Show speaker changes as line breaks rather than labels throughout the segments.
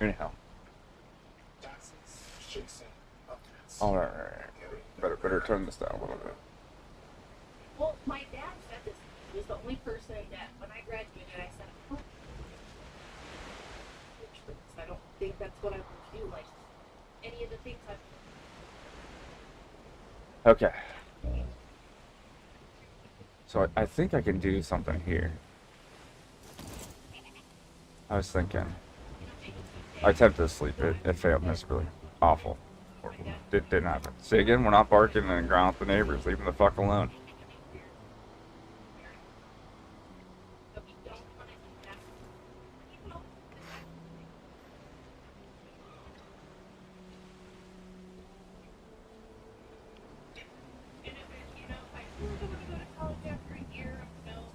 Anyhow. All right, better turn this down a little bit.
Well, my dad said this. He was the only person that when I graduated, I said, oh, I don't think that's what I want to do. Like any of the things I've.
Okay. So I think I can do something here. I was thinking. I attempted to sleep. It failed miserably. Awful. Didn't happen. See again, we're not barking and growling at the neighbors. Leave them the fuck alone.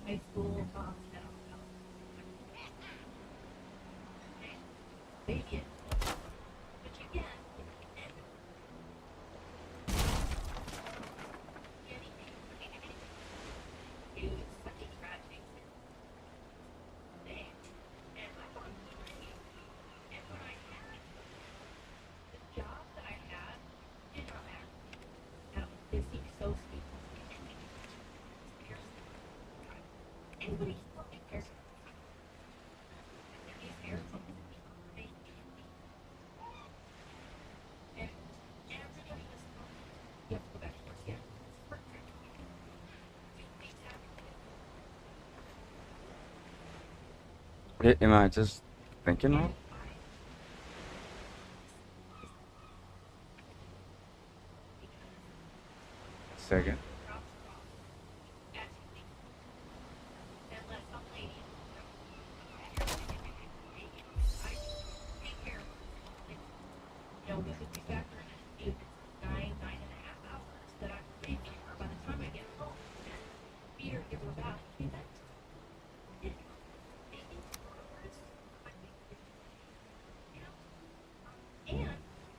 High school, maybe. But you can. It was such a tragic thing. And I thought, and when I had the job that I had, did not matter. Now, this seems so sweet. Anybody cares? These parents, and everybody was, you have to go back to work. Yeah.
Am I just thinking wrong? Second.
This would be factor in if it's 9.5 hours that I'm saving her by the time I get home. Feed her, give her a bath. And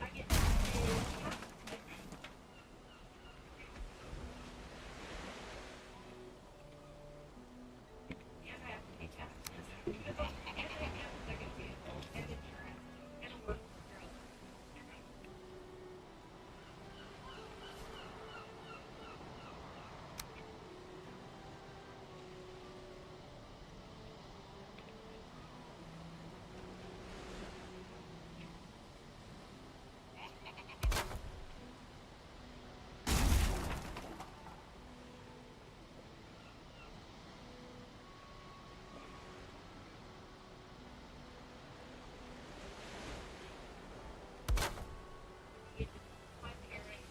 I get to and I have to pay taxes. And I have a second vehicle and insurance and a work girl. My parents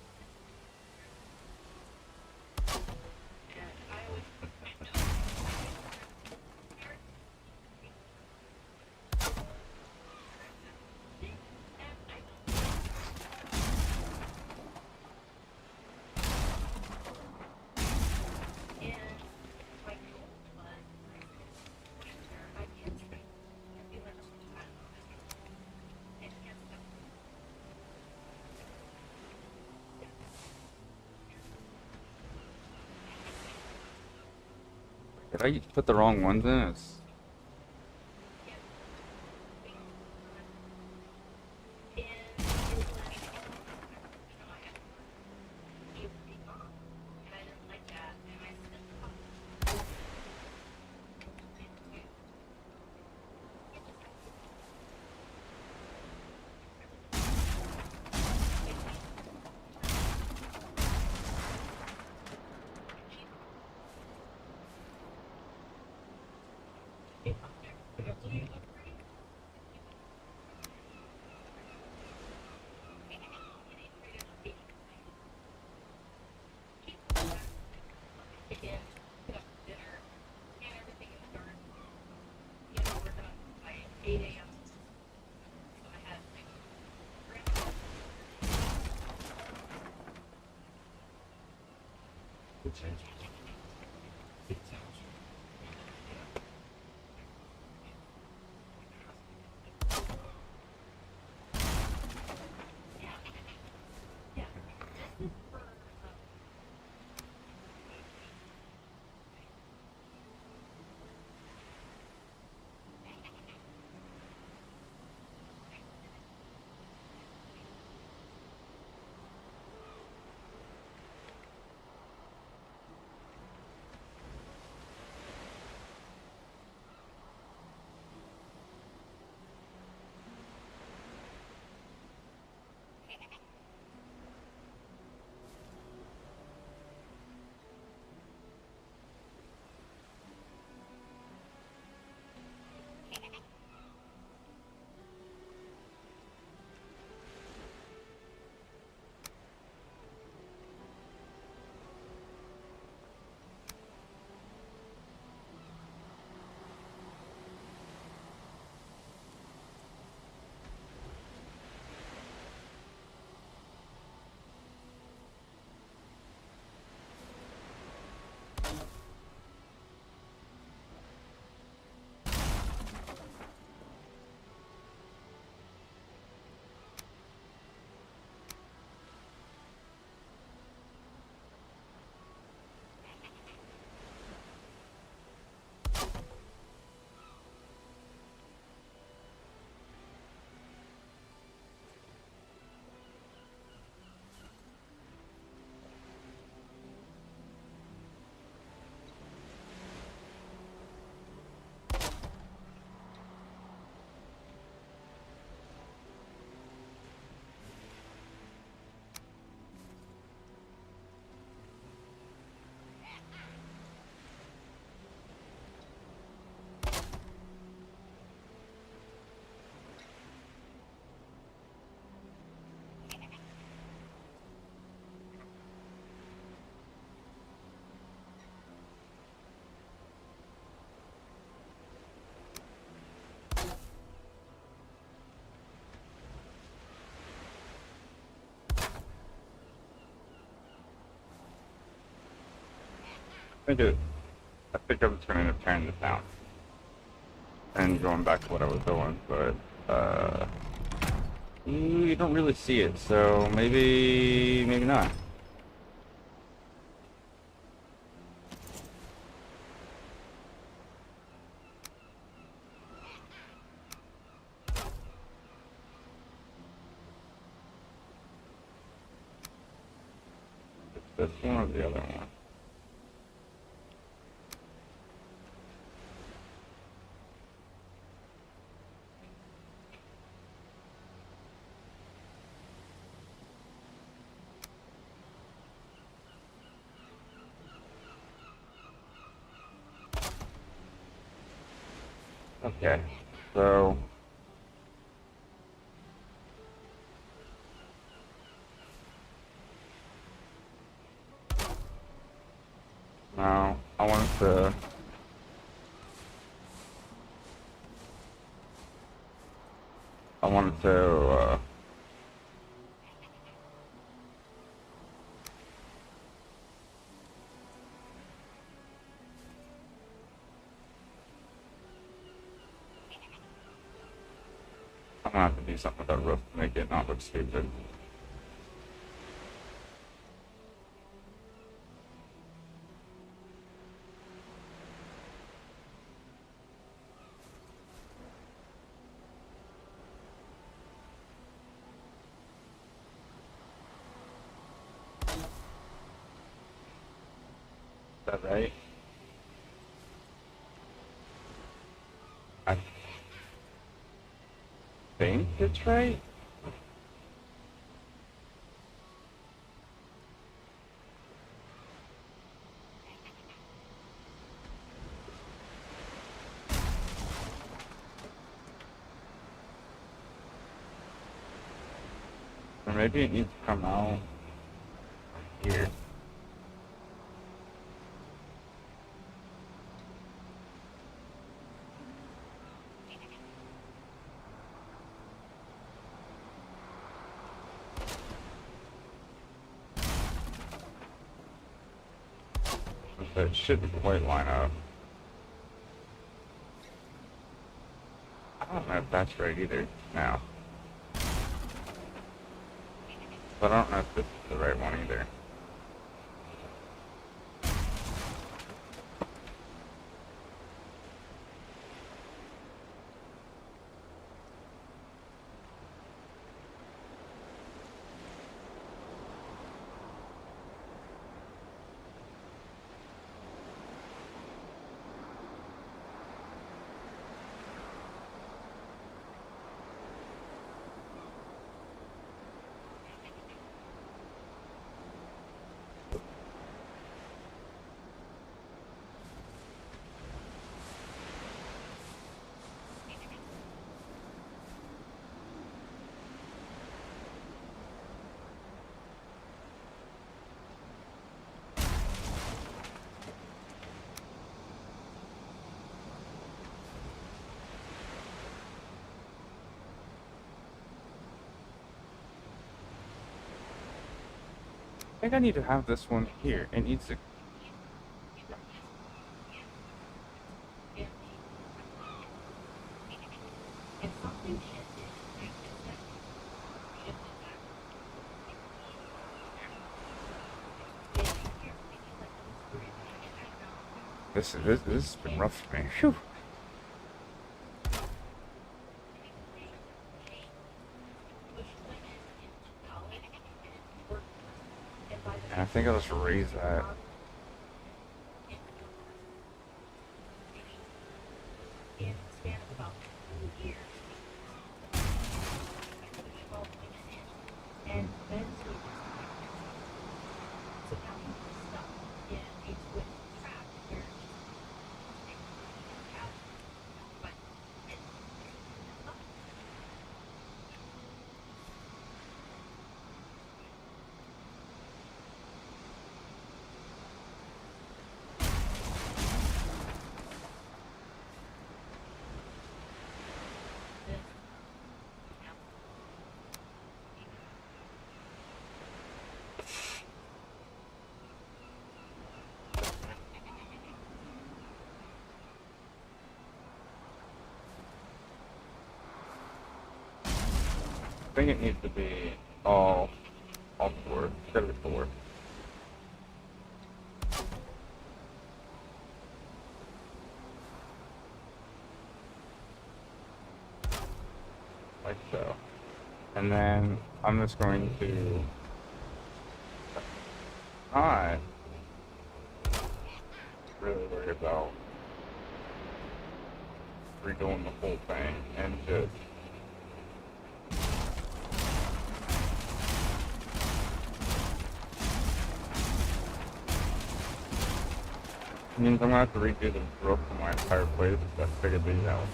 and I always put myself and my goal was I can't stay. I feel like I can't stop.
Did I put the wrong ones in? think it. I think I'm just gonna end up tearing this down and going back to what I was doing, but you don't really see it, so maybe not. It's this one or the other one. Okay, so now I wanted to I'm gonna have to do something with that roof to make it not look stupid. Is that right? I think it's right. Or maybe it needs to come out here. But it shouldn't quite line up. I don't know if that's right either now. But I don't know if this is the right one either. I think I need to have this one here. It needs to. This has been rough for me. Phew. And I think I'll just raise that. I think it needs to be all four. It's gotta be four. Like so. And then I'm just going to not really worry about redoing the whole thing and just means I'm gonna have to redo the roof of my entire place. That's big a detail.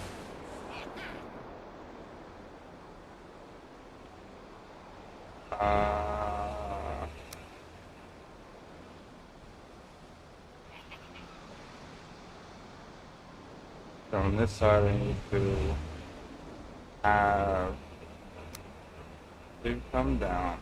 Uh, so on this side, I need to have two come down.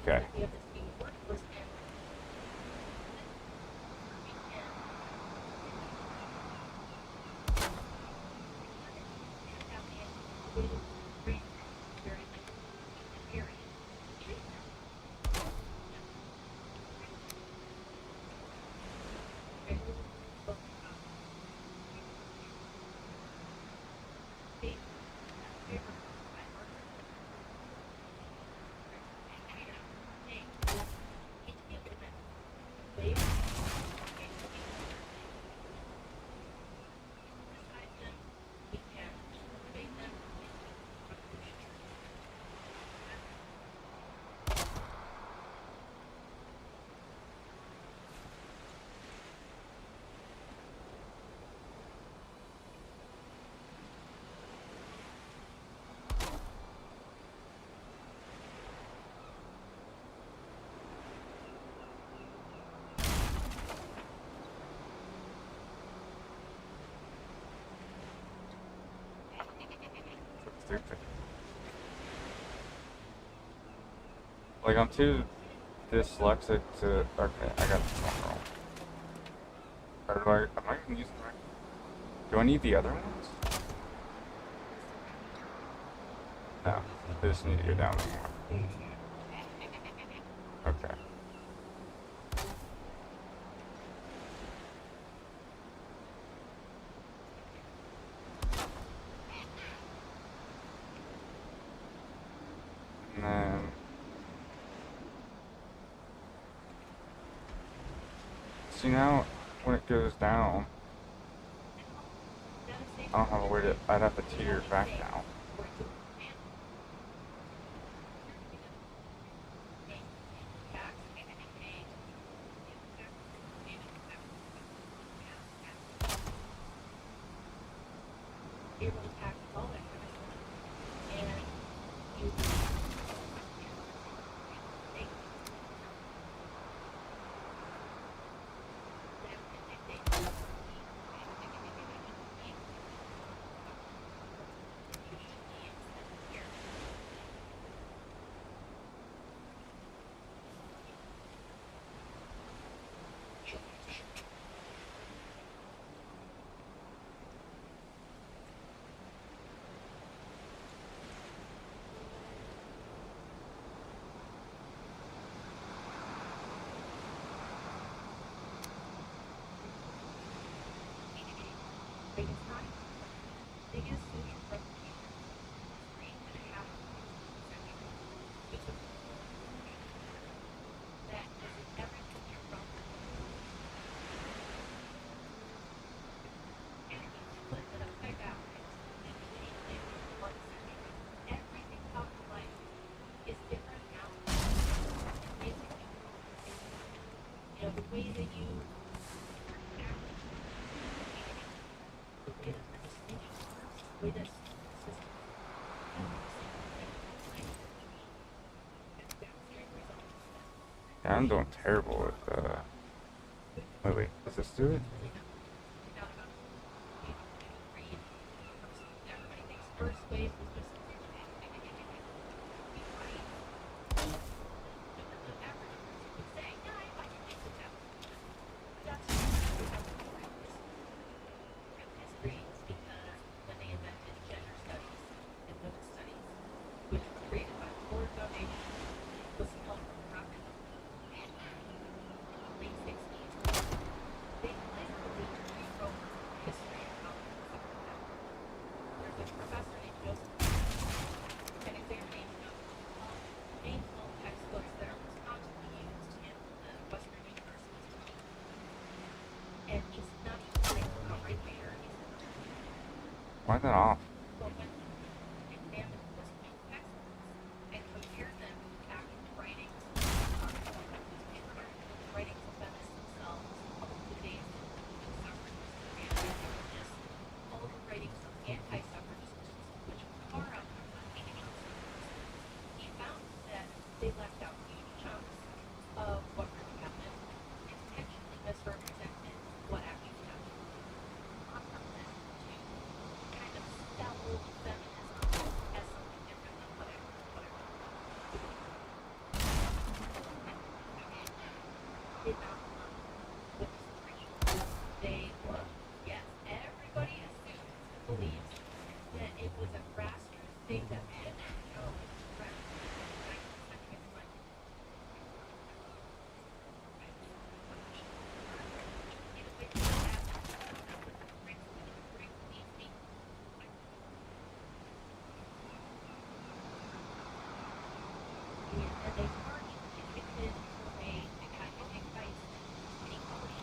Okay. Stupid. Like I'm too dyslexic to. Okay, I got this one wrong. Or do am I using the right? Do I need the other ones? No, I just need to go down more. Okay. And then see now when it goes down, I don't have a way to. I'd have to teeter it back now. I'm doing terrible with wait, does this do it?
First wave was just because when they invented gender studies and women's studies, which was created by the Ford Foundation, was held from profit in the late 60s. They literally rewrote history of how people suffered. There's a professor named Joseph, an examination of all main film textbooks that are most commonly used in the Western universities. And he's not even right there.
Why is that off?
But when he examined those main textbooks and compared them back to writings, writings of feminists themselves, all of the days of suffragists and anti-suffragists, all the writings of anti-suffragists, which far outnumber he found that they left out huge chunks of what really happened, intentionally misrepresented what actually happened, on purpose to kind of sell feminism as something different than whatever. Did not come with the Supreme. They were, yes, everybody assumes and believes that it was a grassroots thing that should show correct. And they weren't convicted in a way that kind of invites inequality.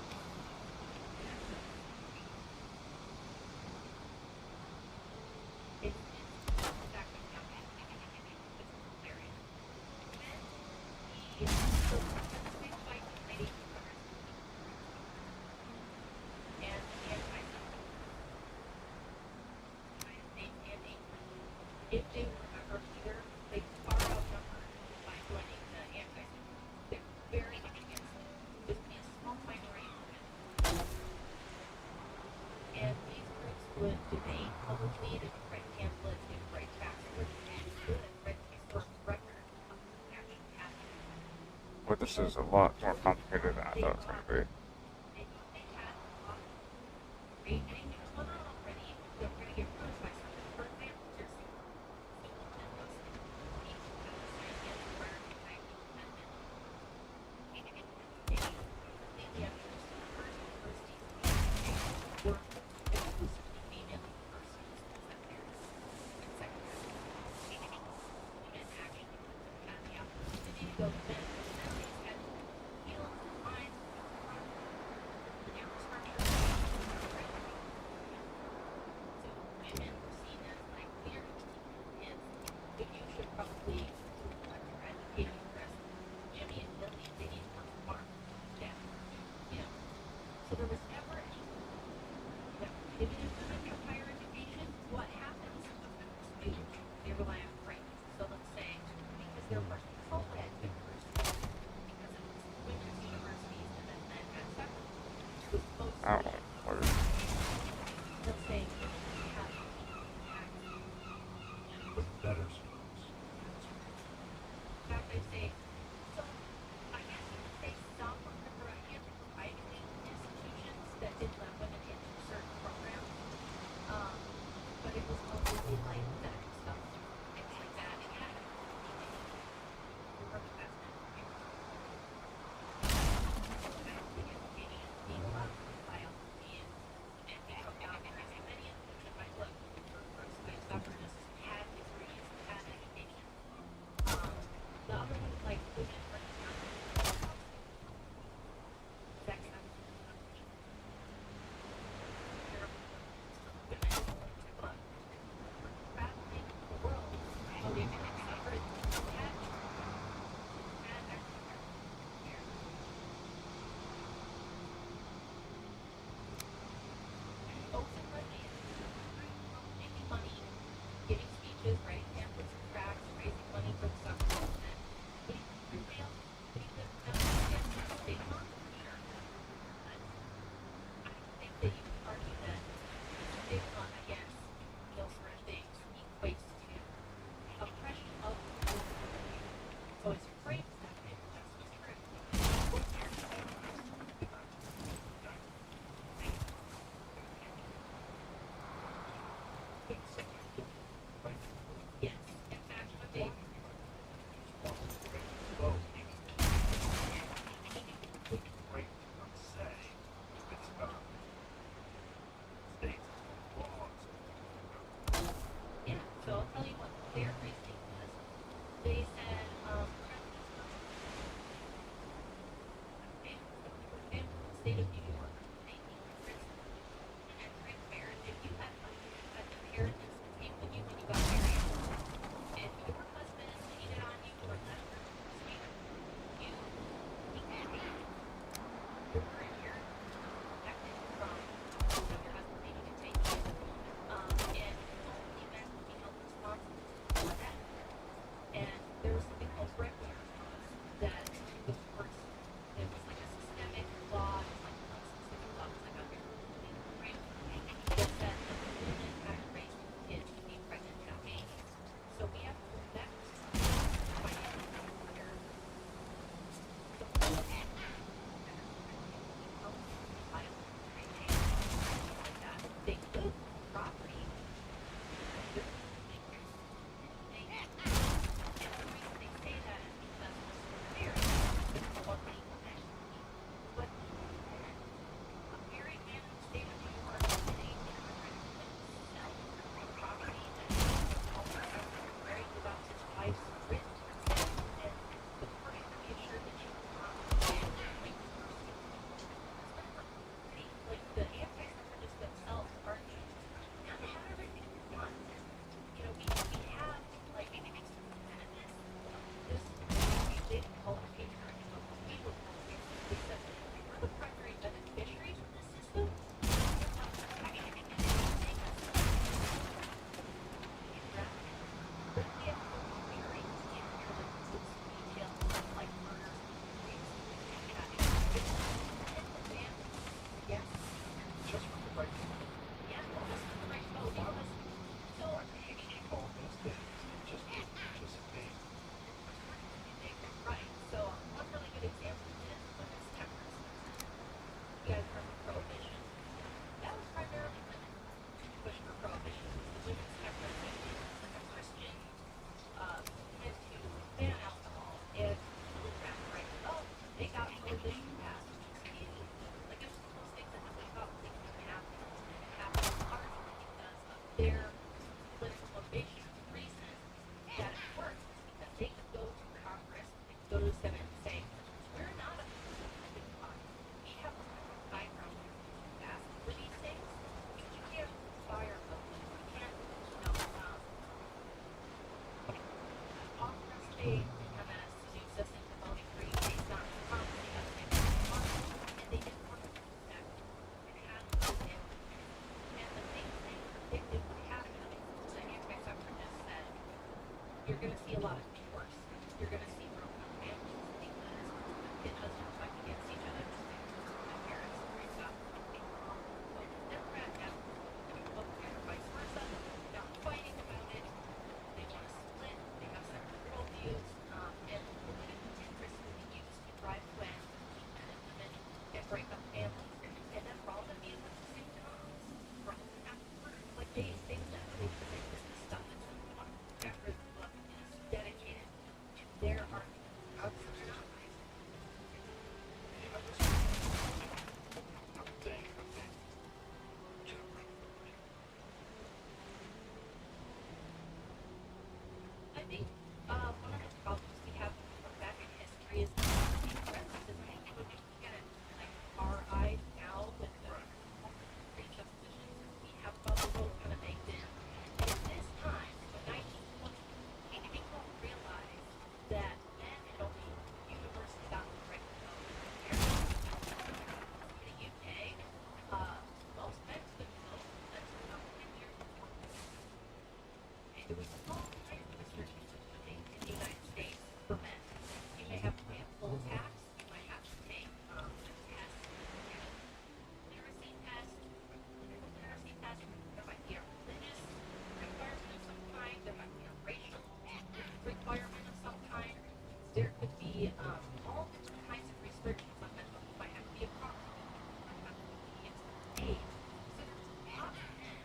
It's actually it's hilarious. Then the big fight was lady and the anti-Semitic United States and England. If they were a member either, they far outnumbered by joining the anti-Semitic. They were very much against it. Just be a small minority movement. And these groups would debate publicly, they would write pamphlets, they would write chapters, and would write historical record of what actually happened.
Well, this is a lot more complicated than I thought it was going to be.
They had a lot of great things going on already. They're going to get ruined by something. For example, there's Singleton was he had the science prior to 1910. They completely understood the first universities were exclusively female universities and secondary. Women actually had the opportunity to go to men. Had fields and lines the infrastructure. So women were seen as like leaders and you should probably let your education rest. Jimmy and Lily, they need to work smart. Yeah. You know. So there was never any prohibited women from higher education. What happens is they rely on grants. So let's say because there were co-ed universities, because it was women's universities and then men had separate, it was mostly,
I don't know. What is
let's say, we have
Better.
in fact, they say, so I guess you could say some of the Ivy League institutions that did let women into certain programs, but it was mostly like medical stuff, things like that. And yeah, we were the best at it. I don't think education is being allowed to biology and we took out many of them. If I look, first wave suffragists had degrees, had education. The other ones like women for sex traveling the world, they suffered, had openly making money, giving speeches, writing pamphlets and tracts, raising money for the suffrage movement, putting them in jail, putting them in they kind of seduced us into voting Green based on the policy that they wanted, and they didn't want to do that. It had no impact. And the thing they predicted would happen, the anti-suffragists said, you're going to see a lot of divorce. You're going to see broken up families because it doesn't reflect against each other. My parents raised up something wrong. But the Democrat has Republican or vice versa. They're not fighting about it. They want to split. They have separate worldviews. And political interest will be used to drive wedge between men and women and break up families. And then for all the be with the same jobs, for all the afterwards, like they literally predict this is stuff that's going on after the book is dedicated to their argument. Outside of life. I think one of the problems we have when we look back in history is the differences in language. We get it like our eyes now with the presuppositions we have about the world kind of baked in. And at this time, in 1920, people realized that men had only universally gotten the right to vote. In the UK, most men couldn't vote until about 10 years before. And there was all kinds of restrictions in the United States for men. You may have to pay a full tax. You might have to take a test, literacy test. Literacy test. There might be a religious requirement of some kind. There might be a racial requirement of some kind. There could be all different kinds of restrictions on men. You might have to be a property. You might have to be age. So there's a lot of men.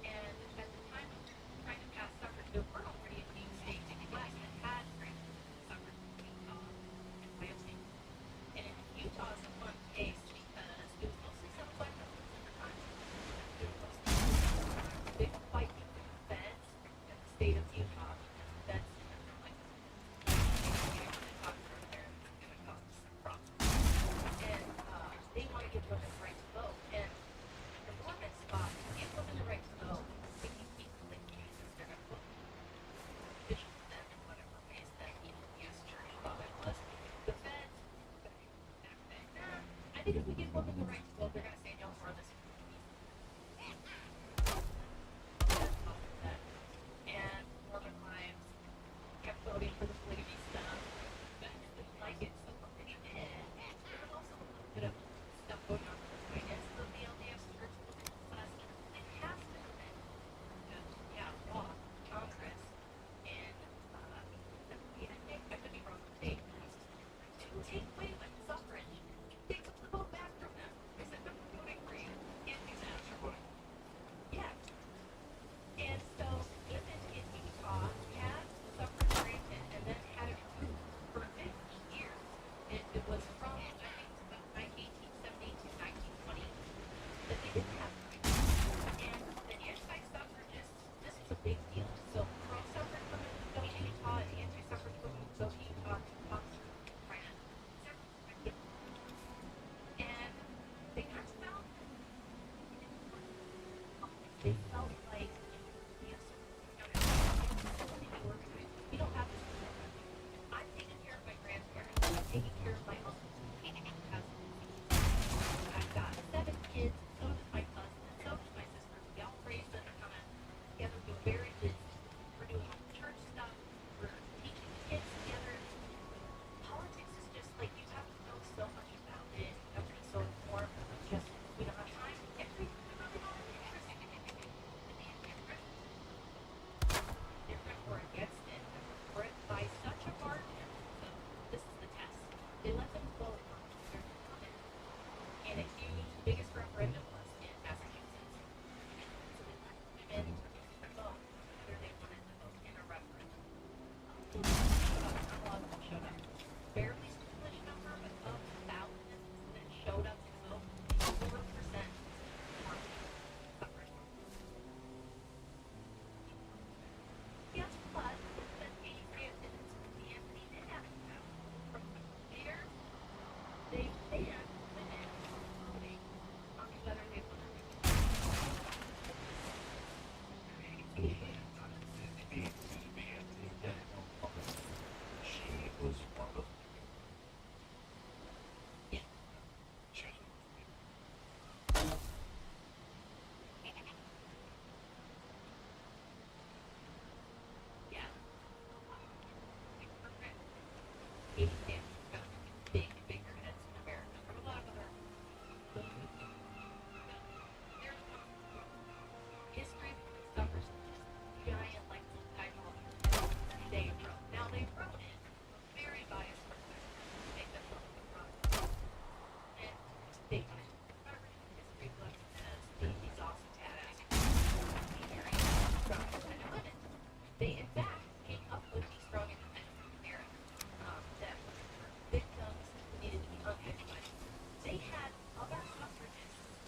And at the time of trying to pass suffrage, there were already a few states in the West that had granted suffrage, Utah and Wyoming. And in Utah is a fun case because it was mostly settled by Muslims at the time. It was mostly big fight between the feds and the state of Utah because the feds were like, they talk from there, it's going to cause some problems. And they want to give women the right to vote. And the Mormons thought, give women the right to vote, we can keep religion because they're going to vote. Bishop then, in whatever ways that yes, church thought it was. The feds, back then, I think if we give women the right to vote, they're going to say no more of this. And Mormon wives kept voting for the polygamy stuff. But didn't like it, so they did. There was also a little bit of stuff going on with the finance of the LDS Church. It has been law, Congress, and I could be wrong with the date, to take away women's suffrage. They took the vote back from them. They said, no,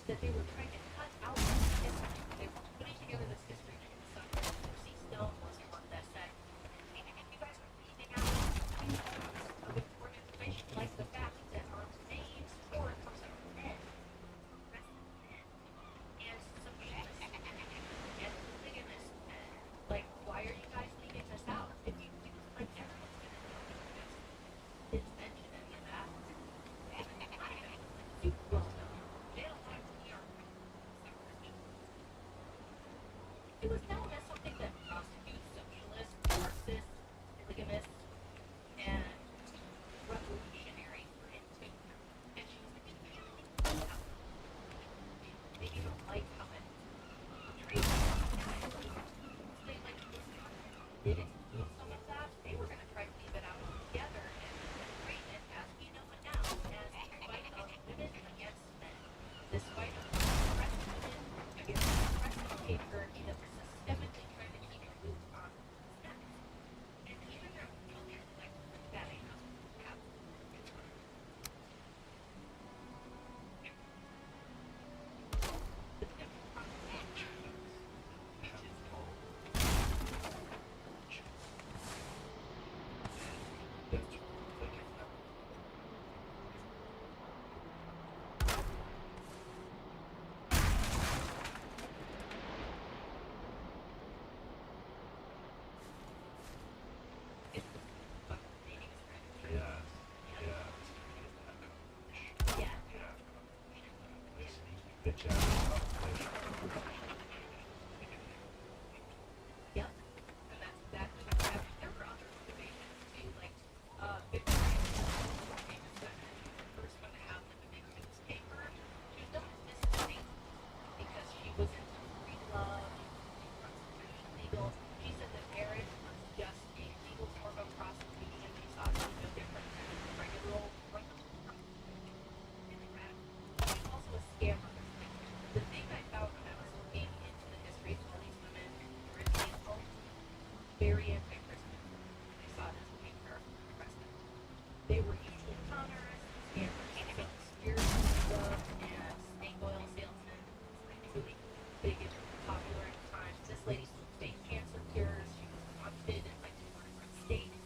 that they were trying to cut out history. They were putting together this history and something. Lucy Stone was the one that said, you guys are leaving out details of important information, like the fact that on today's tour it comes out men, arrested men, and some famous men, and polygamous men. Like, why are you guys leaving this out? If you like, everyone's gonna know that you didn't mention any of that. Even I know, super well known. They don't like PR. It was known as something that prostitutes, socialists, Marxists, polygamists, and revolutionaries were into. And she was extremely proud of it. Maybe you don't like how it portrays it. They like didn't include some of that. They were gonna try to leave it out together and frame it as we know it now, as a fight of women against men. This fight of oppressed women against oppressed patriarchy that was systemically trying to keep loose on sex. And even their children like that ain't how it happened. The simple concept, which is called it's the dating strategy. Yeah. Yep. And that's exactly what happened. There were other motivations too, like Victoria was famous that the first one to have like a big newspaper. She was known as Mrs. Saint because she was into free love, prostitution legal. She said that marriage was just a legal form of prostitution. She saw it as no different than regular old prostitution. Really rad. She was also a scammer. The thing I found when I was looking into the histories of all these women in the Caribbean homes, very anti-Christian. They saw it as a being arrested. They were usually con artists, scammers, selling spirits and stuff, and snake oil salesmen. It's like really big and popular at the time. This lady sold fake cancer cures. She was wanted in like 4 different states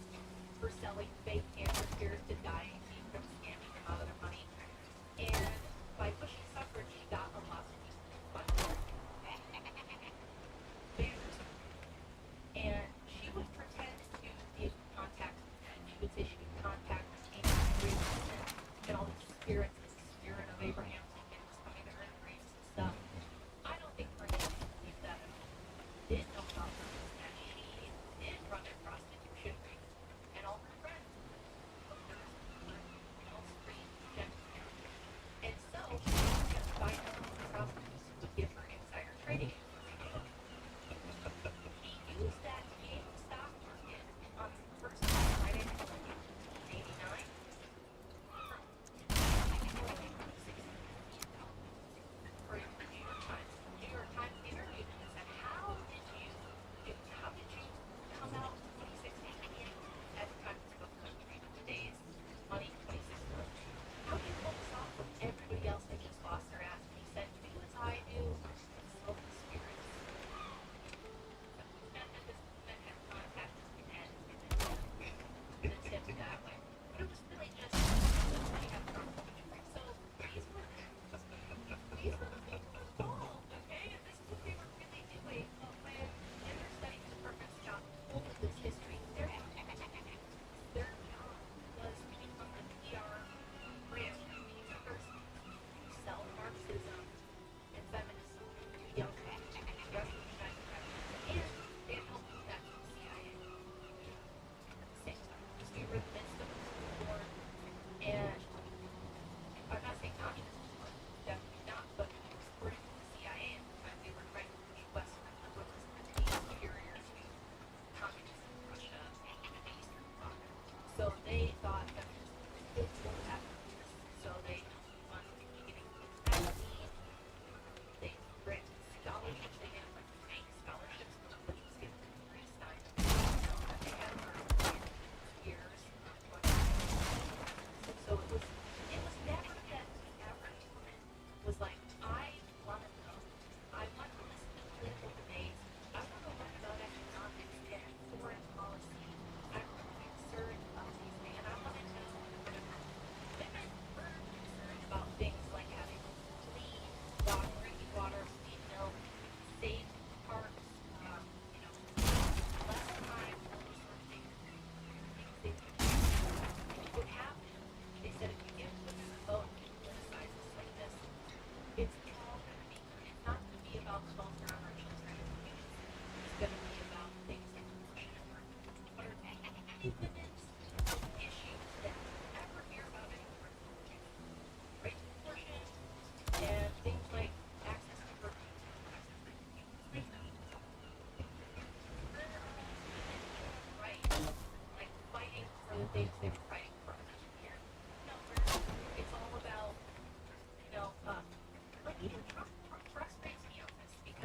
for selling fake cancer cures to dying people and scamming them out of their money. And by pushing suffrage, she got a lot of funding. And she would pretend to be able to contact the dead. She would say she could contact ancient Greeks and all these spirits, this spirit of Abraham Lincoln was coming to her in dreams and stuff. I don't think Maria believed that at all. Did know about her was that she did run a prostitution ring, and all her friends were hookers, all street gentlemen. And so she would just find out who the prostitutes would give her insider trading information. He used that to be able to stock market on the first Black Friday in 1889. For information.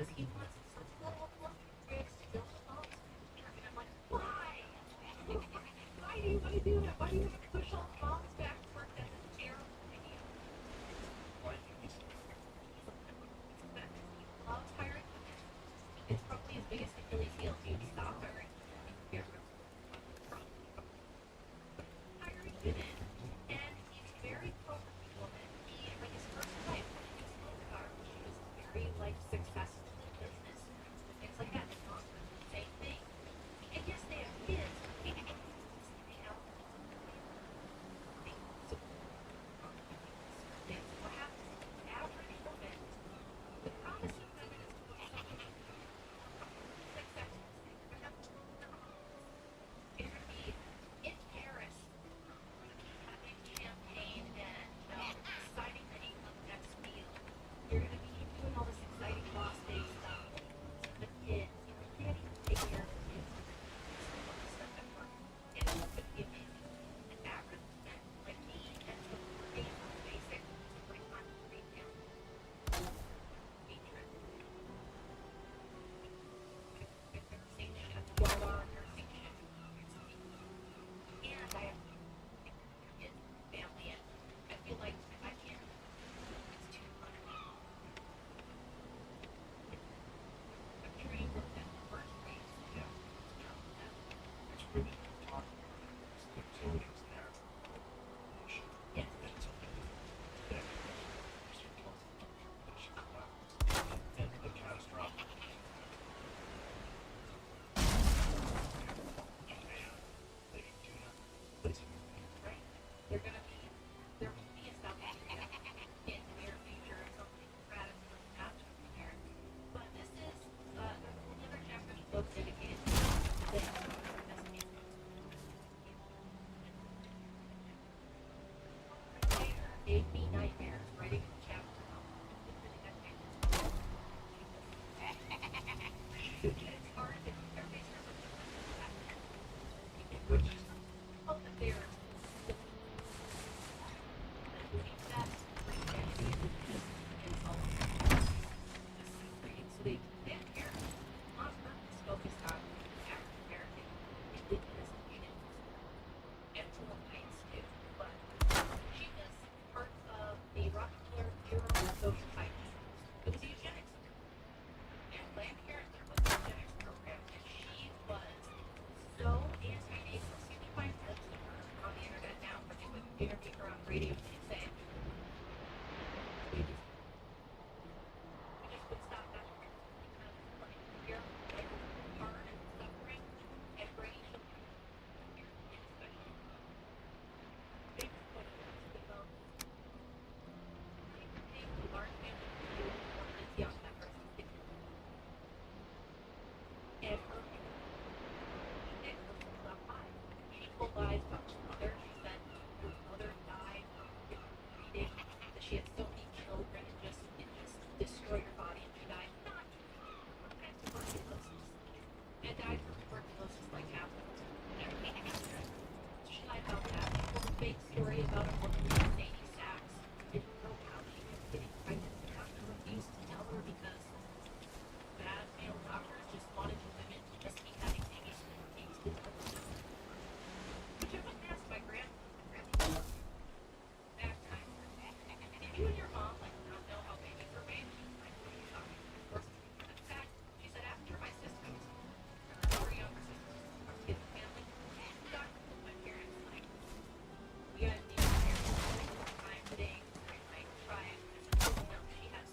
because he wants such little fluffy tricks to kill the moms. And I'm like, why? Why do you want to do that? Why do you want to push all the moms back to work? That's a terrible idea. He loves hiring women. It's probably his biggest Achilles heel. Dude, stop hiring women. You're hiring women. And he's very pro women. He, like his first wife, when he spoke about her, she was very like successful in business and things like that. And not the same thing. And yes, they have kids. You know, so that's what happens. Average woman, the promise of women is to look something like sex. You're gonna be in Paris, having champagne and deciding the name of the next meal. You're gonna be doing all this exciting boss day stuff with the kids. You know, you can't even take care of the kids. Stuff at work. And it's gonna be amazing. And average men like me and some pretty basic, like on retail. Nursing chef, Wawa nursing chef. And I have kids, family, and I feel like I can't. It's too much. I'm trained with that first grade.
Yeah, it's women who talk about the utilities there.
Yes.
And something that she tells them that she collapsed and the catastrophic. They do not place it.
Right? There will be a South Africa in the near future or something radically not there. But this is another Japanese book dedicated to this. Gave me nightmares writing a chapter. It's hard to everybody's
Which
hope that they're so they have parents on purpose focused on African American indigenous communities and Philippines too. But she was part of the Rockefeller Bureau of Social Science. It was a eugenics. And Planned Parenthood was a eugenics program, and she was so anti-nasal. So you can find clips of her on the internet now, but they wouldn't interview her on radio and say, we just would stop that because like you're like hard and suffering and bringing children here, especially big point is the most thing the large family can do for this young member is to and her Nick was told up high. She told lies about her mother. She said her mother died from reading, that she had so many children and it just destroyed her body and she died not from tuberculosis. And died from tuberculosis like happens. She lied about that. She told a fake story about a woman named Sadie Sachs who didn't know how she was getting pregnant. The doctor refused to tell her because bad male doctors just wanted the women to just be having babies and babies didn't know. Which I wouldn't ask my grandma. Back time. Did you and your mom like not know how babies were made? Like what are you talking about? In fact, she said after my sisters, her younger sisters, our kids' family, the doctor told my parents like, we gotta need your parents time today, like try it. And no, she has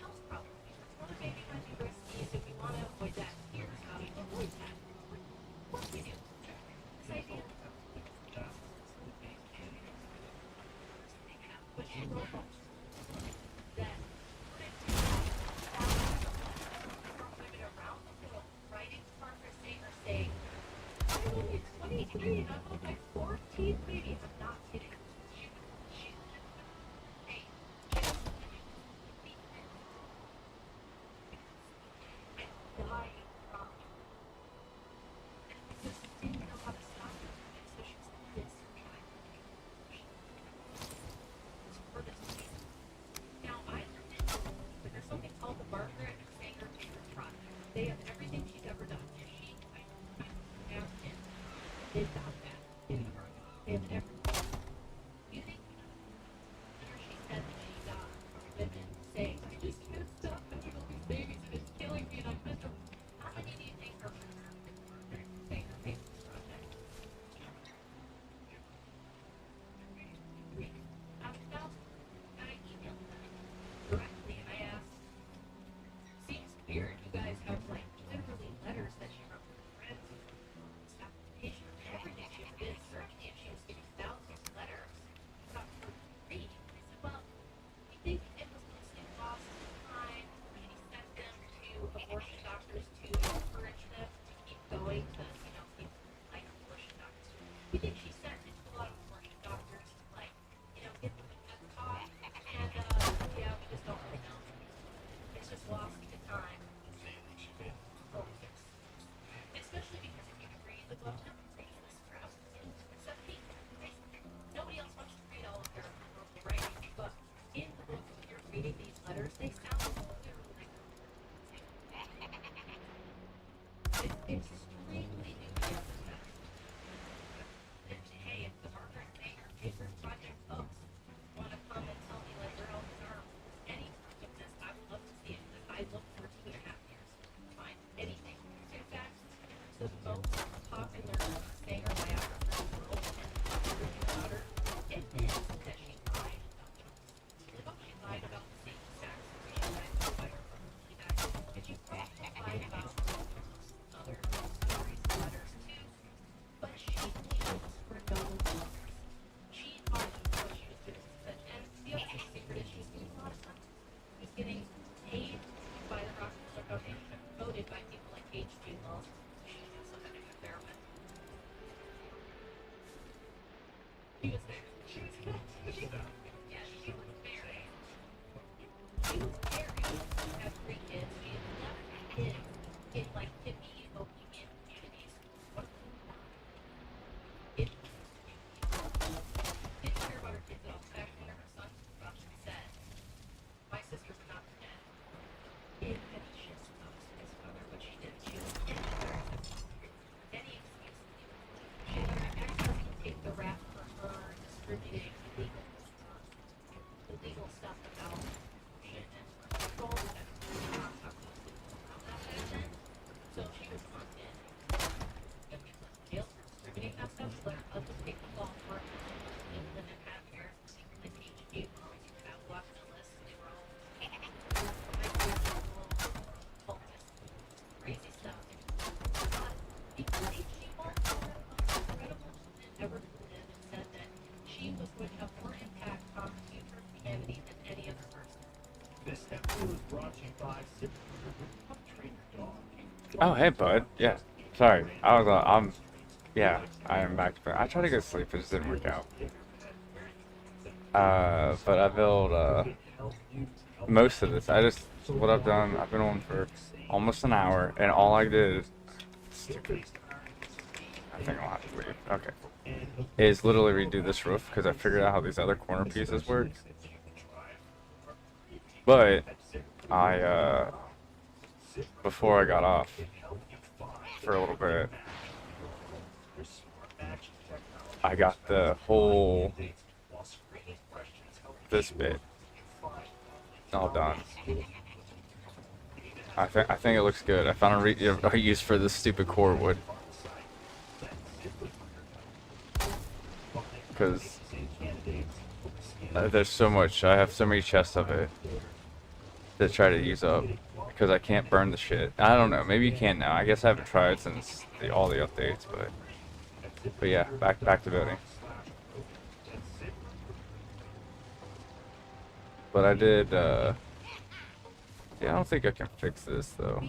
health problems. Another baby might be risky, so if you want to avoid that, here's how you avoid that. What do we do? This idea. But she wrote that women around the world writing Parker Sanger saying, I'm only 23 and I'm on my 14th baby. I'm not kidding. She hey, just and dying from and just didn't know how to stop it. So she was like this and trying to for this reason. Now I lived in but there's something called the Margaret Sanger They have everything she's ever done. If she now and they've got that in her. They have everything. You think after she said that she got women saying, I just can't stop having all these babies and it's killing me and I'm miserable. How many do you think her saying her Facebook project? About, and I emailed them directly and I asked, seems weird. You guys have like literally letters that she wrote to friends, application, everything she did. Certainly, if she was getting thousands of letters, got her to read. I said, well, we think it was mostly lost time. She sent them to abortion doctors to encourage them to keep going to, keep like abortion doctors. We think she sent it to a lot of abortion doctors to like, get them a pep talk. And yeah, we just don't really know. It's just lost to time. Especially because if you can read the book, read this crap. It's 7 feet. Nobody else wants to read all of their writing, but in the book, when you're reading these letters, they sound literally like it's extremely nuclear. Hey, if the Margaret Sanger Paper Project folks want to come and tell me like where all these are, any proof of this, I would love to see it because I looked for 2.5 years to find anything. In fact, the most popular Sanger biographer in the world, about her, admits that she lied about jobs. She lied about the same sex. She lied about her fertility back. And she probably lied about other stories, letters too. But she knew for no reason. She argued what she was doing. And the other secret is she was getting a lot of money. She was getting paid by the Rockefeller Foundation, voted by people like H.G. Wells. She knew something to compare with. She was married. She was married. She was married, had 3 kids. She had 11 kids in like hippie bohemian communities. It didn't care about her kids at all. Actually, her son said, my sister's not dead. It had shit about his mother, but she didn't. She was any excuse. She had her ex-husband take the rap for her distributing illegal stuff about shit and control and not talking about that back then. So she was locked in. And we put in jail for distributing that stuff. Let her husband take the fall for it. And live in half here. Like HG Wells, you could have watched the list. They were all cultists. Crazy stuff. But because HG Wells was the most incredible woman ever to live and said that she was going to have more impact on the future of humanity than any other person.
This episode is brought to you by Train Your Dog.
Oh, hey, bud. Yeah. Sorry. Yeah, I am back to I tried to go to sleep, it just didn't work out. But I built, most of this. What I've done, I've been on for almost an hour, and all I did, stupid. I think I'll have to leave. Okay. Is literally redo this roof, because I figured out how these other corner pieces work. But, before I got off for a little bit, I got the whole, this bit all done. I think it looks good. I found a use for this stupid core wood. Because there's so much, I have so many chests of it to try to use up. Because I can't burn the shit. I don't know, maybe you can now. I guess I haven't tried since all the updates, but yeah, back to building. But I did, yeah, I don't think I can fix this though.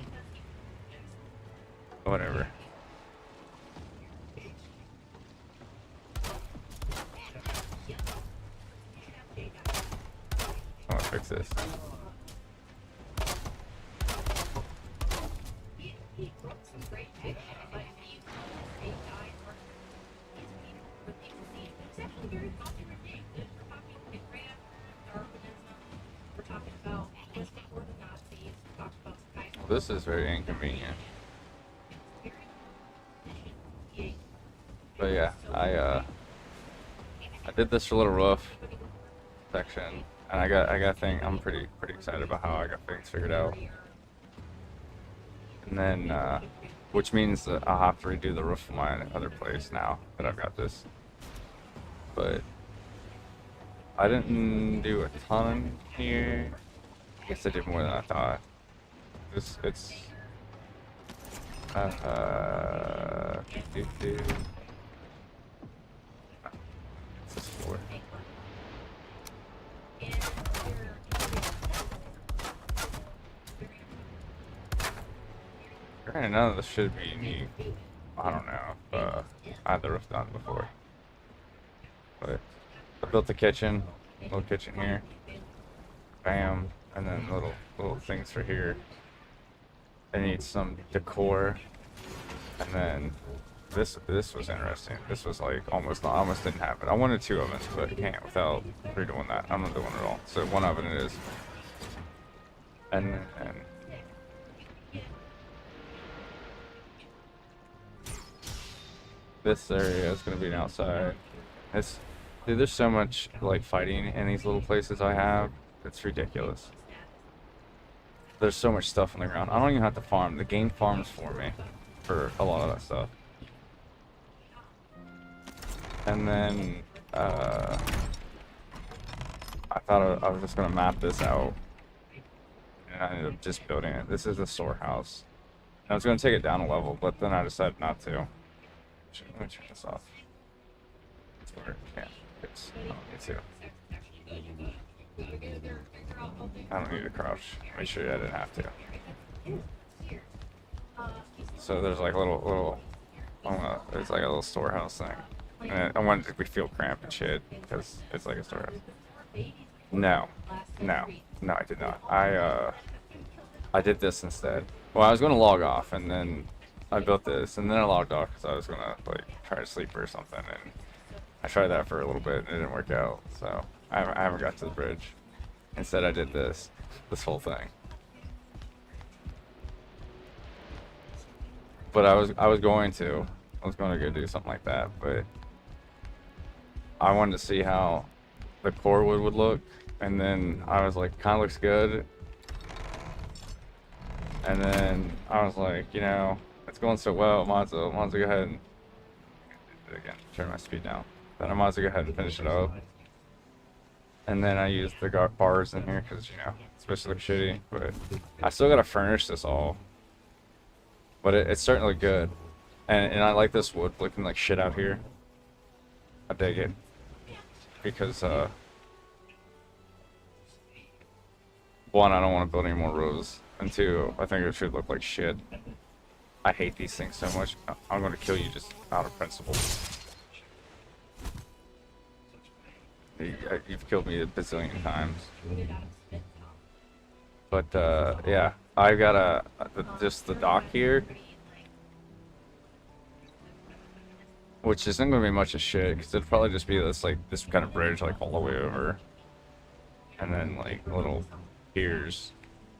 Whatever. I want to fix this.
He wrote some great fiction, but he called it AI work. These people were people need. It's actually very popular thing. We're talking Ayn Rand, Darwinism. We're talking about listening for the Nazis. We talked about Skype
This is very inconvenient. But yeah, I did this little roof section, and I got thing. I'm pretty excited about how I got things figured out. And then, which means that I'll have to redo the roof of my other place now that I've got this. But I didn't do a ton here. I guess I did more than I thought. It's do, do. What's this for? Granted, none of this should be unique. I don't know if I had the roof done before. But I built the kitchen, little kitchen here. Bam, and then little things for here. I need some decor, and then this was interesting. This was like almost didn't have it. I wanted 2 ovens, but you can't without redoing that. I'm not doing it all. So 1 oven it is, and this area is gonna be an outside. It's dude, there's so much like fighting in these little places I have. It's ridiculous. There's so much stuff on the ground. I don't even have to farm. The game farms for me for a lot of that stuff. And then I thought I was just gonna map this out, and I ended up just building it. This is the storehouse. I was gonna take it down a level, but then I decided not to. Let me turn this off. It's where it can't. I don't need to. I don't need to crouch. Make sure I didn't have to. So there's like a little there's like a little storehouse thing. And I wanted to feel cramped and shit because it's like a storehouse. No, I did not. I did this instead. Well, I was gonna log off, and then I built this, and then I logged off because I was gonna like try to sleep or something, and I tried that for a little bit and it didn't work out. So I haven't got to the bridge. Instead, I did this whole thing. But I was going to go do something like that, but I wanted to see how the core wood would look, and then I was like, kind of looks good. And then I was like, you know, it's going so well, might as well go ahead and again turn my speed down. Then I might as well go ahead and finish it up. And then I used the bars in here because, you know, it's supposed to look shitty, but I still gotta furnish this all. But it's starting to look good. And I like this wood looking like shit out here. I dig it. Because, 1, I don't want to build any more rows. And 2, I think it should look like shit. I hate these things so much. I'm gonna kill you just out of principle. You've killed me a bazillion times. But yeah, I got just the dock here, which isn't gonna be much of shit because it'd probably just be this kind of bridge like all the way over, and then like little piers.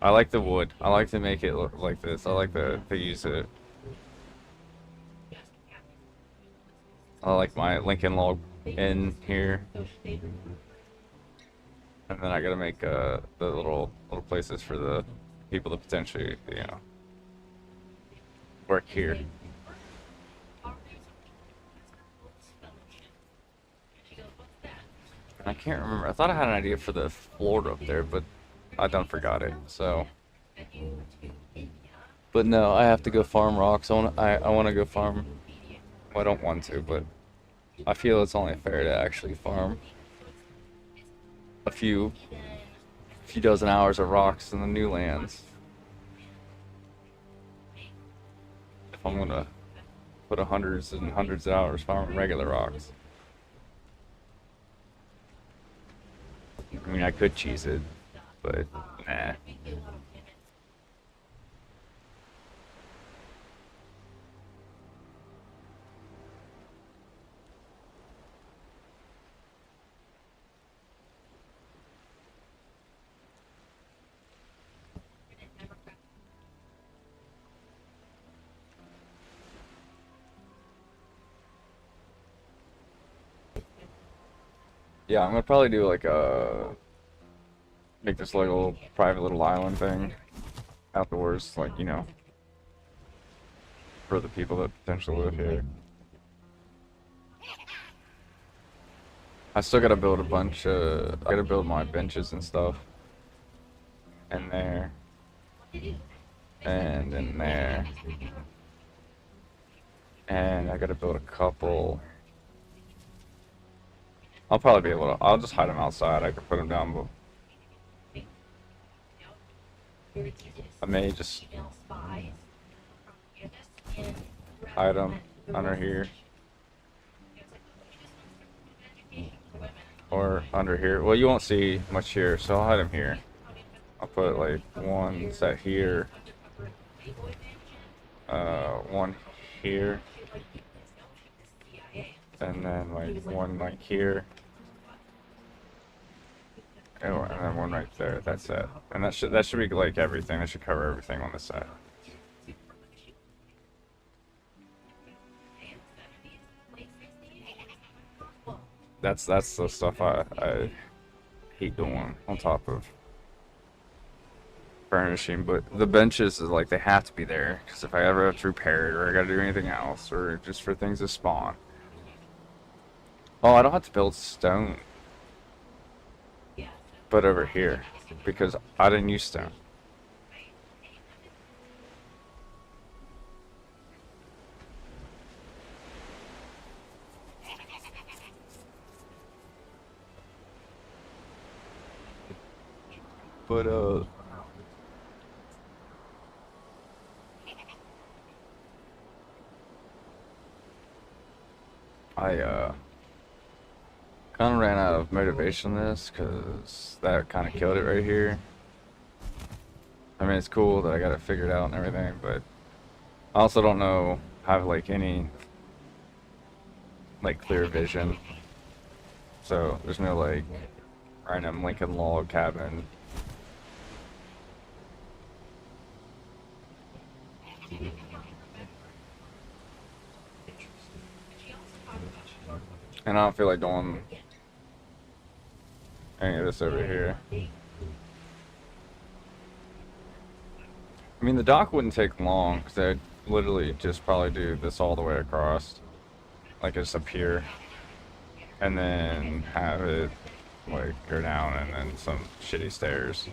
I like the wood. I like to make it look like this. I like to use it. I like my Lincoln log in here. And then I gotta make the little places for the people to potentially, you know, work here. I can't remember. I thought I had an idea for the floor up there, but I done forgot it. So, but no, I have to go farm rocks. I want to go farm. Well, I don't want to, but I feel it's only fair to actually farm a few dozen hours of rocks in the new lands. If I'm gonna put hundreds and hundreds of hours farming regular rocks. I mean, I could cheese it, but nah. Yeah, I'm gonna probably do like a make this little private little island thing outdoors, like, you know, for the people that potentially live here. I still gotta build a bunch. I gotta build my benches and stuff in there and in there, and I gotta build a couple. I'll probably be able to. I'll just hide them outside. I could put them down, but I may just hide them under here or under here. Well, you won't see much here, so I'll hide them here. I'll put like one set here, one here, and then like one like here. Oh, and then one right there. That's it. And that should be like everything. That should cover everything on the side. That's the stuff I hate doing on top of furnishing. But the benches is like they have to be there because if I ever have to repair it or I gotta do anything else or just for things to spawn. Oh, I don't have to build stone. But over here, because I didn't use stone. But I kind of ran out of motivation this because that kind of killed it right here. I mean, it's cool that I got it figured out and everything, but I also don't know have like any like clear vision. So there's no like random Lincoln log cabin. And I don't feel like doing any of this over here. I mean, the dock wouldn't take long because I'd literally just probably do this all the way across, like just up here, and then have it like go down and then some shitty stairs.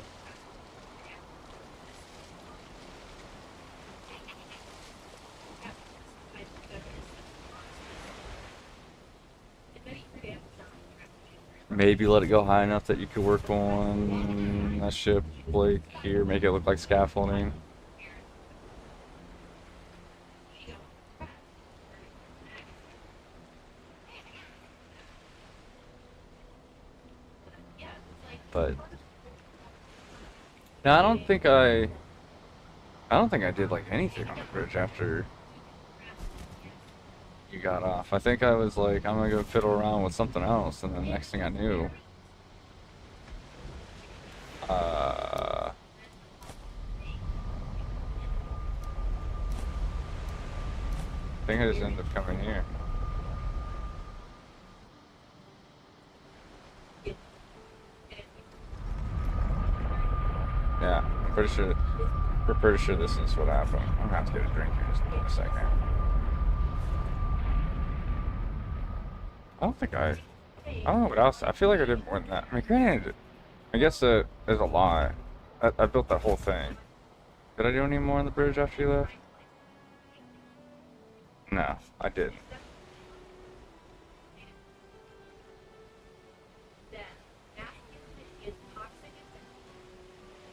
Maybe let it go high enough that you could work on that ship, like here, make it look like scaffolding. But no, I don't think I did like anything on the bridge after you got off. I think I was like, I'm gonna go fiddle around with something else, and the next thing I knew, I think I just ended up coming here. Yeah, we're pretty sure this is what happened. I'm gonna have to get a drink here just in a second. I don't know what else. I feel like I did more than that. I mean, granted, I guess that is a lie. I built that whole thing. Did I do any more on the bridge after you left? No, I didn't.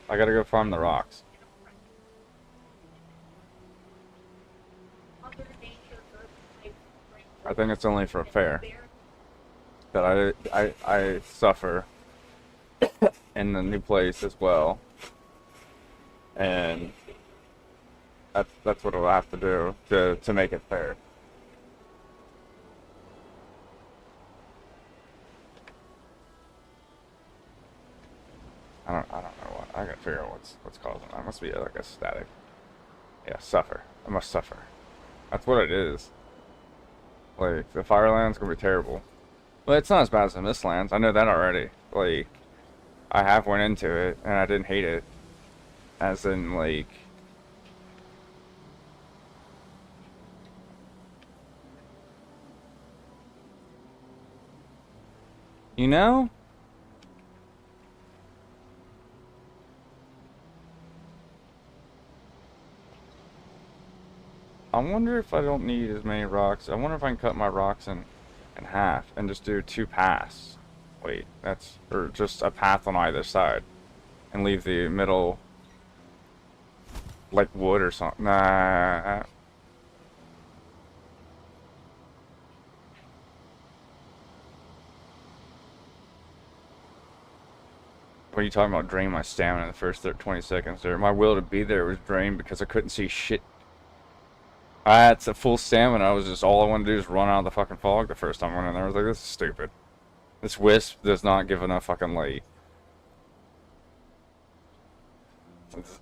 I gotta go farm the rocks. I think it's only for a fair that I suffer in the new place as well, and that's what I'll have to do to make it fair. I don't know what I gotta figure out what's causing that. It must be like a static. Yeah, suffer. I must suffer. That's what it is. Like the Fireland's gonna be terrible. Well, it's not as bad as the Mistlands. I know that already. Like, I have went into it and I didn't hate it. As in, like, you know? I wonder if I don't need as many rocks. I wonder if I can cut my rocks in half and just do 2 paths. Wait, that's, or just a path on either side. And leave the middle, like wood or something. Nah. What are you talking about? Drain my stamina in the first 20 seconds there. My will to be there was drained because I couldn't see shit. I had a full stamina. I was just, all I wanted to do is run out of the fucking fog the first time I went in there. I was like, this is stupid. This wisp does not give enough fucking light.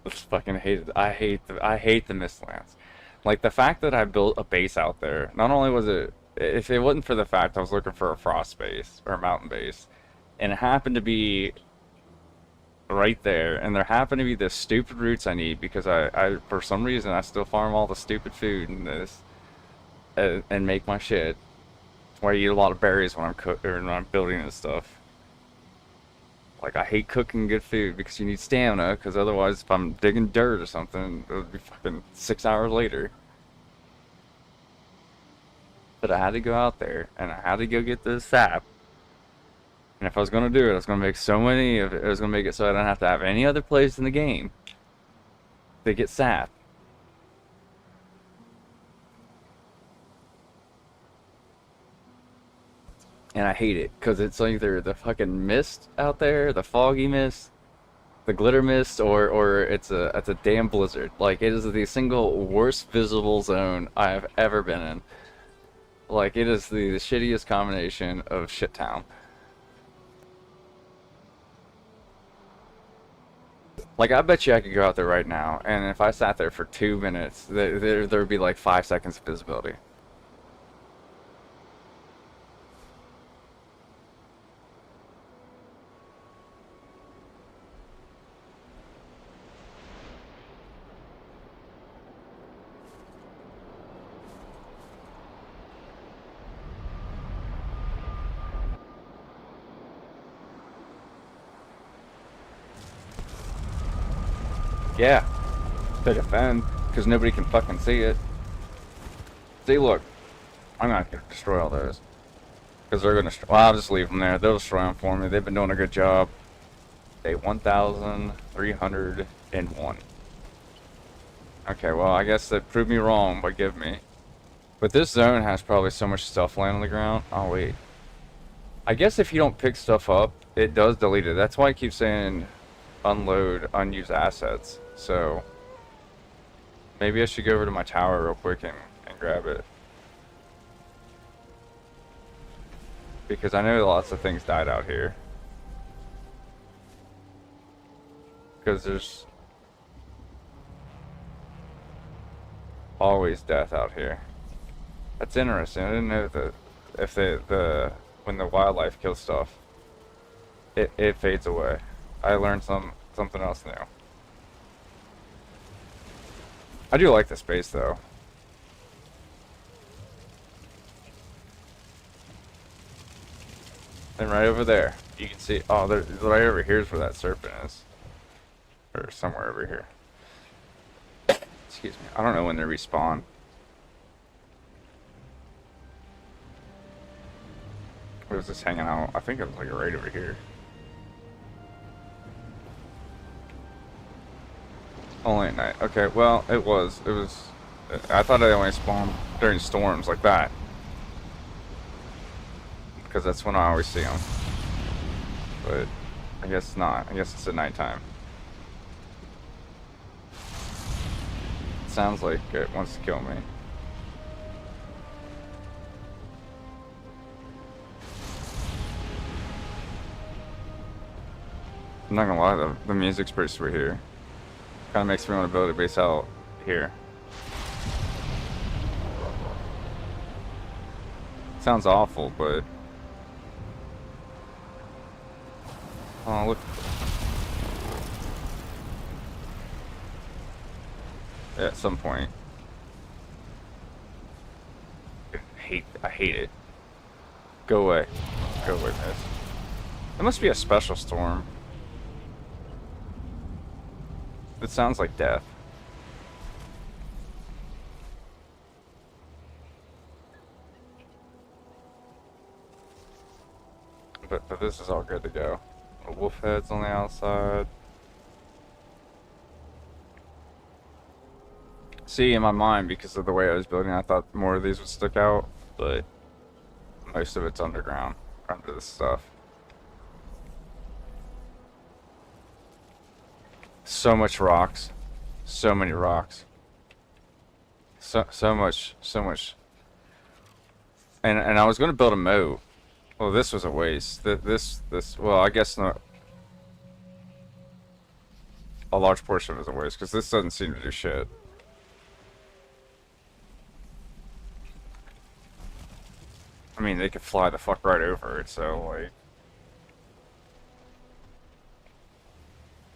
It's fucking hated. I hate the Mistlands. Like, the fact that I built a base out there, not only was it, if it wasn't for the fact I was looking for a frost base or a mountain base, and it happened to be right there, and there happened to be the stupid roots I need because I for some reason I still farm all the stupid food in this and make my shit. That's why I eat a lot of berries when I'm or when I'm building and stuff. Like, I hate cooking good food because you need stamina, because otherwise if I'm digging dirt or something, it would be fucking 6 hours later. But I had to go out there, and I had to go get the sap. And if I was going to do it, I was going to make so many of it. I was going to make it so I don't have to have any other place in the game to get sap. And I hate it, because it's either the fucking mist out there, the foggy mist, the glitter mist, or it's a damn blizzard. Like, it is the single worst visible zone I have ever been in. Like, it is the shittiest combination of shit town. Like, I bet you I could go out there right now, and if I sat there for 2 minutes, there would be like 5 seconds of visibility. Yeah, to defend, because nobody can fucking see it. See, look, I'm gonna destroy all those. Because they're gonna, well, I'll just leave them there. They'll destroy them for me. They've been doing a good job. Okay, 1,301. Okay, well, I guess they proved me wrong by giving me. But this zone has probably so much stuff laying on the ground. Oh, wait. I guess if you don't pick stuff up, it does delete it. That's why I keep saying unload unused assets. So maybe I should go over to my tower real quick and grab it. Because I know lots of things died out here. Because there's always death out here. That's interesting. I didn't know that if when the wildlife kills stuff, it fades away. I learned something else new. I do like this base though. And right over there, you can see. Oh, right over here is where that serpent is, or somewhere over here. Excuse me. I don't know when they respawn. Where was this hanging out? I think it was like right over here. Only at night. Okay, well, it was. I thought they only spawned during storms like that. Because that's when I always see them. But I guess not. I guess it's at nighttime. It sounds like it wants to kill me. I'm not gonna lie, the music's pretty sweet here. Kind of makes me want to build a base out here. Sounds awful, but Oh, look. At some point. I hate it. Go away. Go away, miss. It must be a special storm. It sounds like death. But this is all good to go. Wolf heads on the outside. See, in my mind, because of the way I was building, I thought more of these would stick out, but most of it's underground, under this stuff. So much rocks. So many rocks. So much. And I was going to build a moat. Well, this was a waste. Well, I guess not. A large portion of it is a waste, because this doesn't seem to do shit. I mean, they could fly the fuck right over it, so, like...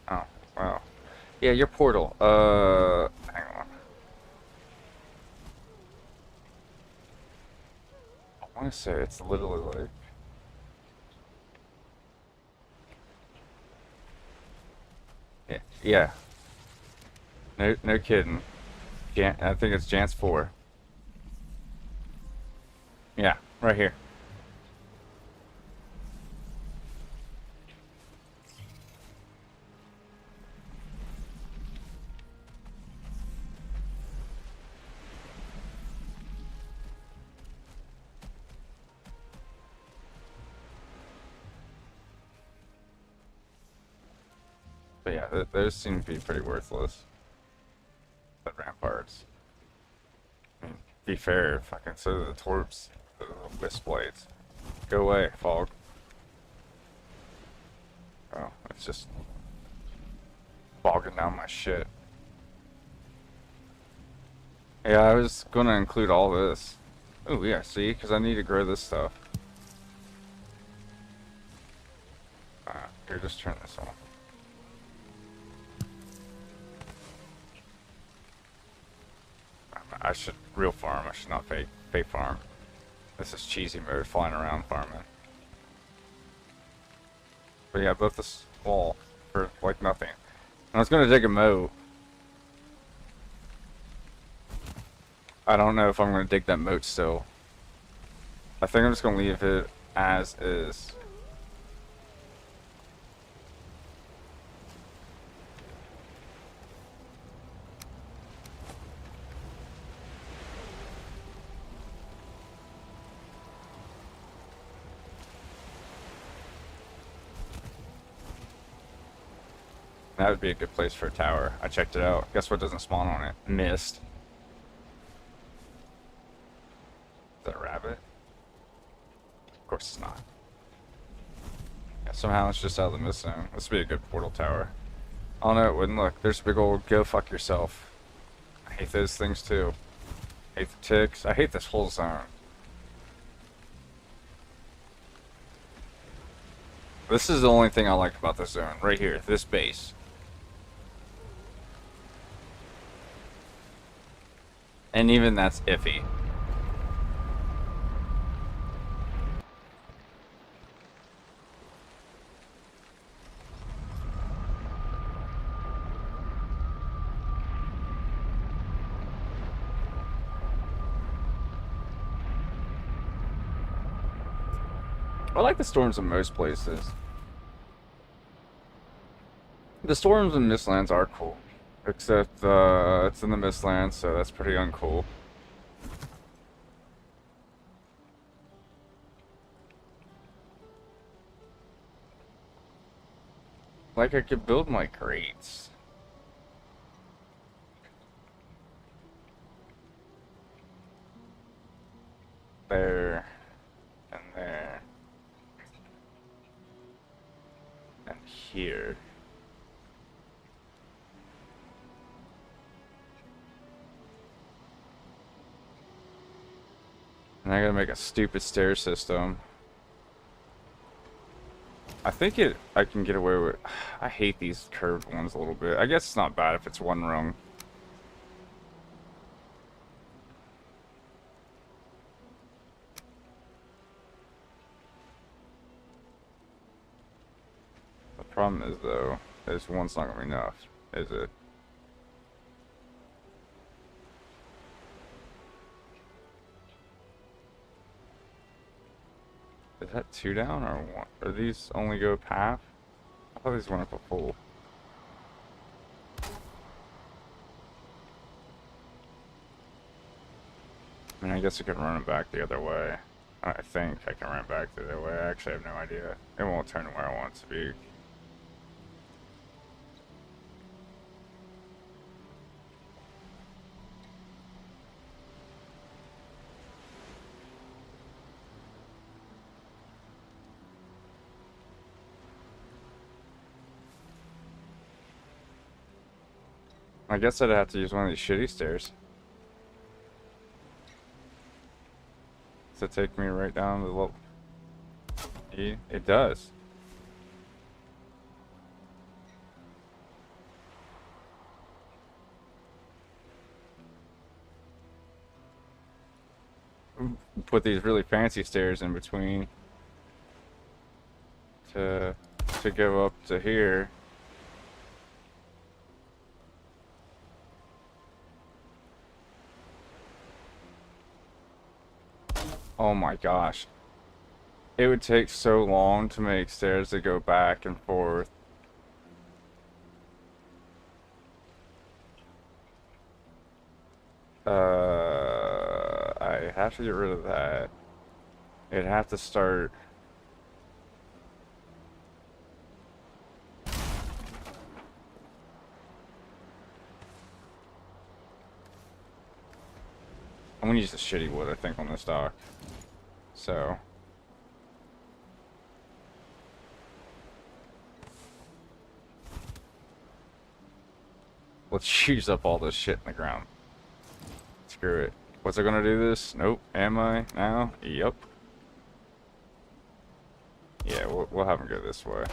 Oh, wow. Yeah, your portal. Hang on. I want to say it's literally like... Yeah. No kidding. I think it's Jance 4. Yeah, right here. But yeah, those seem to be pretty worthless. The ramparts. I mean, be fair, fucking so do the torps, the wisp blades. Go away, fog. Oh, it's just bogging down my shit. Yeah, I was gonna include all this. Oh yeah, see, because I need to grow this stuff. Here, just turn this on. I should real farm. I should not fake farm. This is cheesy mode, flying around farming. But yeah, I built this wall for like nothing. And I was gonna dig a moat. I don't know if I'm gonna dig that moat still. I think I'm just gonna leave it as is. That would be a good place for a tower. I checked it out. Guess what doesn't spawn on it? Mist. Is that a rabbit? Of course it's not. Yeah, somehow it's just out of the mist zone. This would be a good portal tower. Oh no, it wouldn't. Look, there's a big old go fuck yourself. I hate those things too. I hate the ticks. I hate this whole zone. This is the only thing I like about this zone. Right here, this base. And even that's iffy. I like the storms in most places. The storms in Mistlands are cool. Except, it's in the Mistlands, so that's pretty uncool. Like, I could build my crates. There. And there. And here. And I gotta make a stupid stair system. I think I can get away with. I hate these curved ones a little bit. I guess it's not bad if it's one rung. The problem is though, is one's not gonna be enough, is it? Is that 2 down or one? Or these only go up half? I thought these went up a full. I mean, I guess I could run it back the other way. I think I can run it back the other way. I actually have no idea. It won't turn where I want it to be. I guess I'd have to use one of these shitty stairs to take me right down to the level. It does. Put these really fancy stairs in between to go up to here. Oh my gosh. It would take so long to make stairs that go back and forth. I have to get rid of that. It'd have to start. I'm gonna use the shitty wood, I think, on this dock. So. Let's use up all this shit in the ground. Screw it. What's it gonna do this? Nope. Am I now? Yup. Yeah, we'll have him go this way.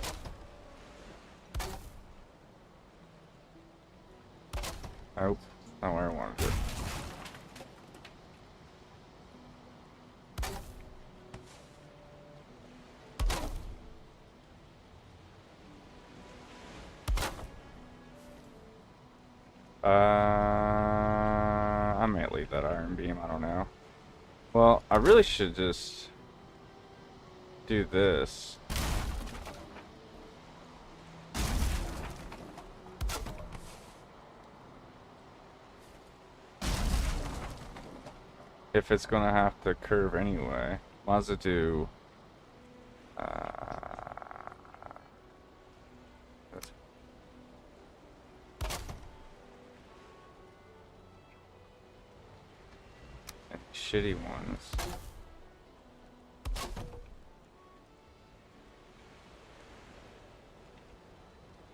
Nope. Not where I wanted it. I might leave that iron beam, I don't know. Well, I really should just do this. If it's gonna have to curve anyway. Might as well do shitty ones.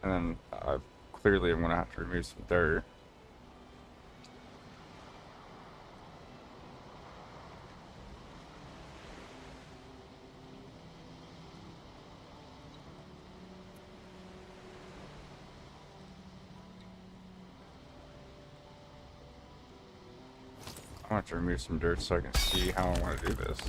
And then I clearly am gonna have to remove some dirt. I want to remove some dirt so I can see how I want to do this.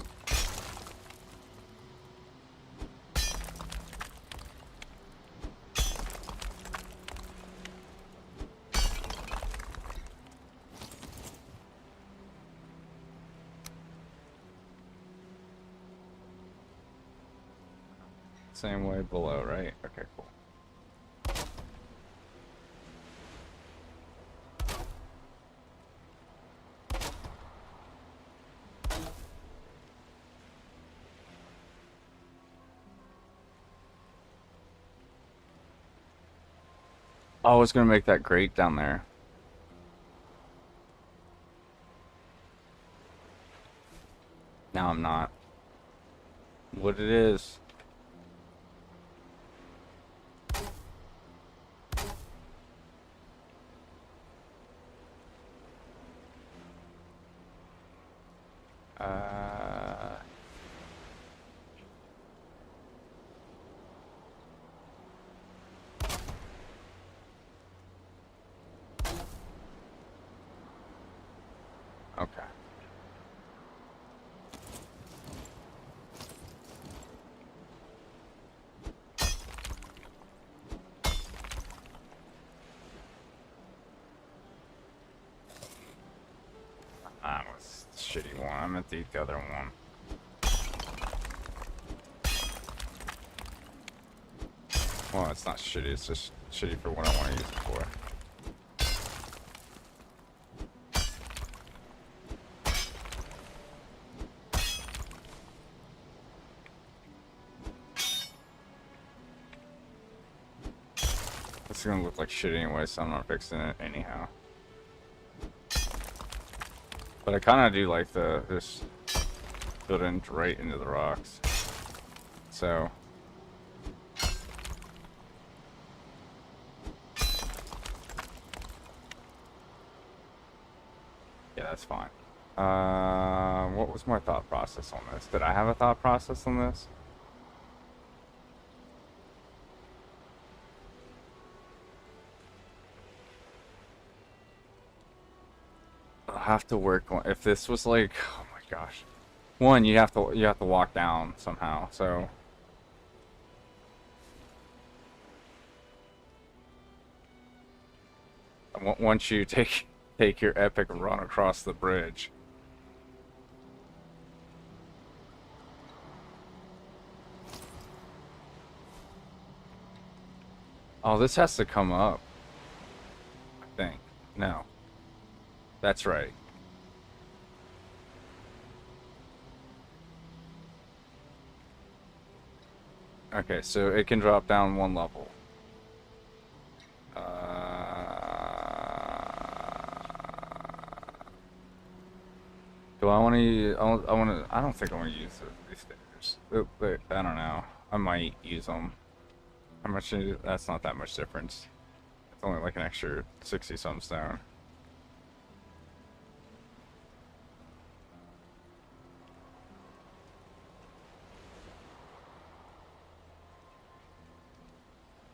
Same way below, right? Okay, cool. Oh, I was gonna make that grate down there. Now I'm not. What it is. Okay. That was the shitty one. I meant to eat the other one. Well, it's not shitty. It's just shitty for what I want to use it for. It's gonna look like shit anyway, so I'm not fixing it anyhow. But I kind of do like this built in right into the rocks. So yeah, that's fine. What was my thought process on this? Did I have a thought process on this? I'll have to work on if this was like, oh my gosh. One, you have to walk down somehow. So once you take your epic run across the bridge. Oh, this has to come up. I think. No. That's right. Okay, so it can drop down one level. Do I want to? I want to. I don't think I want to use these stairs. I don't know. I might use them. How much? That's not that much difference. It's only like an extra 60 some stone.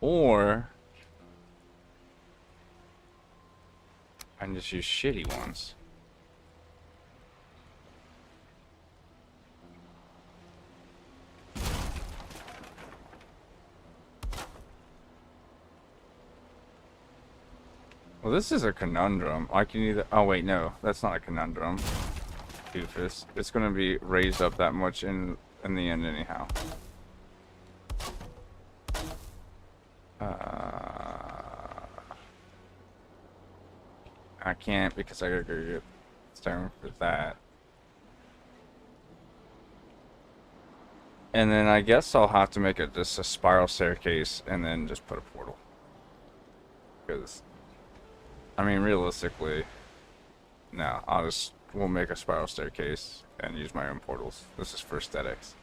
Or I can just use shitty ones. Well, this is a conundrum. I can either... Oh, wait, no. That's not a conundrum. Doofus. It's going to be raised up that much in the end anyhow. I can't because I gotta go get stone for that. And then I guess I'll have to make it just a spiral staircase and then just put a portal. Because, I mean, realistically, no, we'll make a spiral staircase and use my own portals. This is for aesthetics.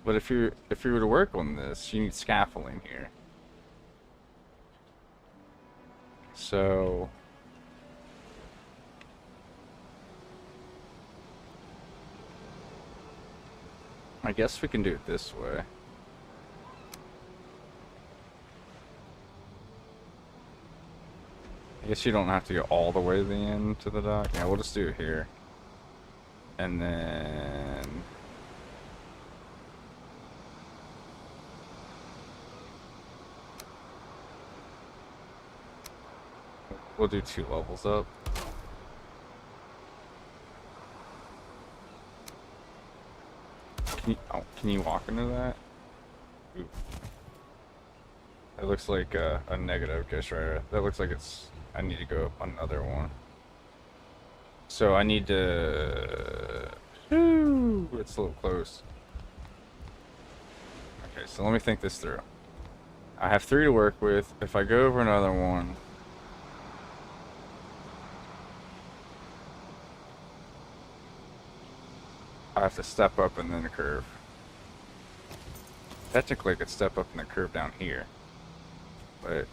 But if you were to work on this, you need scaffolding here. So I guess we can do it this way. I guess you don't have to go all the way to the end to the dock. Yeah, we'll just do it here. And then we'll do 2 levels up. Can you walk into that? Ooh. That looks like a negative Ghost Rider. That looks like I need to go up another one. So I need to... Ooh, it's a little close. Okay, so let me think this through. I have 3 to work with. If I go over another one... I have to step up and then a curve. Technically I could step up and then curve down here. But...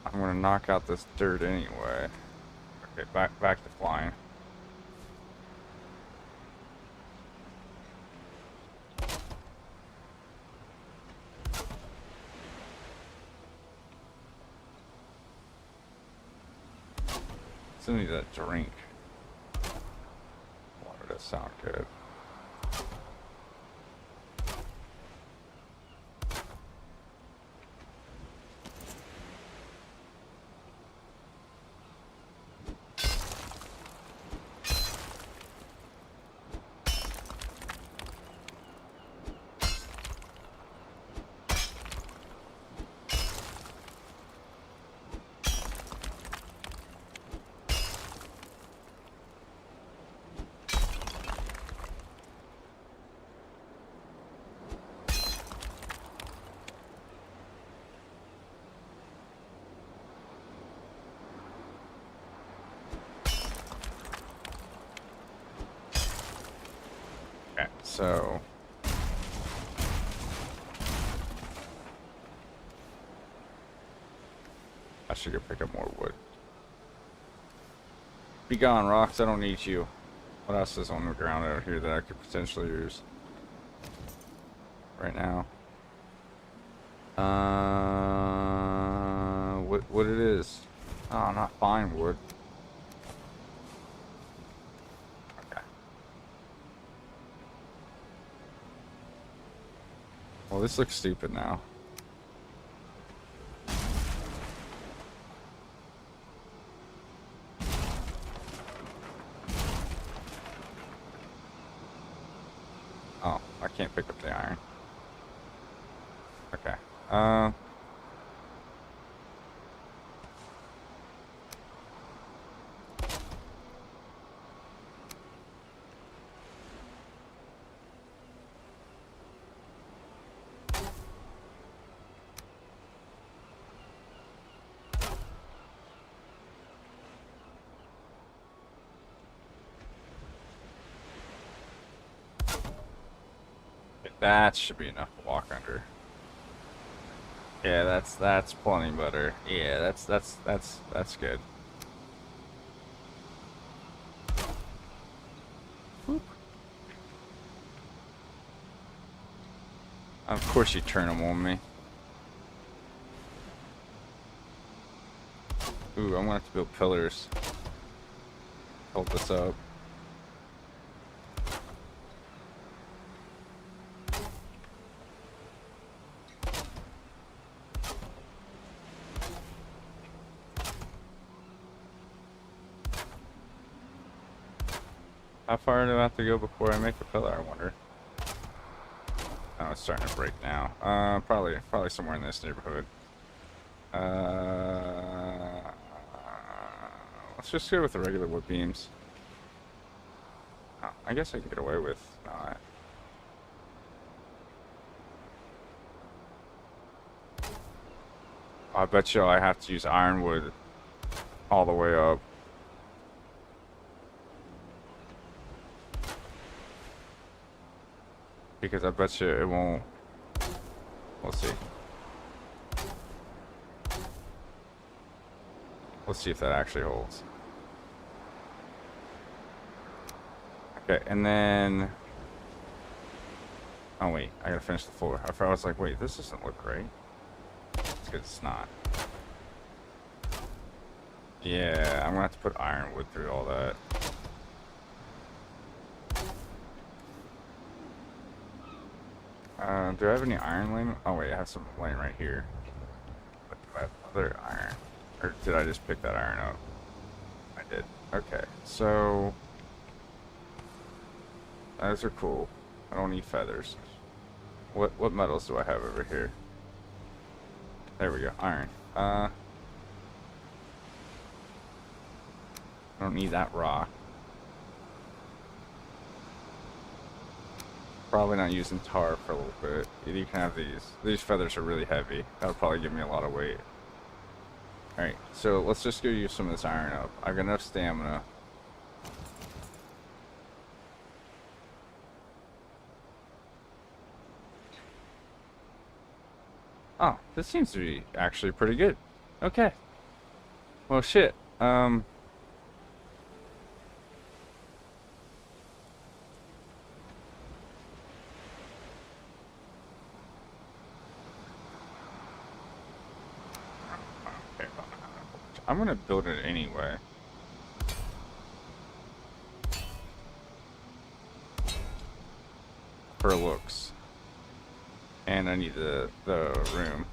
I'm gonna knock out this dirt anyway. Okay, back to flying. Still need that drink. Water does sound good. Okay, so I should go pick up more wood. Be gone, rocks. I don't need you. What else is on the ground out here that I could potentially use right now? What it is? Oh, not fine wood. Okay. Well, this looks stupid now. Oh, I can't pick up the iron. Okay. That should be enough to walk under. Yeah, that's plenty better. Yeah, that's good. Whoop. Of course you turn them on me. Ooh, I'm gonna have to build pillars. Hold this up. How far do I have to go before I make a pillar, I wonder? Oh, it's starting to break now. Probably somewhere in this neighborhood. Let's just go with the regular wood beams. Oh, I guess I can get away with not. I bet you I have to use ironwood all the way up. Because I bet you it won't. We'll see. Let's see if that actually holds. Okay, and then... Oh wait, I gotta finish the floor. I was like, wait, this doesn't look right. It's because it's not. Yeah, I'm gonna have to put ironwood through all that. Do I have any iron laying? Oh wait, I have some laying right here. But do I have other iron? Or did I just pick that iron up? I did. Okay, so... Those are cool. I don't need feathers. What metals do I have over here? There we go, iron. I don't need that rock. Probably not using tar for a little bit. You can have these. These feathers are really heavy. That'll probably give me a lot of weight. Alright, so let's just go use some of this iron up. I've got enough stamina. Oh, this seems to be actually pretty good. Okay. Well, shit. I'm gonna build it anyway. for looks. And I need the room.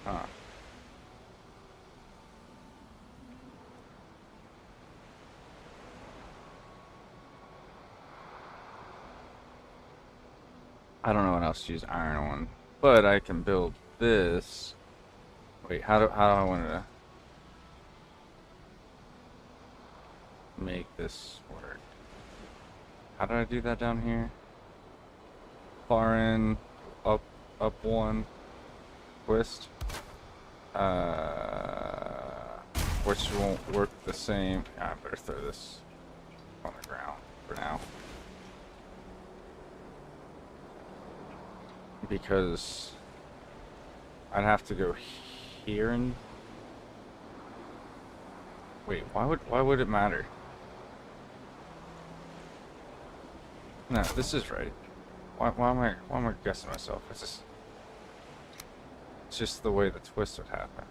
Huh. I don't know what else to use iron on, but I can build this. Wait, how do I want to make this work? How did I do that down here? Far in, up one, twist. Which won't work the same. I better throw this on the ground for now. Because I'd have to go here and wait, why would it matter? No, this is right. Why am I guessing myself? It's just the way the twist would happen.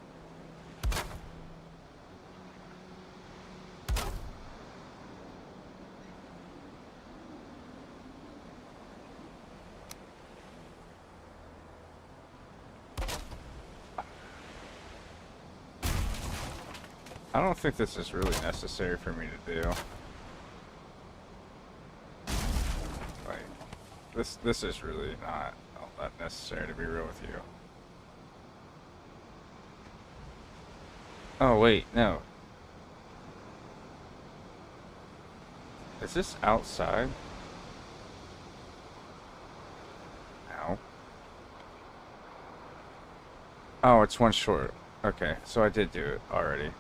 I don't think this is really necessary for me to do. Like, this is really not all that necessary, to be real with you. Oh wait, no. Is this outside? No. Oh, it's one short. Okay, so I did do it already.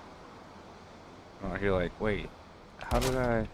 Oh, you're like, wait, how did I...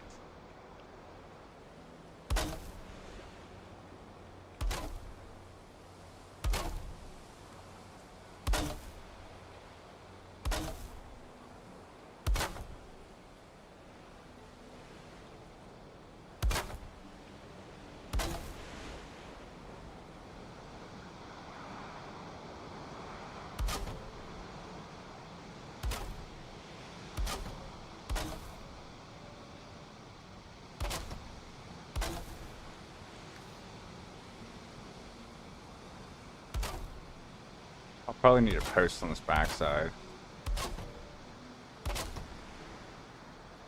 I'll probably need a post on this backside.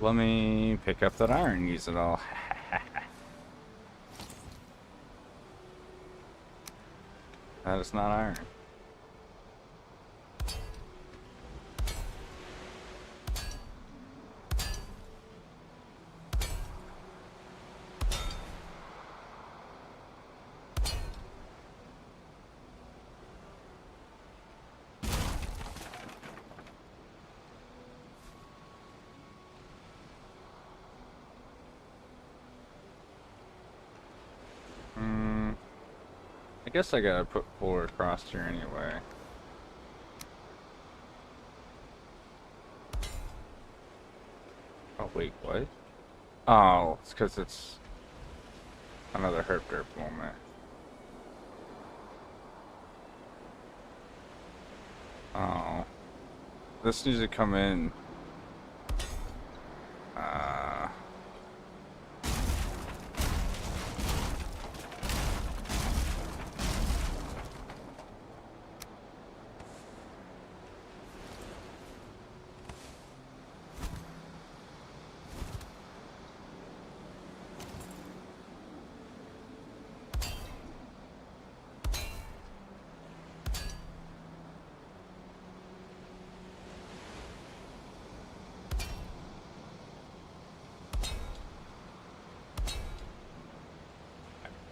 Let me pick up that iron and use it all. That is not iron. I guess I gotta put 4 across here anyway. Oh wait, what? Oh, it's because it's another herp derp moment. Oh, this needs to come in.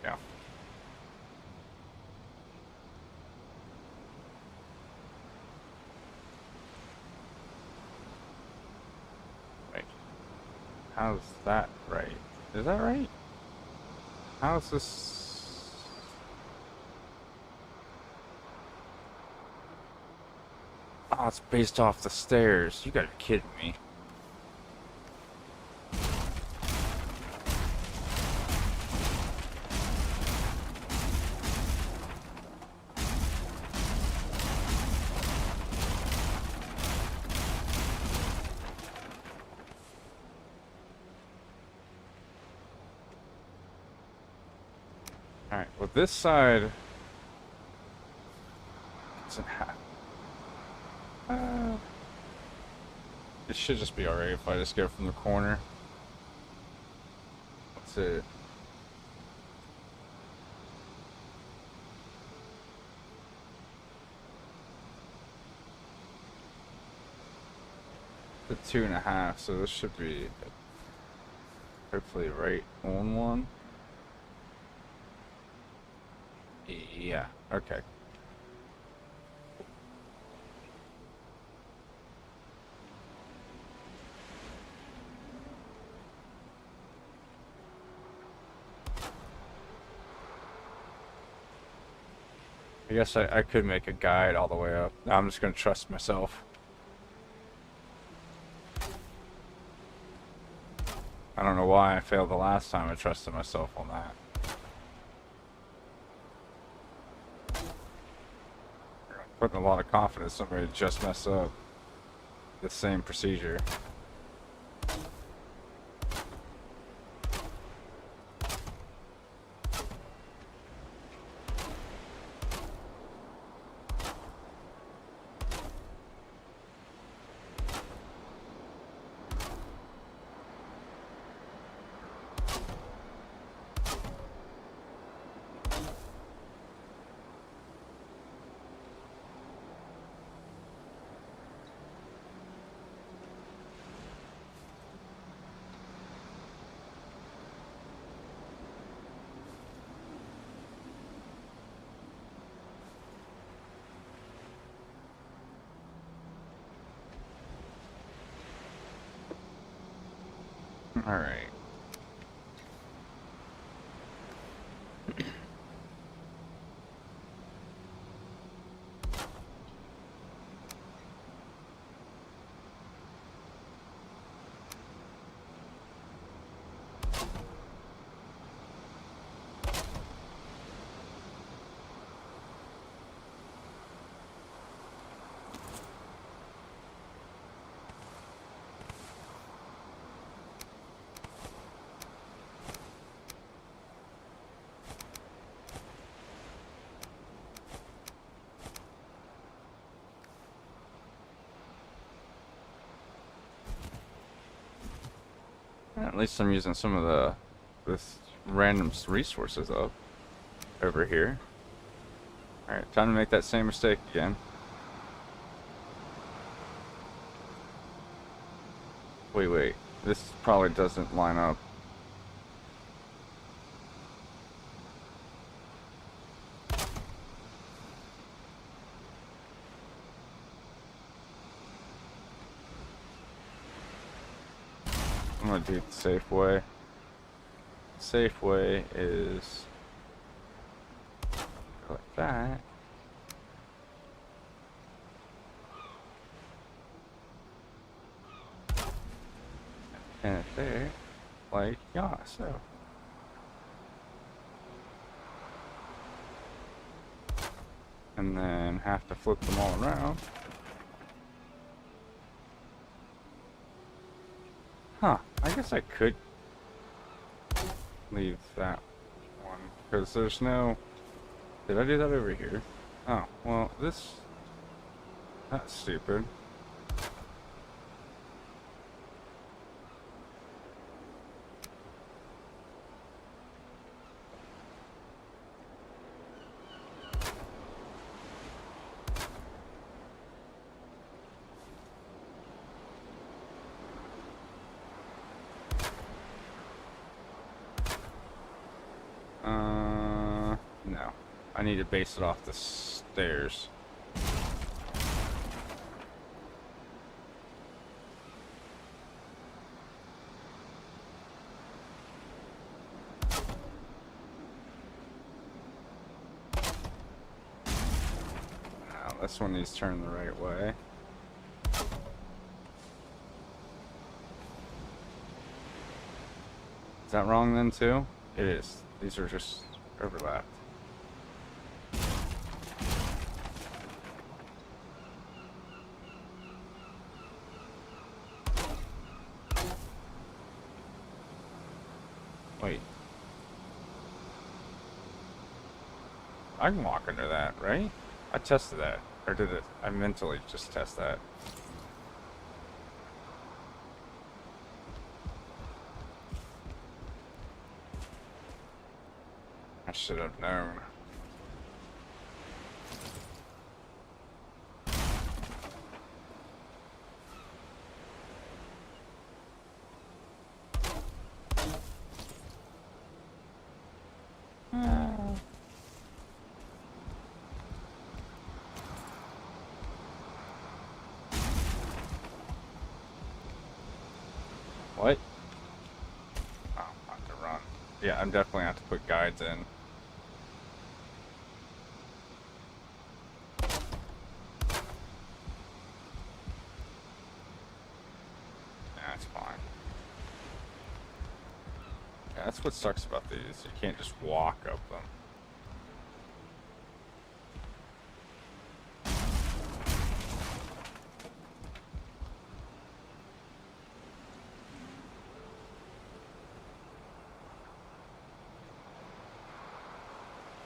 Yeah. Wait. How's that right? Is that right? How's this? Oh, it's based off the stairs. You gotta be kidding me. Alright, well this side doesn't have... it should just be alright if I just go from the corner. That's it. The 2.5, so this should be hopefully right on one. Yeah, okay. I guess I could make a guide all the way up. I'm just gonna trust myself. I don't know why I failed the last time. I trusted myself on that. Putting a lot of confidence somebody just mess up the same procedure. All right. At least I'm using some of this random resources up over here. Alright, time to make that same mistake again. Wait. This probably doesn't line up. I'm gonna do it the safe way. Safe way is go like that. And there, like yeah, so. And then have to flip them all around. Huh, I guess I could leave that one, because there's no... Did I do that over here? Oh, well, that's stupid. No. I need to base it off the stairs. Now, this one needs to turn the right way. Is that wrong then too? It is. These are just overlapped. Wait. I can walk under that, right? I tested that. Or did it? I mentally just test that. I should have known. What? Oh, I have to run. Yeah, I'm definitely have to put guides in. Yeah, that's fine. Yeah, that's what sucks about these. You can't just walk up them.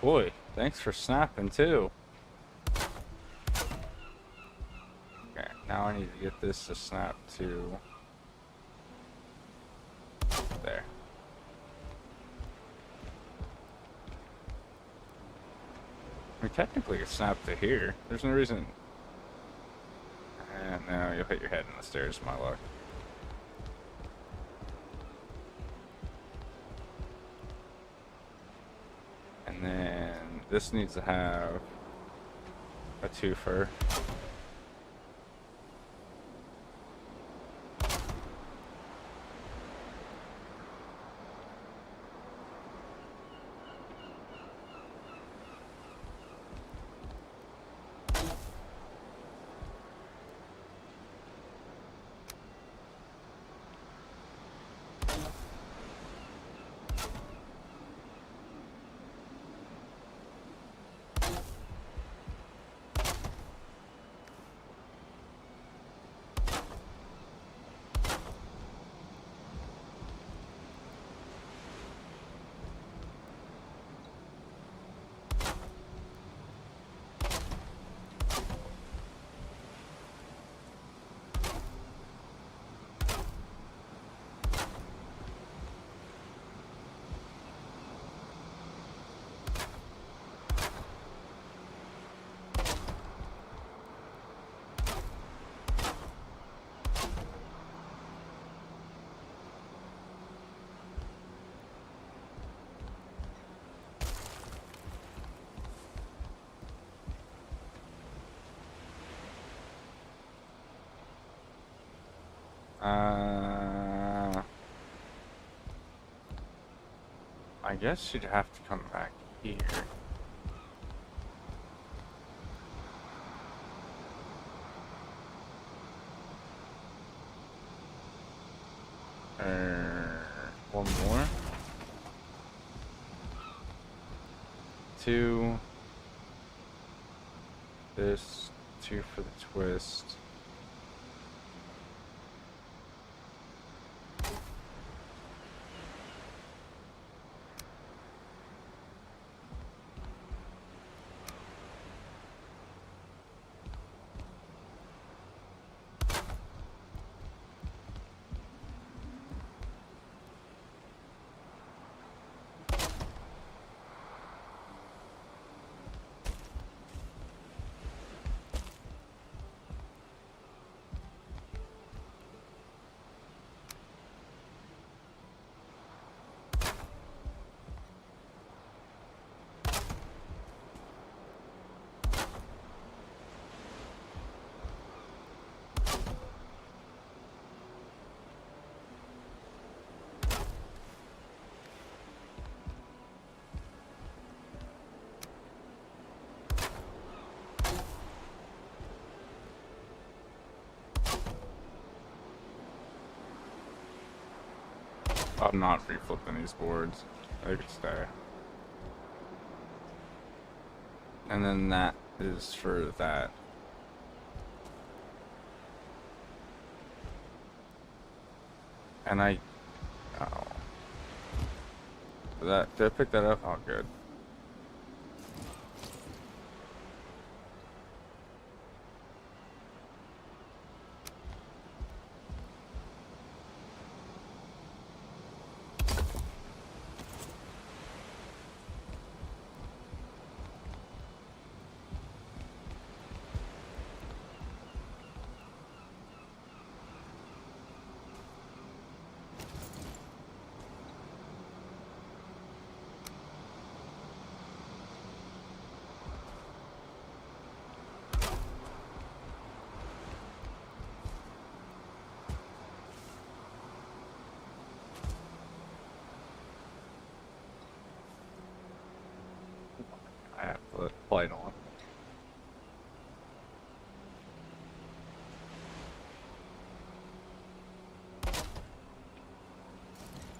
Boy, thanks for snapping too. Okay, now I need to get this to snap to there. I mean, technically it snapped to here. There's no reason. And now you'll hit your head in the stairs, my luck. And then this needs to have a twofer. I guess you'd have to come back here. One more. Two. This. Two for the twist. I'm not reflipping these boards. They could stay. And then that is for that. And I... Oh. Did I pick that up? Oh, good.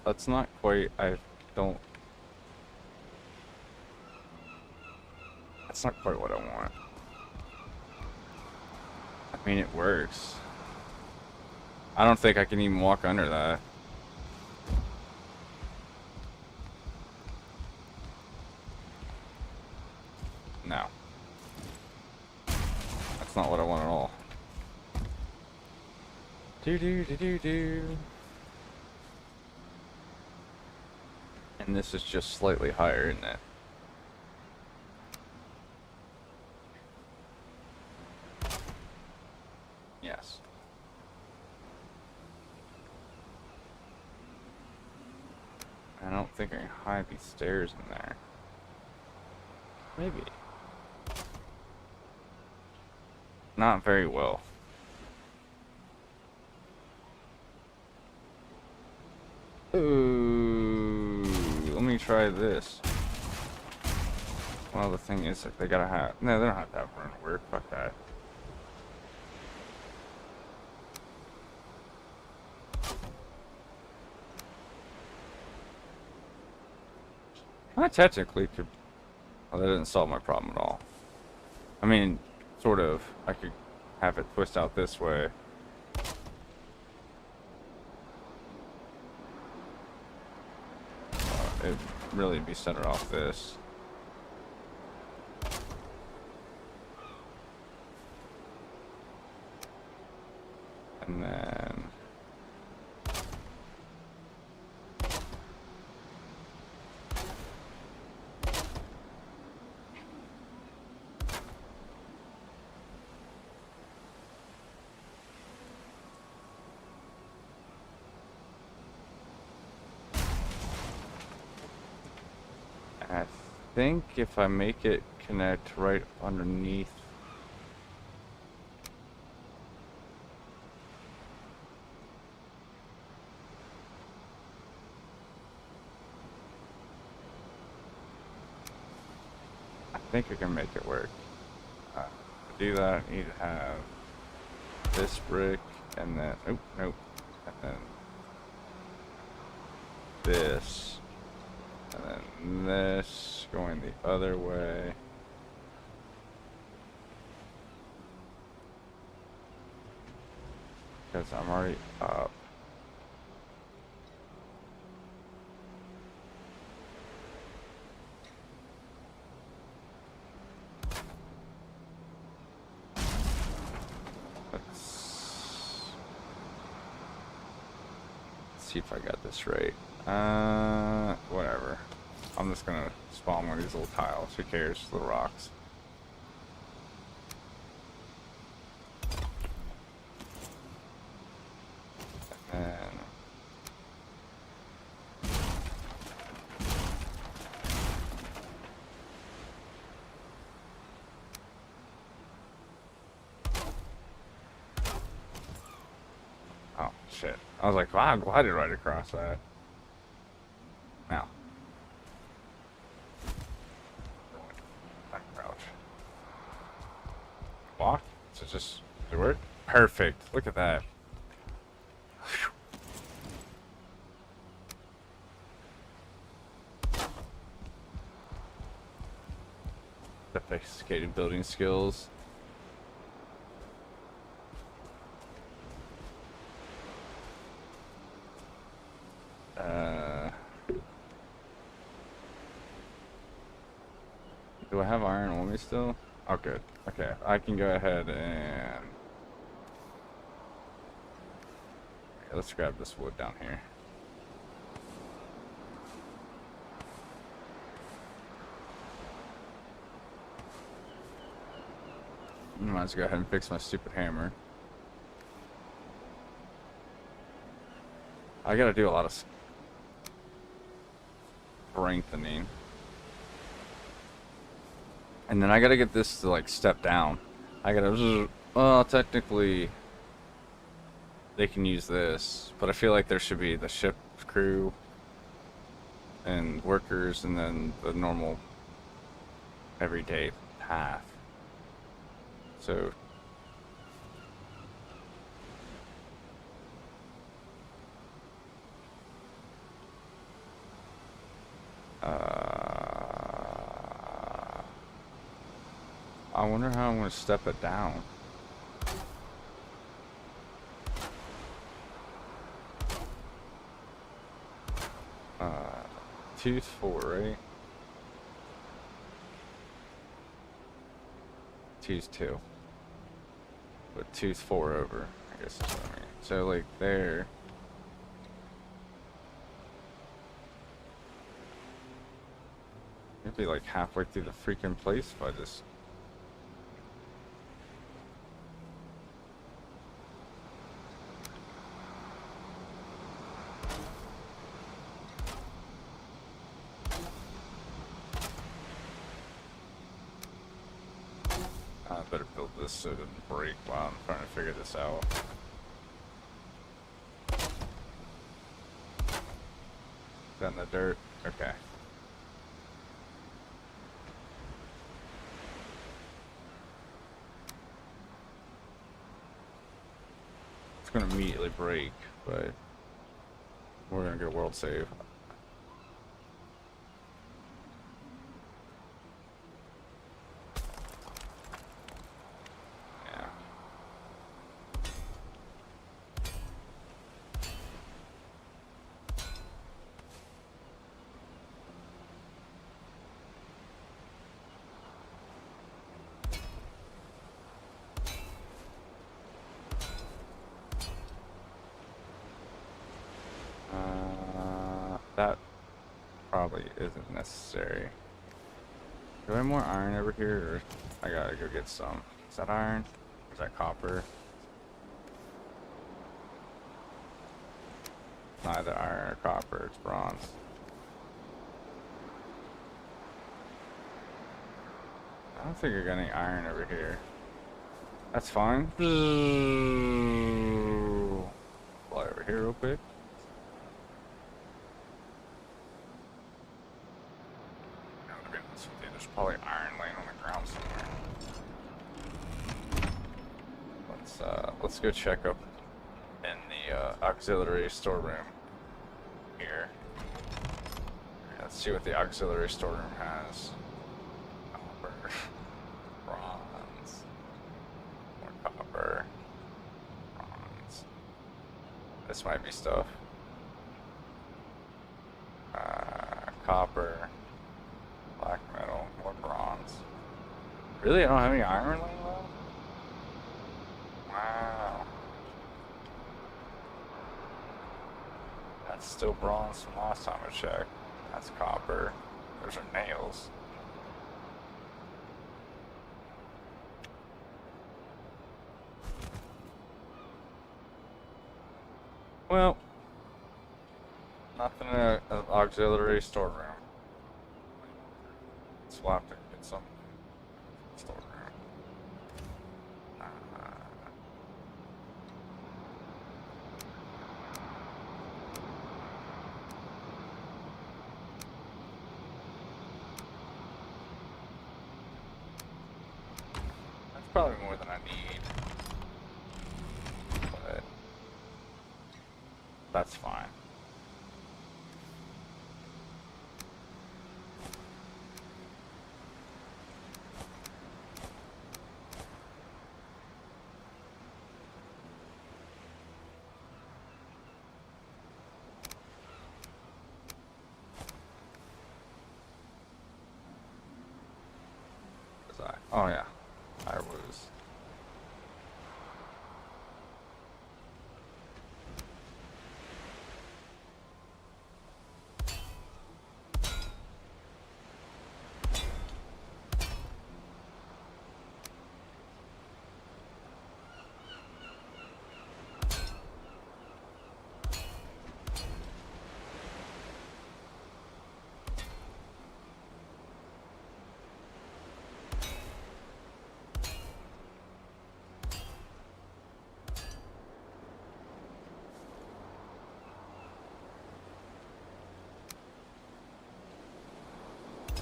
That's not quite. I don't. That's not quite what I want. I mean, it works. I don't think I can even walk under that. No. That's not what I want at all. Do do do do do. And this is just slightly higher, isn't it? Yes. I don't think I can hide these stairs in there. Maybe. Not very well. Ooh, let me try this. Well, the thing is, like, they gotta have. No, they don't have to have run work. Fuck that. I technically could. Well, that didn't solve my problem at all. I mean, sort of. I could have it twist out this way. It'd really be centered off this. And then... I think if I make it connect right underneath. I think I can make it work. To do that, I need to have this brick and then, oh, nope, and then this. And then this going the other way. Because I'm already up. Let's see if I got this right. Whatever. I'm just gonna spawn one of these little tiles. Who cares? Little rocks. And then... oh, shit. I was like, wow, I'm glided right across that. Now. Back crouch. Walk? So just, does it work? Perfect. Look at that. Sophisticated building skills. Do I have iron on me still? Oh, good. Okay, I can go ahead and... Okay, let's grab this wood down here. Might as well go ahead and fix my stupid hammer. I gotta do a lot of strengthening. And then I gotta get this to like step down. I gotta, well, technically they can use this, but I feel like there should be the ship crew and workers and then the normal everyday path. So I wonder how I'm gonna step it down. Two's 4, right? Two's 2. But two's 4 over, I guess is what I mean. So like there. It'd be like halfway through the freaking place if I just. I better build this so it doesn't break while I'm trying to figure this out. Then the dirt. Okay. It's gonna immediately break, but we're gonna get a world save. Yeah. That probably isn't necessary. Do I have more iron over here, or I gotta go get some? Is that iron? Or is that copper? Neither iron or copper, it's bronze. I don't think I got any iron over here. That's fine. Fly over here real quick. There's probably iron laying on the ground somewhere. Let's go check up in the auxiliary storeroom here. Let's see what the auxiliary storeroom has. Copper, bronze, more copper, bronze. This might be stuff. Copper, black metal, more bronze. Really? I don't have any iron laying low? Wow. That's still bronze from last time I checked. That's copper. Those are nails. Well, nothing in an auxiliary storeroom. So we'll have to get some storeroom. That's probably more than I need. But that's fine. Oh yeah, I was.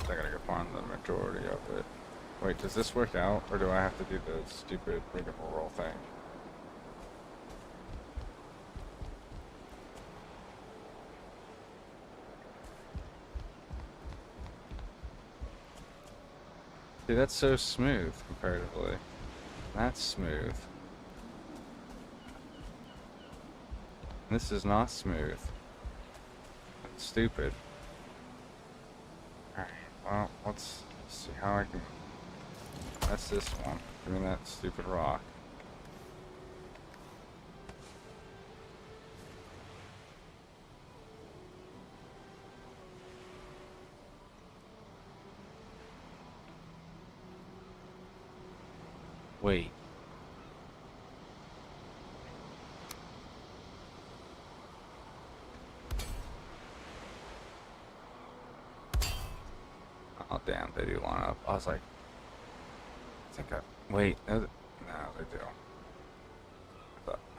I gotta go find the majority of it. Wait, does this work out, or do I have to do the stupid rigmarole thing? See, that's so smooth comparatively. That's smooth. This is not smooth. It's stupid. Alright, well, let's see how I can... That's this one. Give me that stupid rock. Wait. Oh damn, they do line up. I was like, wait, no, they do.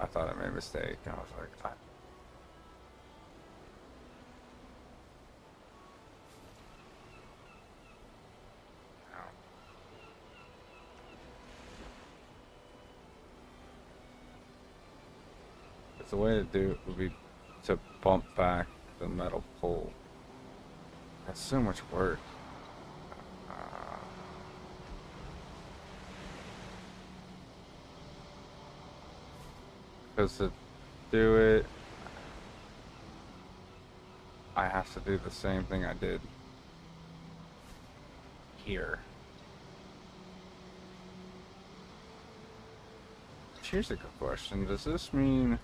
I thought I made a mistake. I was like, no. It's the way to do it would be to bump back the metal pole. That's so much work. Because to do it, I have to do the same thing I did here. Here's a good question. Does this mean...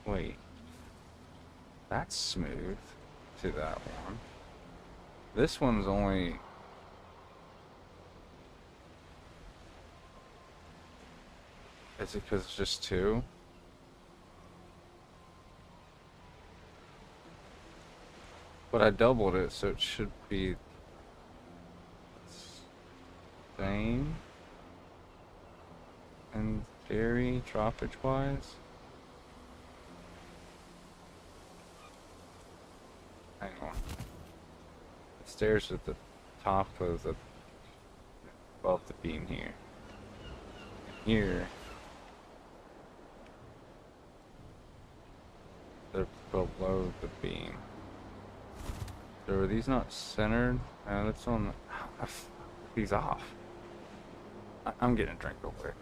Wait. That's smooth to that one. This one's only... Is it because it's just two? But I doubled it, so it should be... same? In theory, droppage-wise? Hang on. The stairs at the top of the... above the beam here. Here... they're below the beam. So are these not centered? That's on... these off. I'm getting a drink real quick.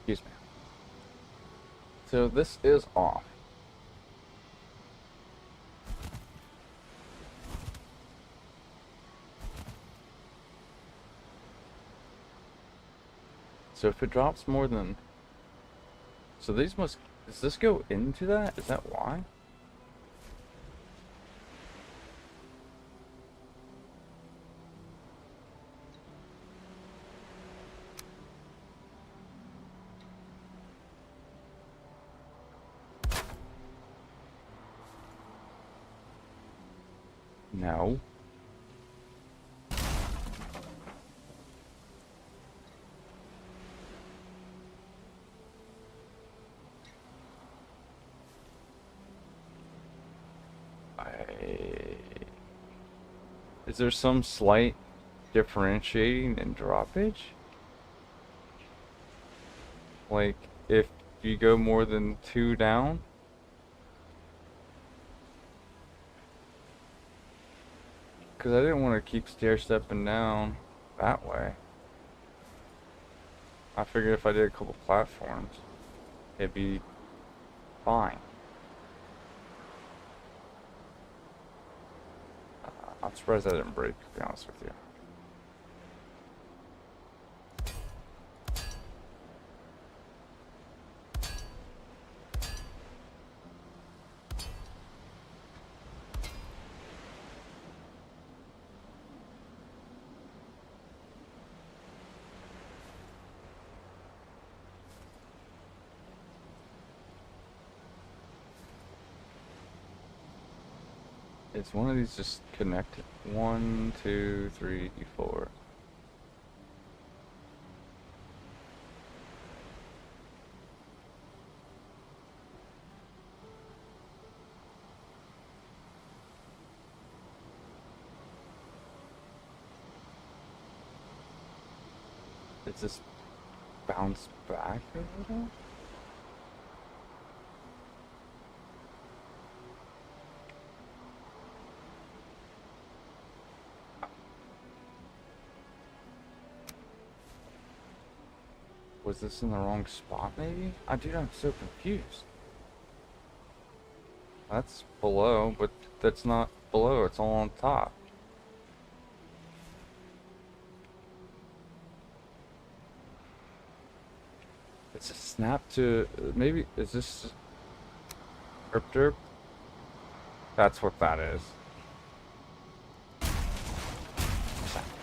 Excuse me. So this is off. So if it drops more than... So these must... Does this go into that? Is that why? No. Is there some slight differentiating in droppage? Like, if you go more than 2 down? Because I didn't want to keep stair stepping down that way. I figured if I did a couple platforms, it'd be fine. I'm surprised I didn't break, to be honest with you. Is one of these just connected? 1, 2, 3, 4. Does this bounce back a little? Was this in the wrong spot, maybe? Dude, I'm so confused. That's below, but that's not below, it's all on top. It's a snap to... maybe... is this... Herp derp? That's what that is.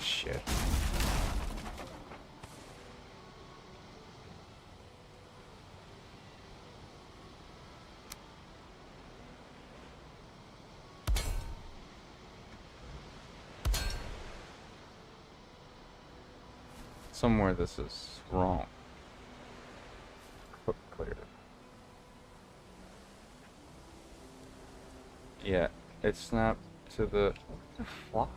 Shit. Somewhere this is wrong. Clear. Yeah, it snapped to the flop.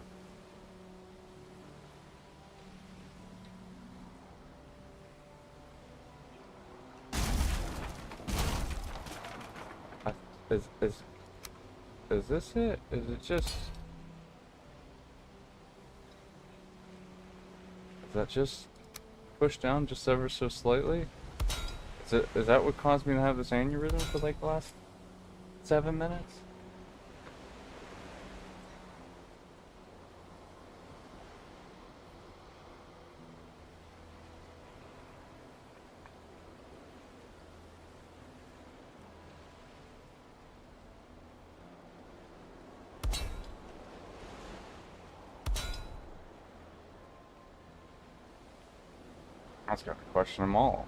Is this it? Is it just... is that just pushed down just ever so slightly? Is that what caused me to have this aneurysm for like the last 7 minutes? That's got to question them all.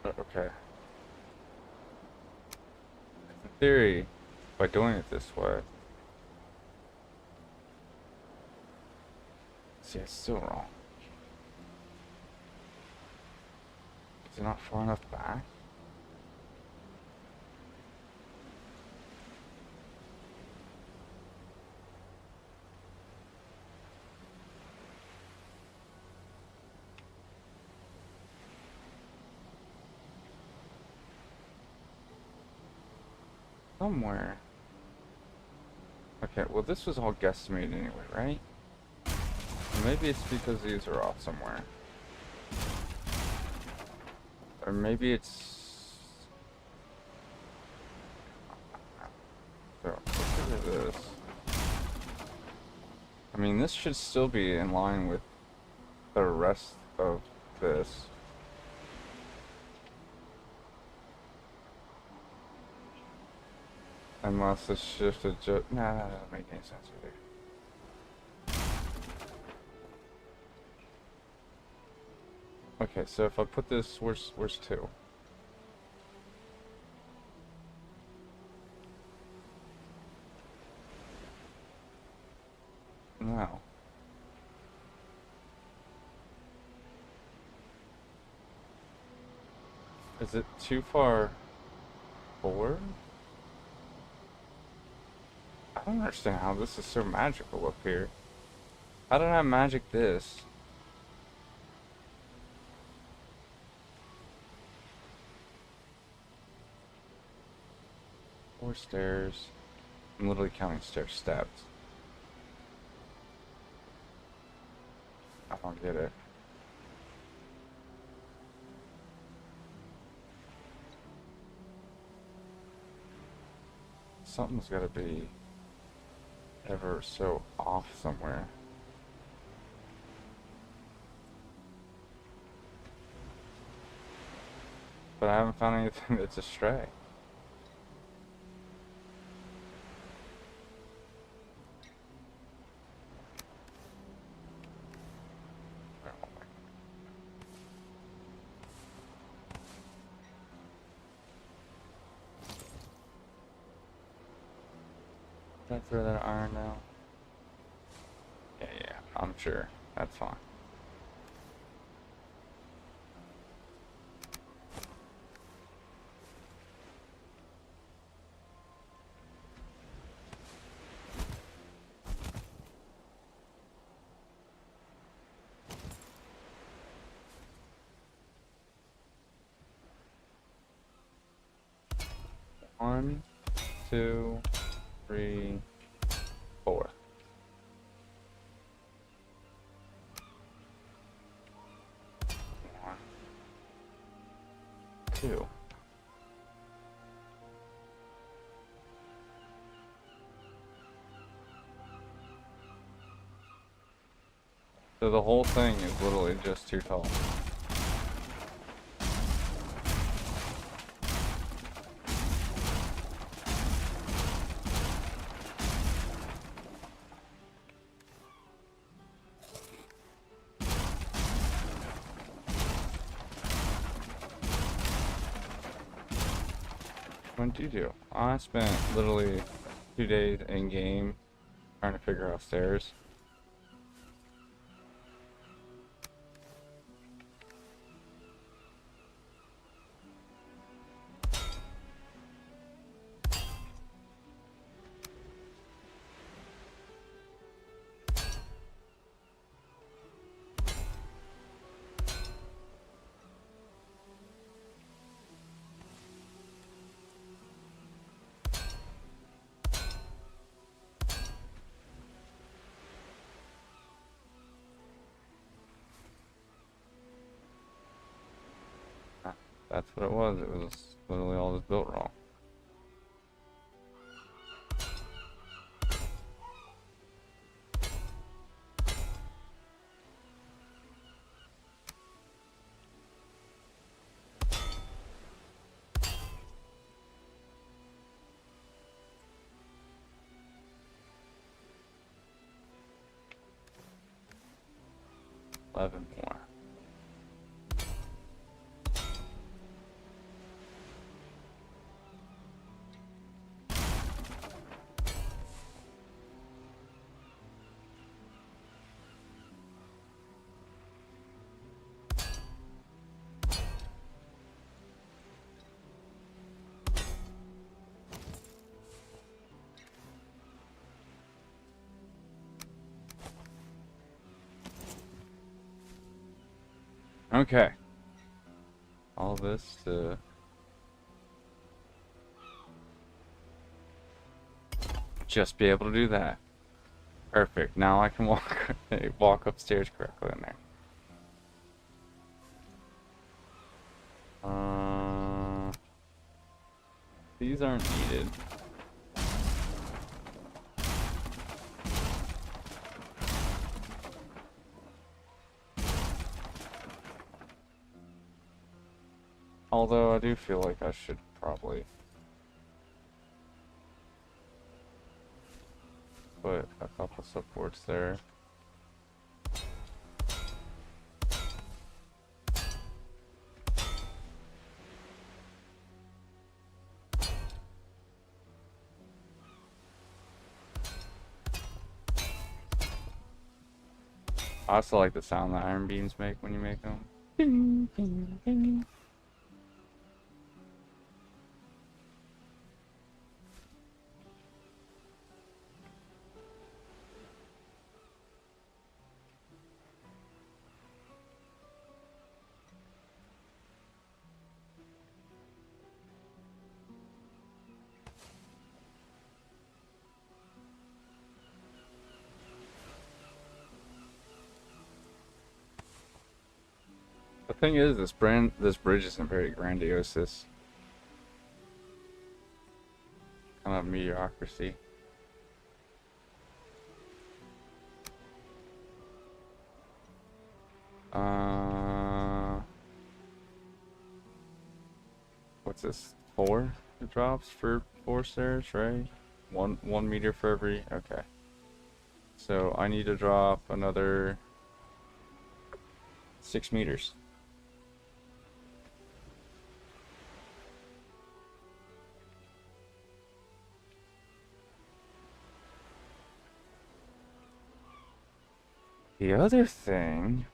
Okay. In theory, by doing it this way... see, it's still wrong. Is it not far enough back? Somewhere. Okay, well this was all guesstimated anyway, right? Maybe it's because these are off somewhere. Or maybe it's... so, look at this. I mean, this should still be in line with the rest of this. Unless it's shifted just... nah, that doesn't make any sense either. Okay, so if I put this, where's 2? No. Is it too far 4? I don't understand how this is so magical up here. How did I magic this? Four stairs. I'm literally counting stair steps. I don't get it. Something's gotta be ever so off somewhere. But I haven't found anything that's astray. Did I throw that iron now? Yeah, I'm sure. That's fine. One, two, three, four. One, two. So the whole thing is literally just too tall. What did you do? I spent literally 2 days in game trying to figure out stairs. That's what it was. It was literally all just built wrong. Eleven more. Okay. All this to just be able to do that. Perfect. Now I can walk upstairs correctly in there. These aren't needed. Although I do feel like I should probably put a couple supports there. I also like the sound that iron beams make when you make them. Ding, ding, ding. Thing is, this bridge isn't very grandiose. This kind of mediocrity. What's this? 4 it drops for 4 stairs, right? 1 meter for every. Okay. So I need to drop another 6 meters. The other thing,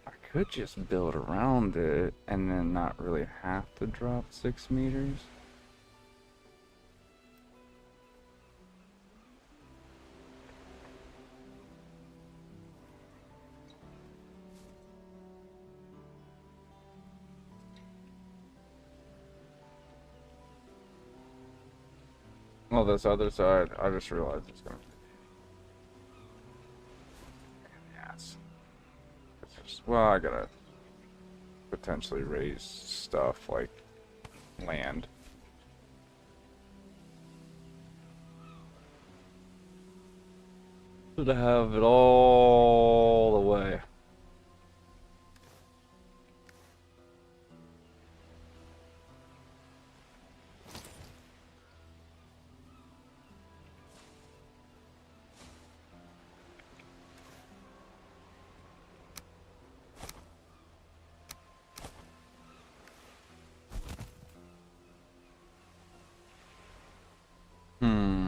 I could just build around it and then not really have to drop 6 meters. Well, this other side, I just realized it's gonna be yes. It's just, well, I gotta potentially raise stuff like land. Should have it all the way. Hmm.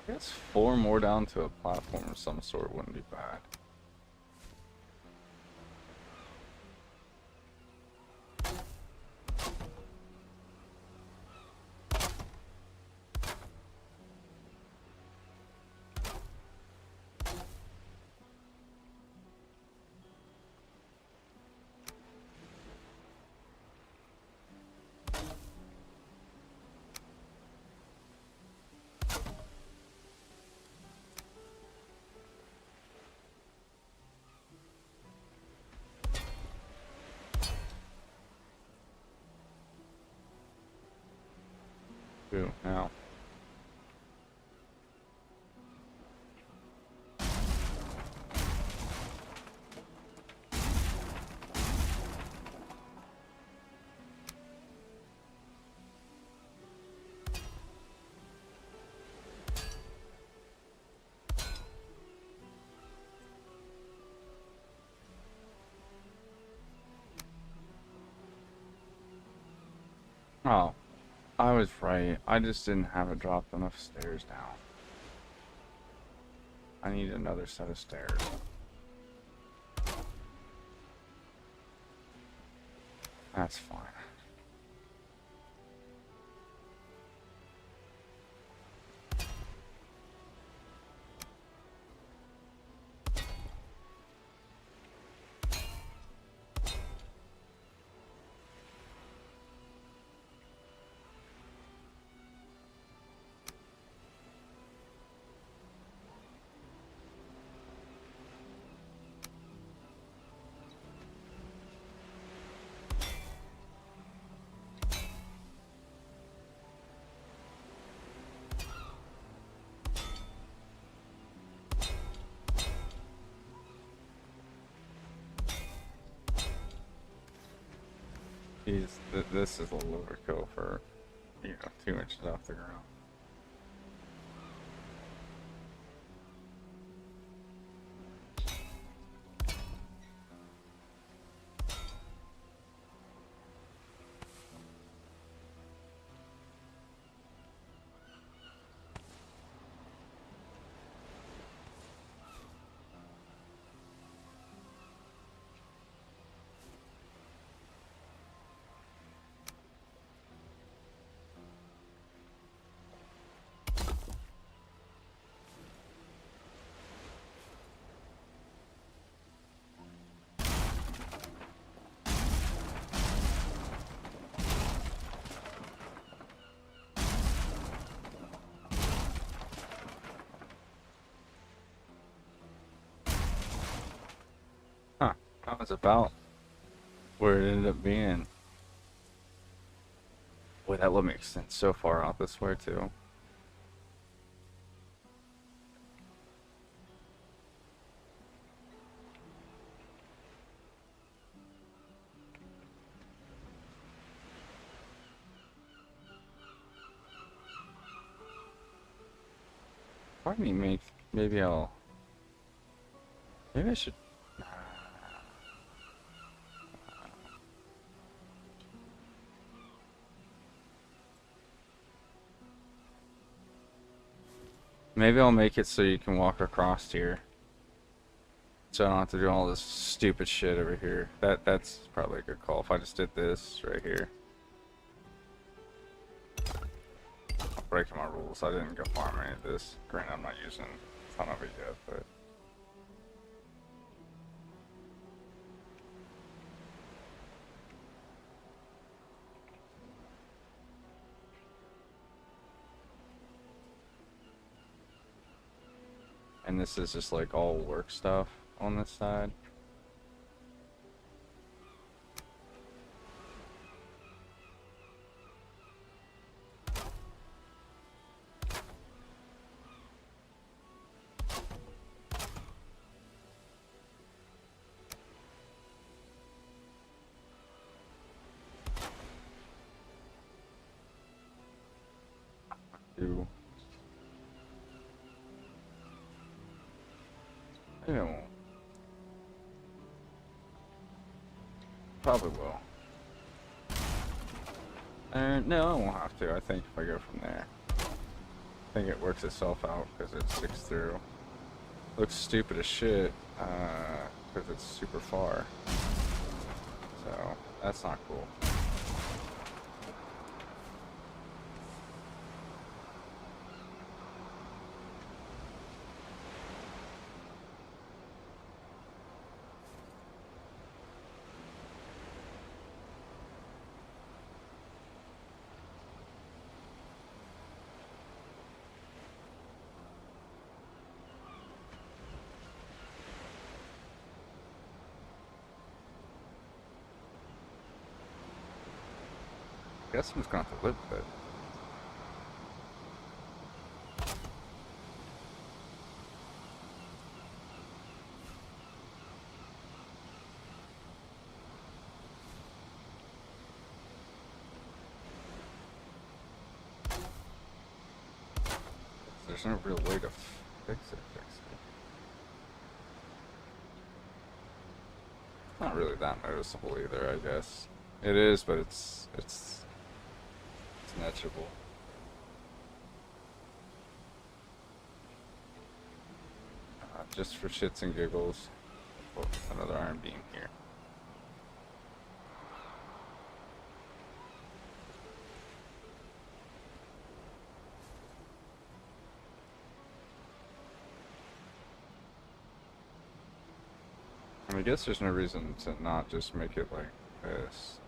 I guess 4 more down to a platform of some sort wouldn't be bad. Ooh, now. Oh, I was right. I just didn't have it dropped enough stairs down. I need another set of stairs. That's fine. This is a little overkill for, 2 inches off the ground. That's about where it ended up being. Boy, that let me extend so far out this way too. Part of me makes maybe maybe I should. Maybe I'll make it so you can walk across here. So I don't have to do all this stupid shit over here. That's probably a good call if I just did this right here. I'm breaking my rules. I didn't go farm any of this. Granted, I'm not using a ton of it yet, but... And this is just like all work stuff on this side. Do maybe I won't. Probably will. No, I won't have to. I think if I go from there, I think it works itself out because it sticks through. Looks stupid as shit because it's super far. So that's not cool. I guess I'm just gonna have to live with it. There's no real way to fix it. Not really that noticeable either, I guess. It is, but it's negligible. Just for shits and giggles, oh, another iron beam here. I guess there's no reason to not just make it like this.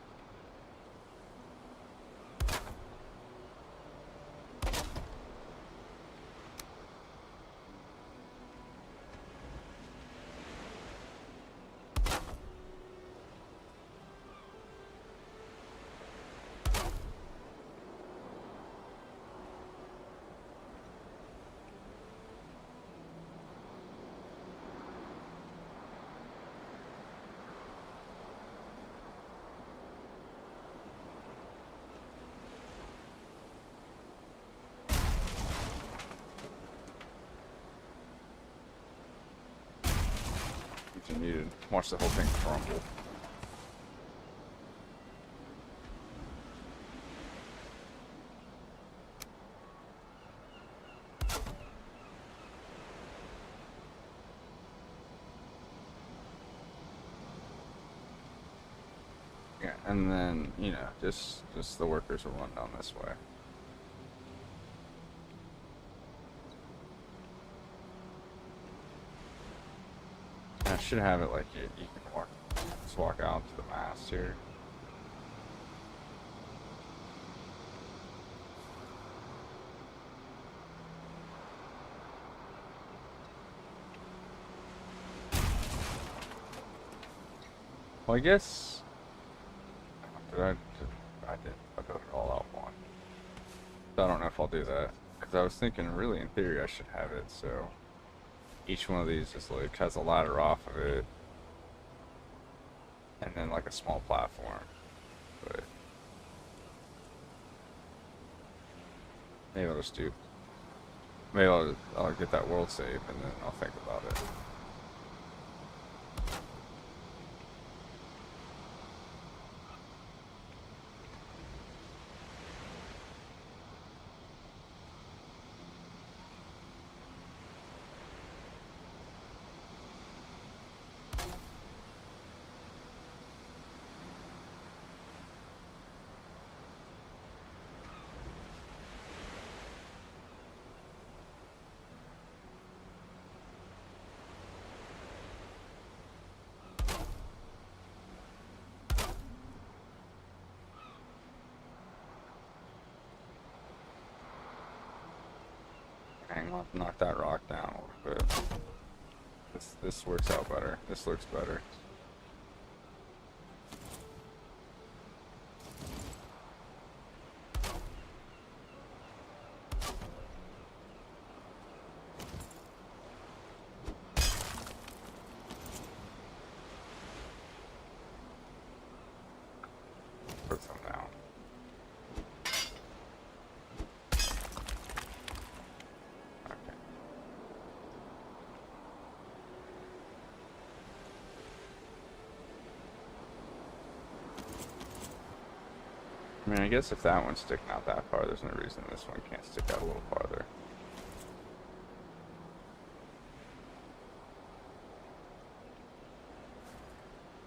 You to watch the whole thing crumble. Yeah, and then, you know, just the workers will run down this way. I should have it like you can just walk out to the mast here. Well, I guess. I did. I put it all out one. So I don't know if I'll do that. Because I was thinking, really, in theory, I should have it. So each one of these just like has a ladder off of it. And then like a small platform. But maybe I'll just do. Maybe I'll get that world save and then I'll think about it. Hang on, knock that rock down a little bit. This works out better. This looks better. Put some down. Okay. I mean, I guess if that one's sticking out that far, there's no reason this one can't stick out a little farther.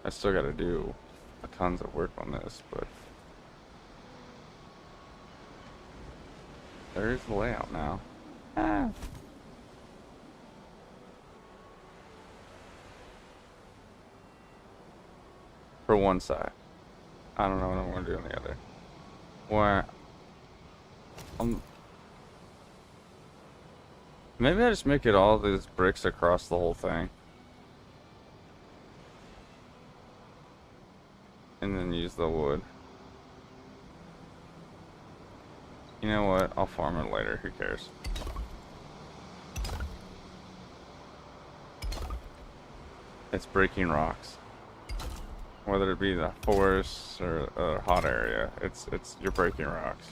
I still gotta do tons of work on this, but there's the layout now. Ah. For one side. I don't know what I want to do on the other. Or maybe I just make it all these bricks across the whole thing. And then use the wood. You know what? I'll farm it later. Who cares? It's breaking rocks. Whether it be the forest or a hot area, you're breaking rocks.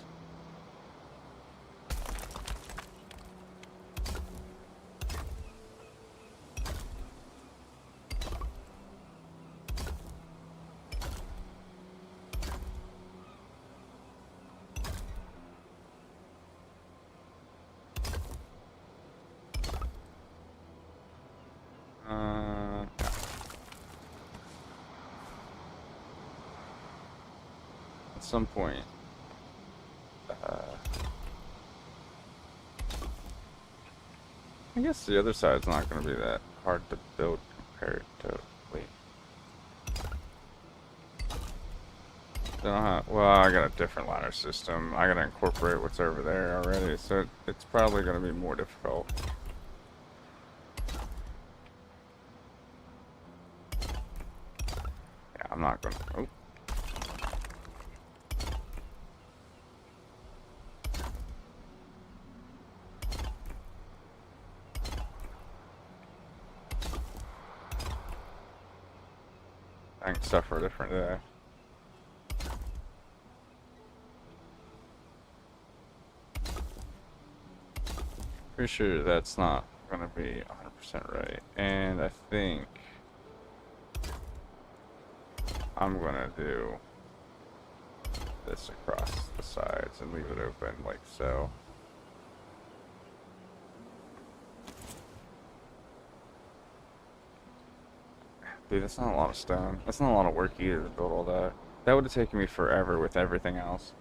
At some point, I guess the other side's not going to be that hard to build comparatively. Well, I got a different ladder system. I got to incorporate what's over there already, so it's probably going to be more difficult. Yeah, I'm not going to. Oh. I can suffer a different day. Pretty sure that's not gonna be 100% right. And I think I'm gonna do this across the sides and leave it open like so. Dude, that's not a lot of stone. That's not a lot of work either to build all that. That would have taken me forever with everything else.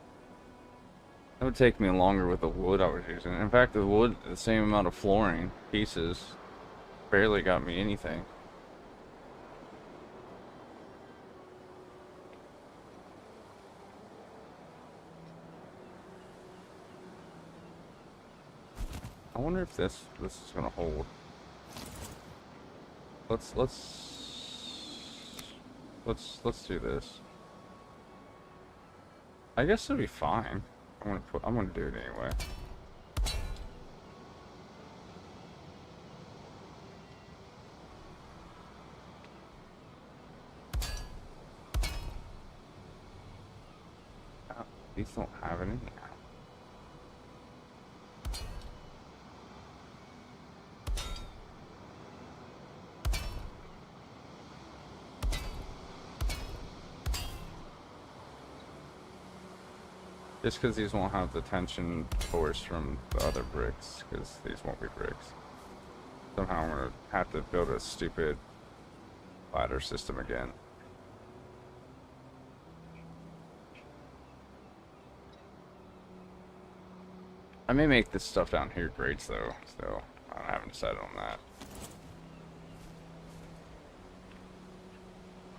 That would take me longer with the wood I was using. In fact, the wood, the same amount of flooring pieces, barely got me anything. I wonder if this is gonna hold. Let's let's do this. I guess it'll be fine. I'm gonna do it anyway. Oh, these don't have any. Just because these won't have the tension force from the other bricks, because these won't be bricks. Somehow I'm gonna have to build a stupid ladder system again. I may make this stuff down here grates though, so I haven't decided on that.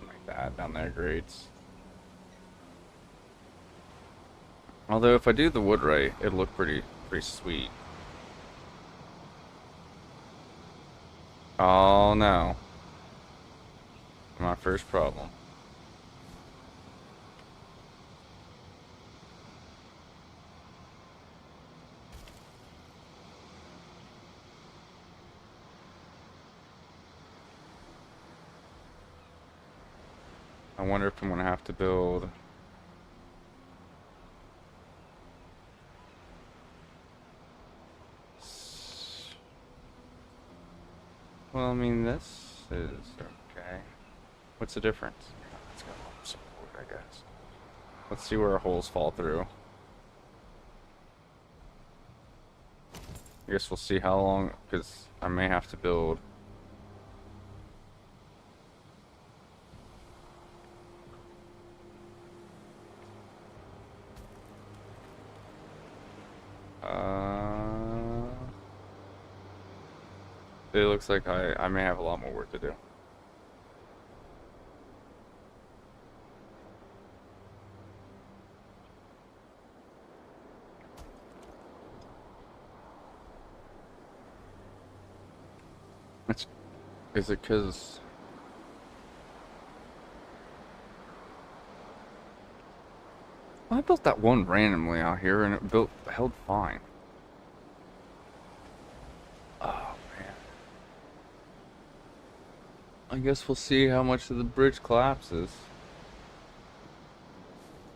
Like that down there grates. Although if I do the wood right, it'll look pretty sweet. Oh no. My first problem. I wonder if I'm gonna have to build well, I mean, this is okay. What's the difference? Let's go support, I guess. Let's see where our holes fall through. I guess we'll see how long, because I may have to build. It looks like I may have a lot more work to do. Is it because I built that one randomly out here and it held fine. Oh man. I guess we'll see how much of the bridge collapses.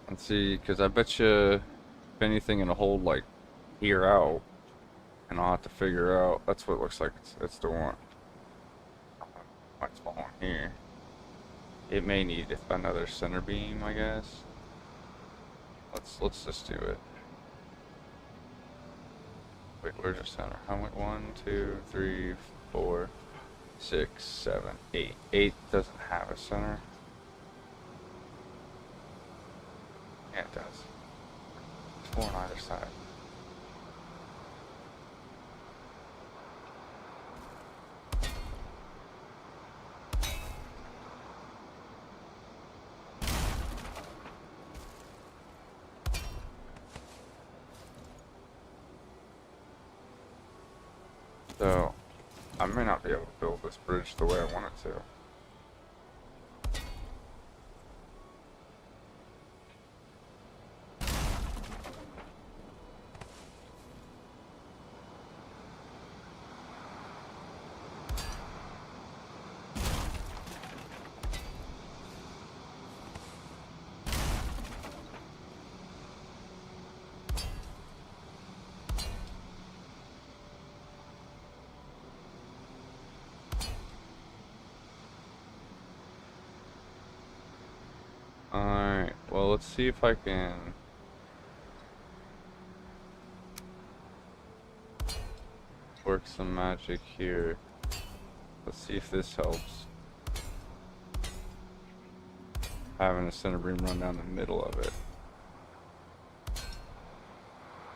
Let's see, because I bet you if anything it'll hold like here out, and I'll have to figure out. That's what it looks like. It's the one. Might spawn here. It may need another center beam, I guess. Let's just do it. Wait, where's the center? How much? 1, 2, 3, 4, 6, 7, 8. 8 doesn't have a center. Yeah, it does. There's 4 on either side. So, I may not be able to build this bridge the way I want it to. Alright, well, let's see if I can work some magic here. Let's see if this helps. Having a center beam run down the middle of it.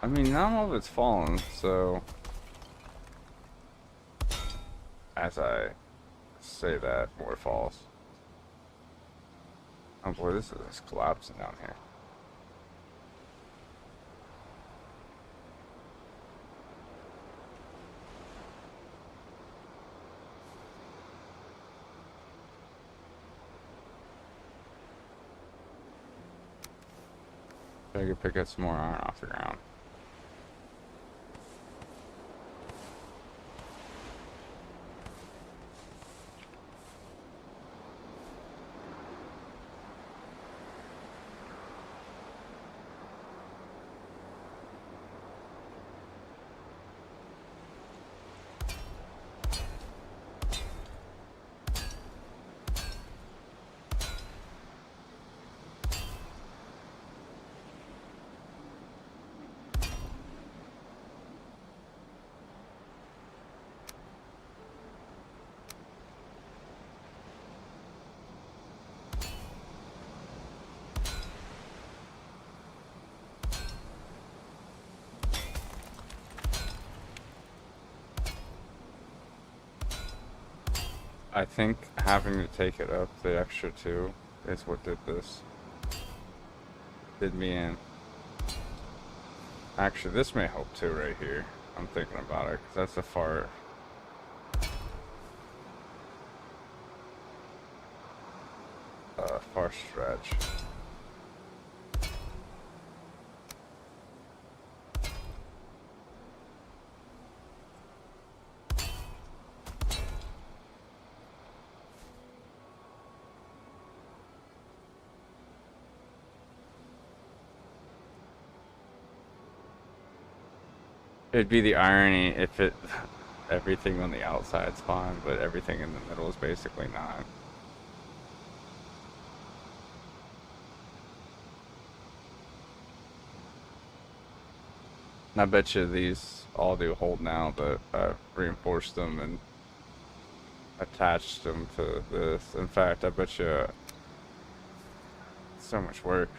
I mean, not all of it's fallen, so as I say that, more falls. Oh boy, this is collapsing down here. I could pick up some more iron off the ground. I think having to take it up the extra two is what did this. Did me in. Actually, this may help too right here. I'm thinking about it, because that's a far stretch. It'd be the irony if everything on the outside's fine, but everything in the middle is basically not. And I bet you these all do hold now, but I reinforced them and attached them to this. In fact, I bet you so much work.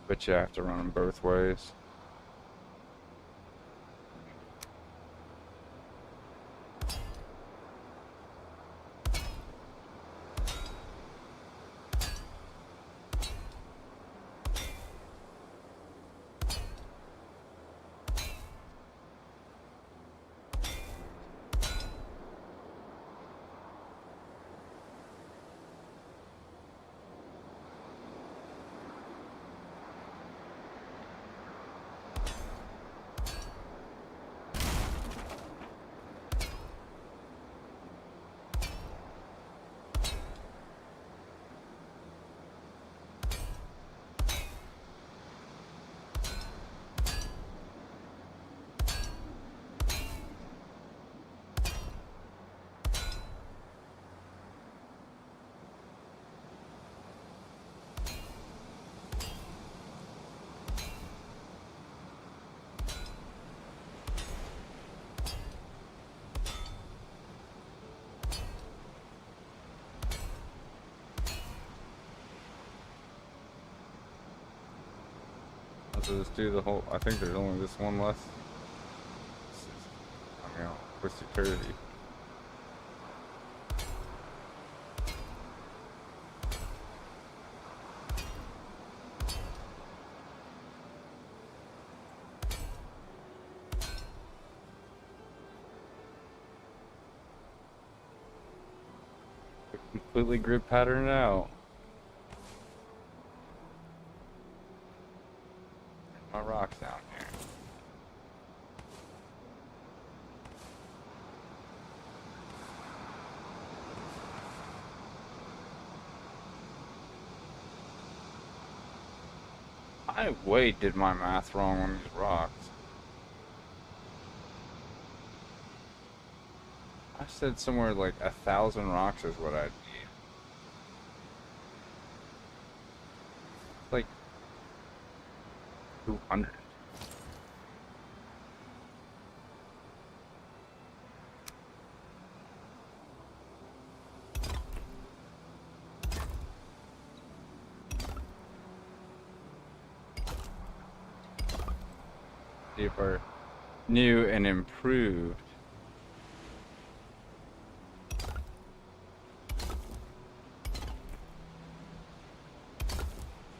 But you have to run them both ways. So just do the whole. I think there's only this one left. I mean, with security. Completely grid patterned out. My rocks down here. I way did my math wrong on these rocks. I said somewhere like 1,000 rocks is what I'd need. Like 200. See if our new and improved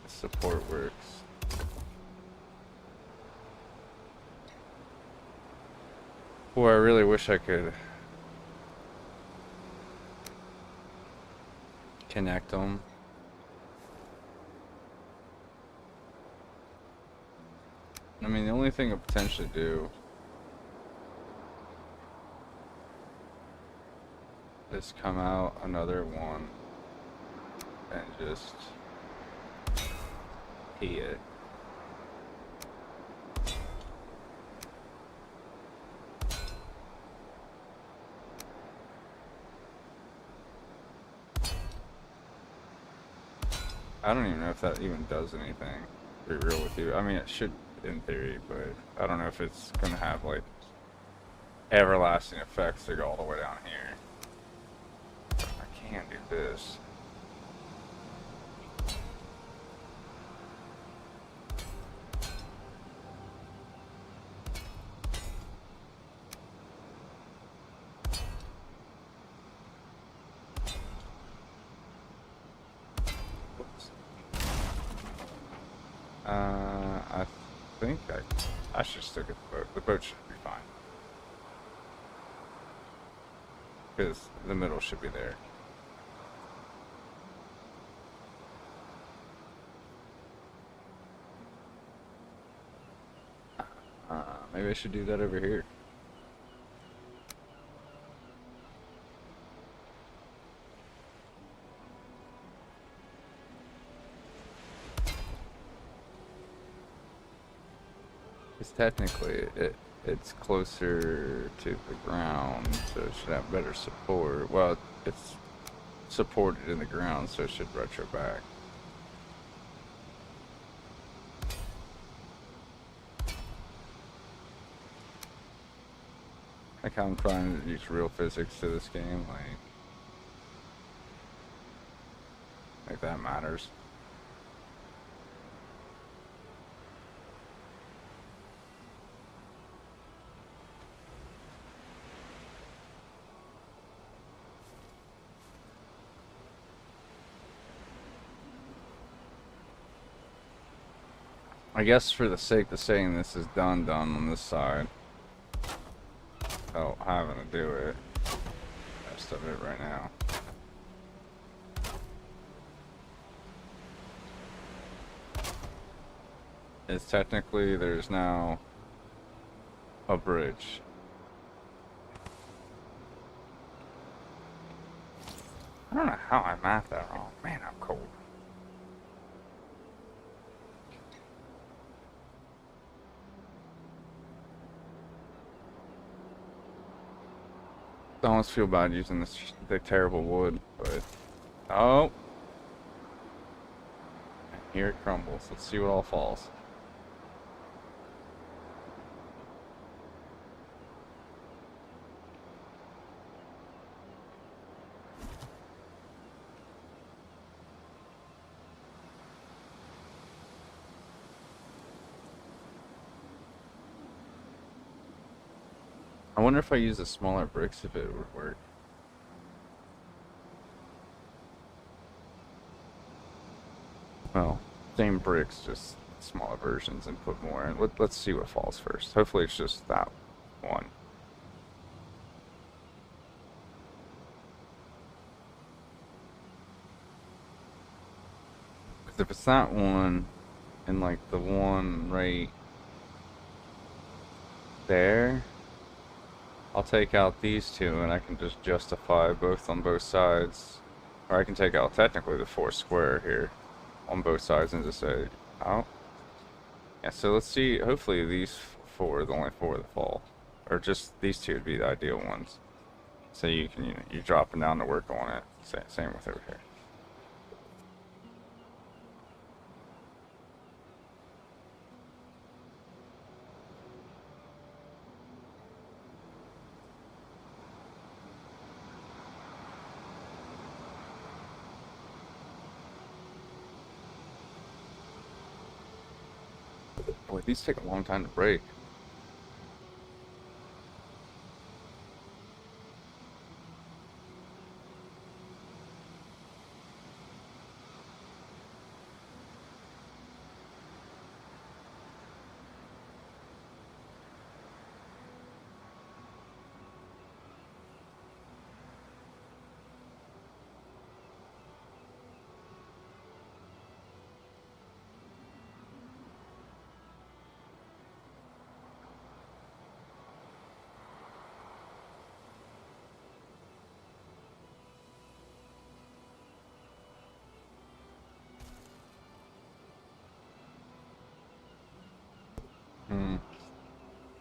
support works. Boy, I really wish I could connect them. I mean, the only thing I potentially do is come out another one and just pee it. I don't even know if that even does anything, to be real with you. I mean, it should in theory, but I don't know if it's gonna have like everlasting effects that go all the way down here. I can do this. Whoops. I think I should still get the boat. The boat should be fine. Because the middle should be there. Maybe I should do that over here. Because technically it's closer to the ground, so it should have better support. Well, it's supported in the ground, so it should retro back. Like how I'm trying to use real physics to this game, like that matters. I guess for the sake of saying this is done on this side, without having to do it, rest of it right now. Is technically there's now a bridge. I don't know how I mapped that wrong. Man, I'm cold. I almost feel bad using this the terrible wood, but oh, and here it crumbles. Let's see what all falls. I wonder if I use the smaller bricks if it would work. Well, same bricks, just smaller versions and put more in. Let's see what falls first. Hopefully it's just that one. Because if it's that one, and like the one right there, I'll take out these two and I can just justify both on both sides. Or I can take out technically the 4 square here on both sides and just say, oh. Yeah, so let's see, hopefully these 4 are the only 4 that fall. Or just these 2 would be the ideal ones. So you can, you're dropping down to work on it. Same with over here. Boy, these take a long time to break.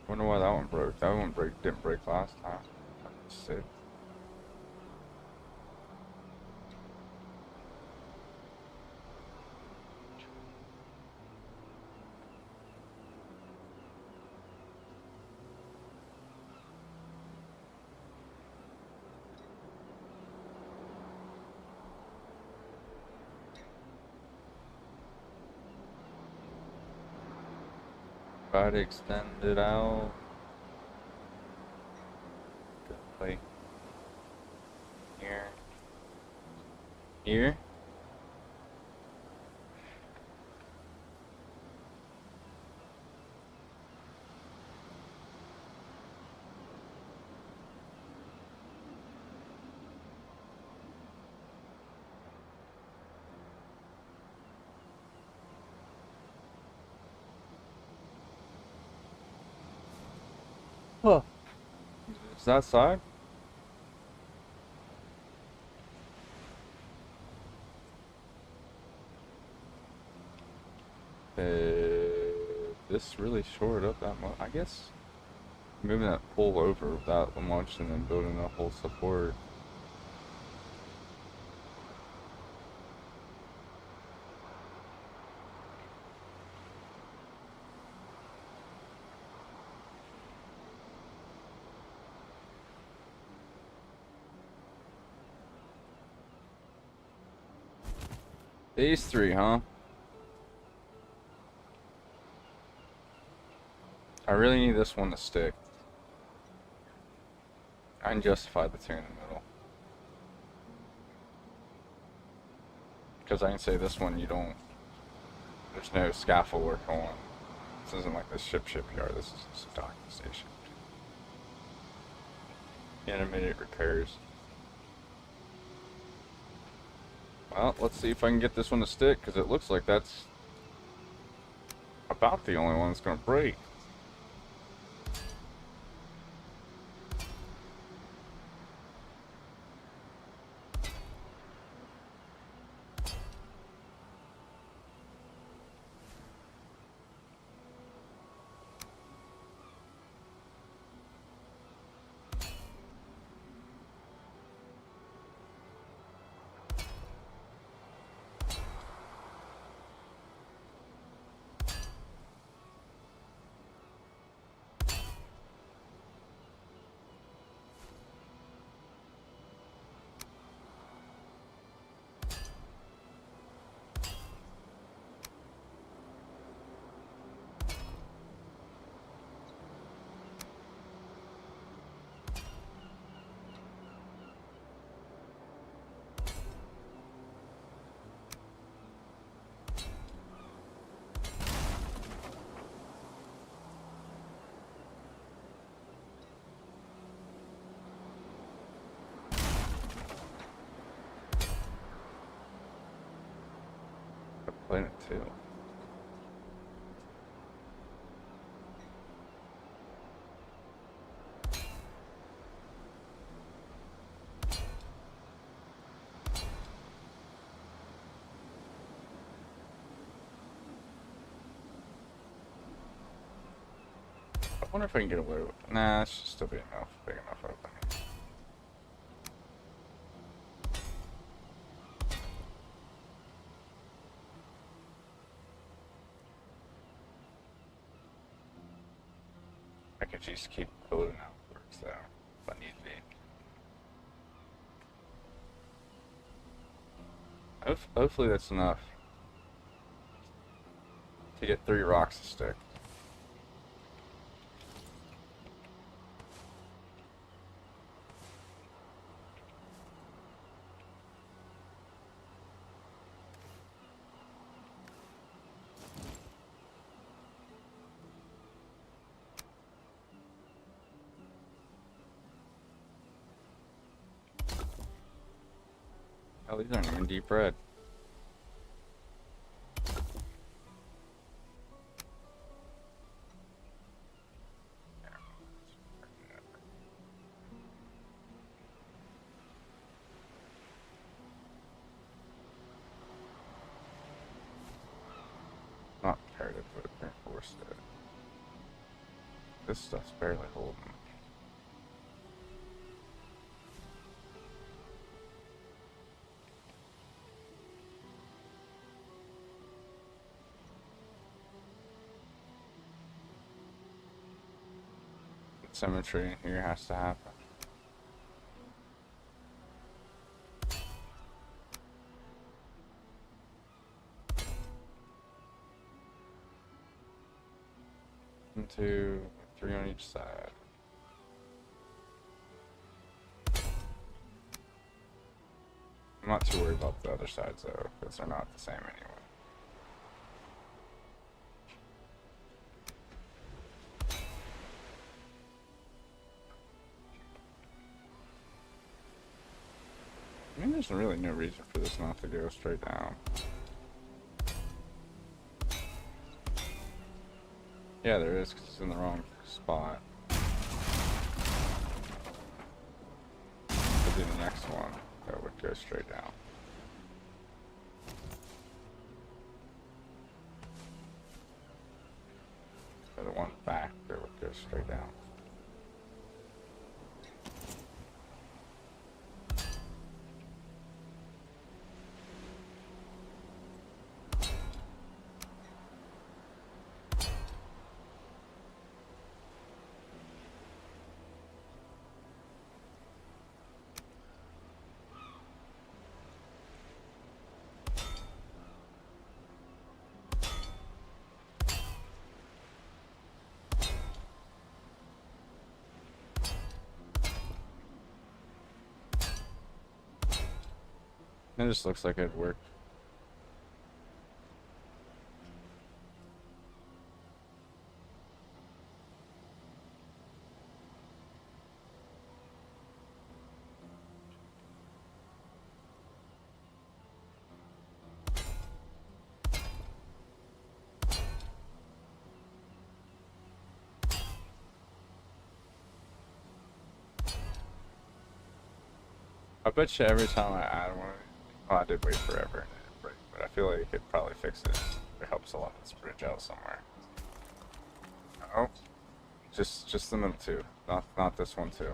Wonder why that one broke. That one didn't break last time. Sick. Try to extend it out. Good play. Here. Here. Huh. Is that side? This really shored up that much. I guess moving that pole over without much and then building a whole support. These three, huh? I really need this one to stick. I can justify the two in the middle. Because I can say this one you don't, there's no scaffold work on. This isn't like the shipyard, this is just a docking station. Intermittent repairs. Well, let's see if I can get this one to stick, because it looks like that's about the only one that's going to break. Planet 2. I wonder if I can get away with it. Nah, it should still be enough, big enough opening. I could just keep building outwards though, if I need to be. Hopefully that's enough to get 3 rocks to stick. Oh, these aren't even deep red. Not imperative, but reinforced it. This stuff's barely holding. Symmetry here has to happen. One, two, three on each side. I'm not too worried about the other sides though, because they're not the same anyway. I mean, there's really no reason for this not to go straight down. Yeah, there is, because it's in the wrong spot. But then the next one, that would go straight down. So the one back, that would go straight down. It just looks like it worked. I bet you every time I add one, well, I did wait forever and it didn't break, but I feel like it could probably fix it. It helps a lot this bridge out somewhere. Oh, just the middle two, not this one too.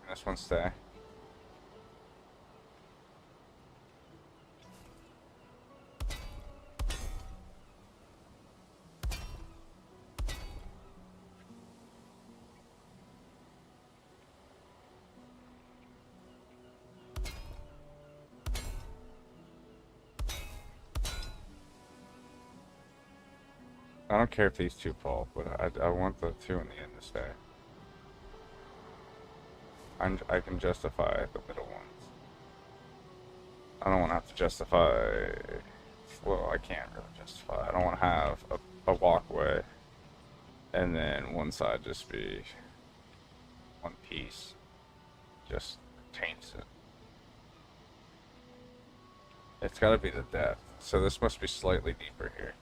This one stay. I don't care if these two fall, but I want the two in the end to stay. I can justify the middle ones. I don't want to have to justify. Well, I can't really justify. I don't want to have a walkway and then one side just be one piece. Just taints it. It's got to be the depth. So this must be slightly deeper here.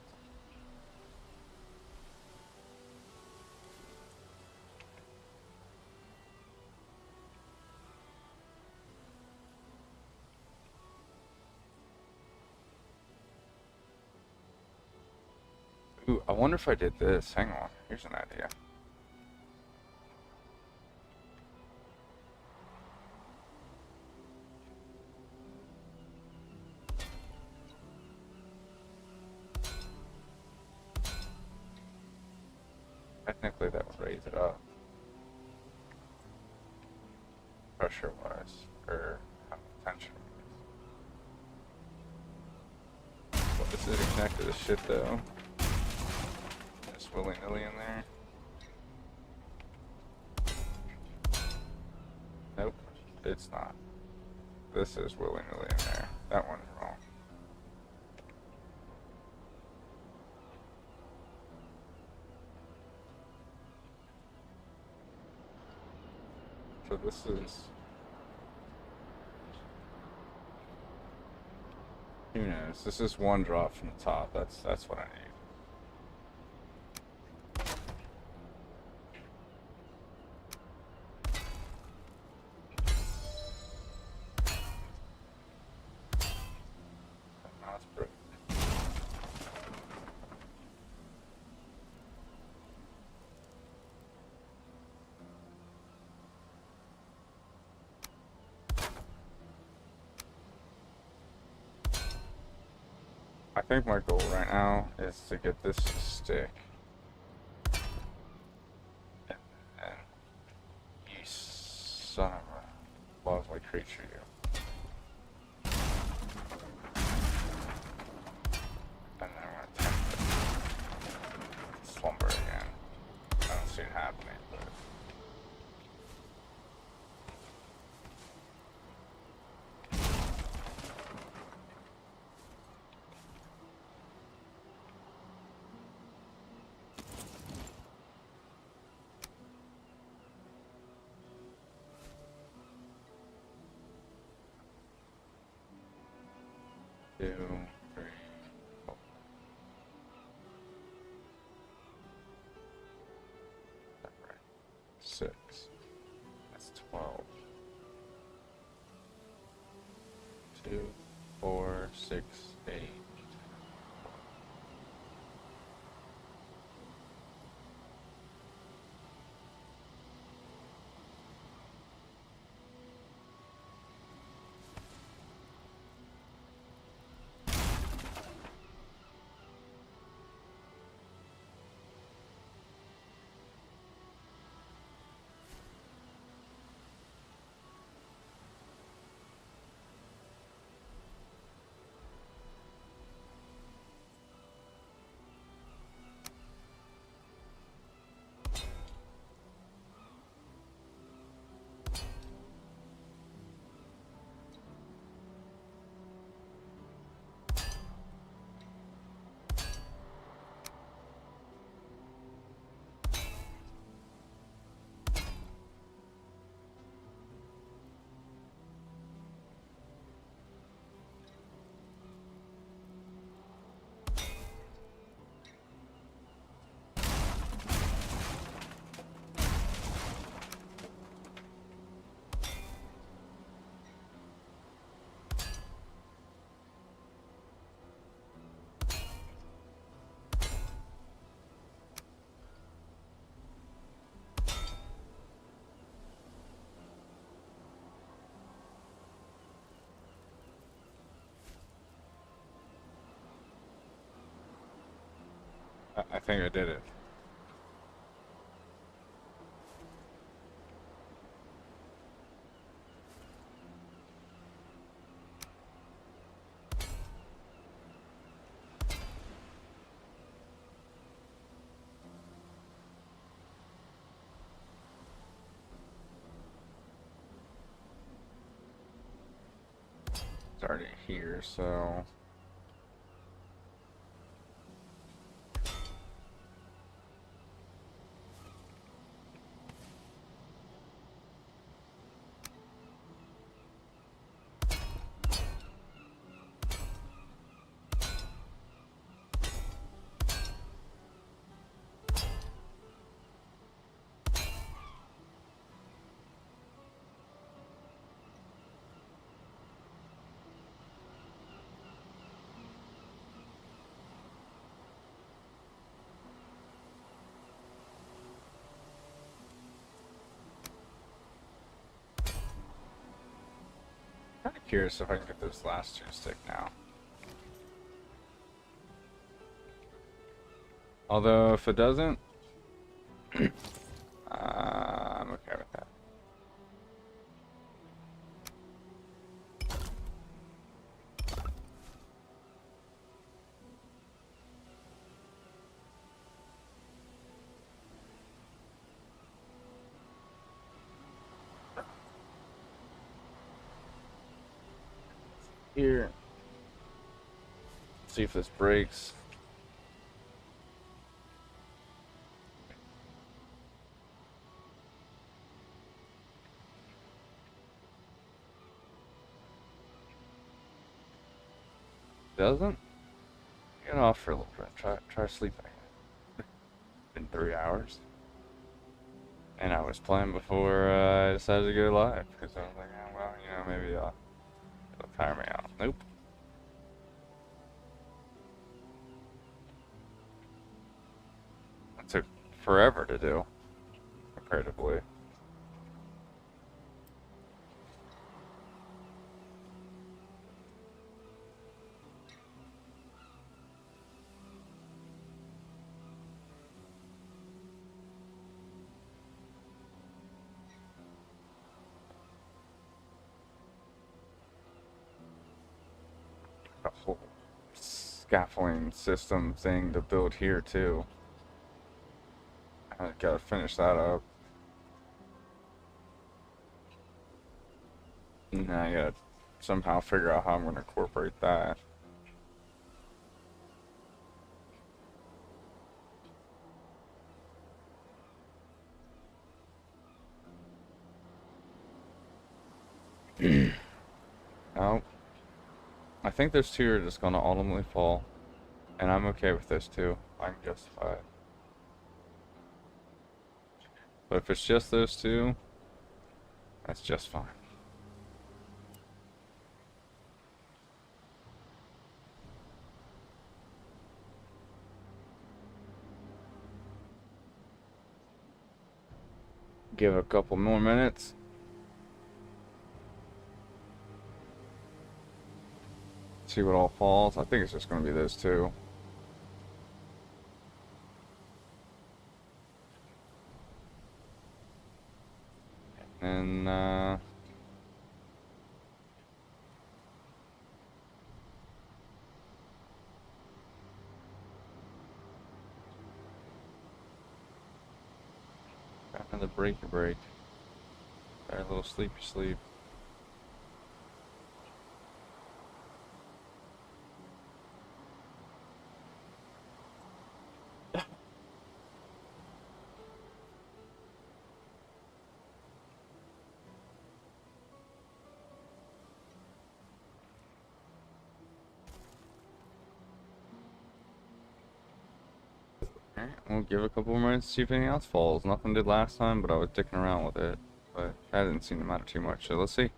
Ooh, I wonder if I did this. Hang on. Here's an idea. Technically, that would raise it up. Pressure-wise, or tension. Well, this isn't connected to shit, though. Just willy-nilly in there. Nope, it's not. This is willy-nilly in there. That one's wrong. So this is... Who knows? This is one drop from the top. That's what I need. Now it's broken. I think my goal right now is to get this to stick. And you son of a lovely creature, you. And then I'm gonna attempt to slumber again. I don't see it happening, but. 2, 3, 4. That's right. 6. That's 12. 2, 4, 6, 8. I think I did it. It's already here, so. Kind of curious if I can get those last 2 stick now. Although if it doesn't, I'm okay with that. Here. See if this breaks. Doesn't? Get off for a little bit. Try sleeping. Been 3 hours. And I was playing before I decided to go live because I was like, oh, well, you know, maybe it'll tire me out. Nope. It took forever to do, comparatively. a whole scaffolding system thing to build here too. I gotta finish that up. And then I gotta somehow figure out how I'm gonna incorporate that. Oh, I think those two are just gonna ultimately fall, and I'm okay with this too. I can justify it. But if it's just those two, that's just fine. Give it a couple more minutes. See what all falls. I think it's just gonna be those two. And got another breaky break. Got a little sleepy sleep. Alright, we'll give it a couple more minutes to see if anything else falls. Nothing did last time, but I was dicking around with it. But that didn't seem to matter too much, so let's see.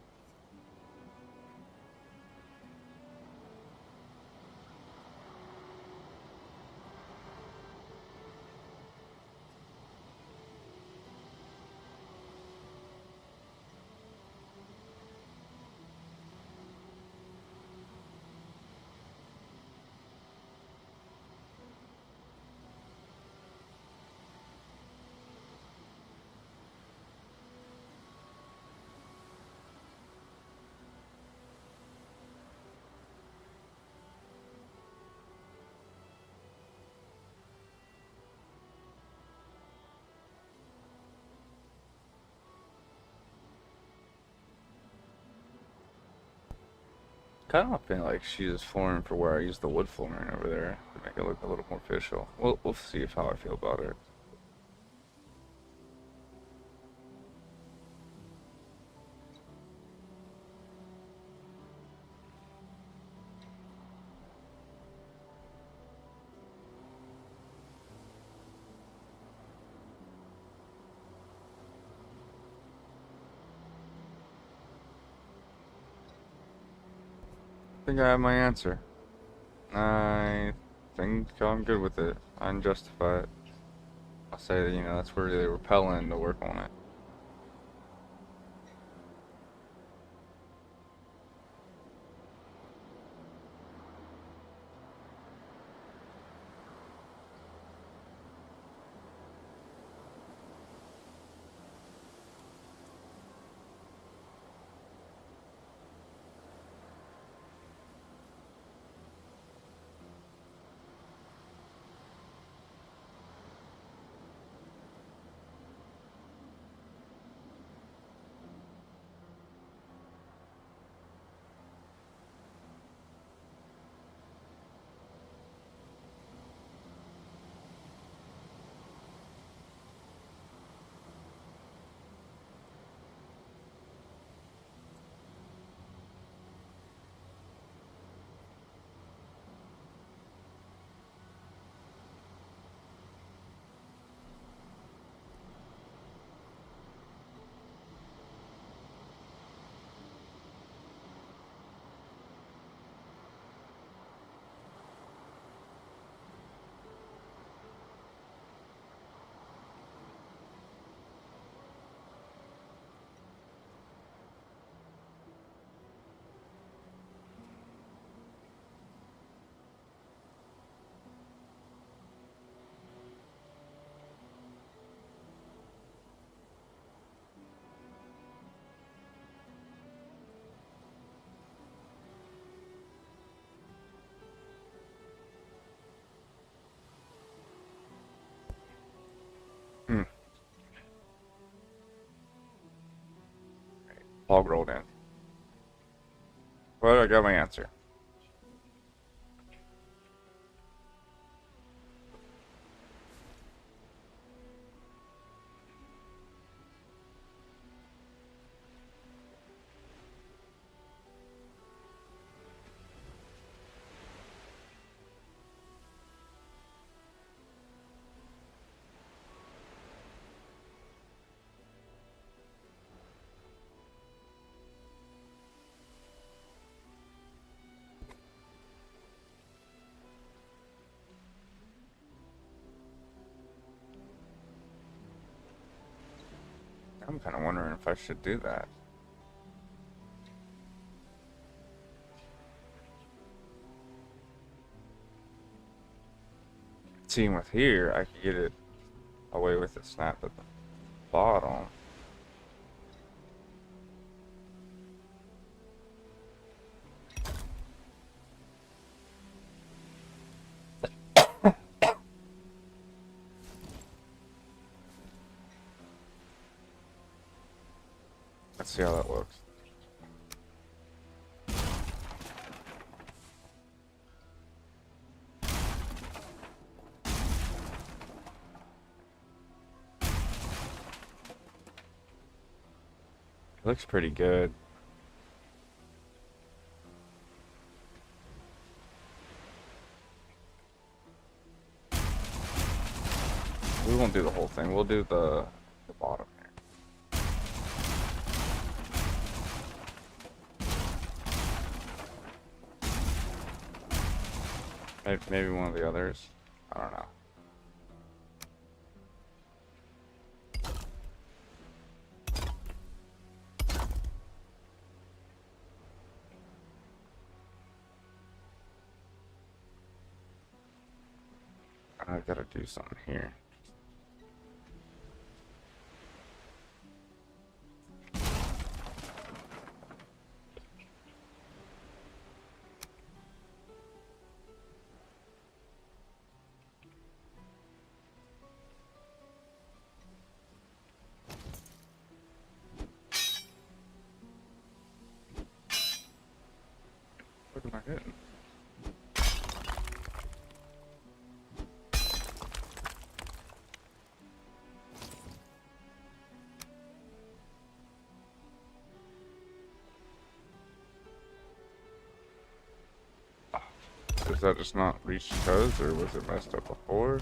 Kind of feel like she's flooring for where I used the wood flooring over there to make it look a little more official. We'll see if how I feel about it. I think I have my answer. I think I'm good with it. I can justify it. I'll say that, you know, that's where they were repelling to work on it. hog rolled in. Well, I got my answer. I'm kind of wondering if I should do that. Seeing with here, I could get it away with it snap at the bottom. Let's see how that looks. Looks pretty good. We won't do the whole thing. We'll do the bottom here. Maybe one of the others. I don't know. I gotta do something here. What am I hitting? Does that just not reach toes, or was it messed up before?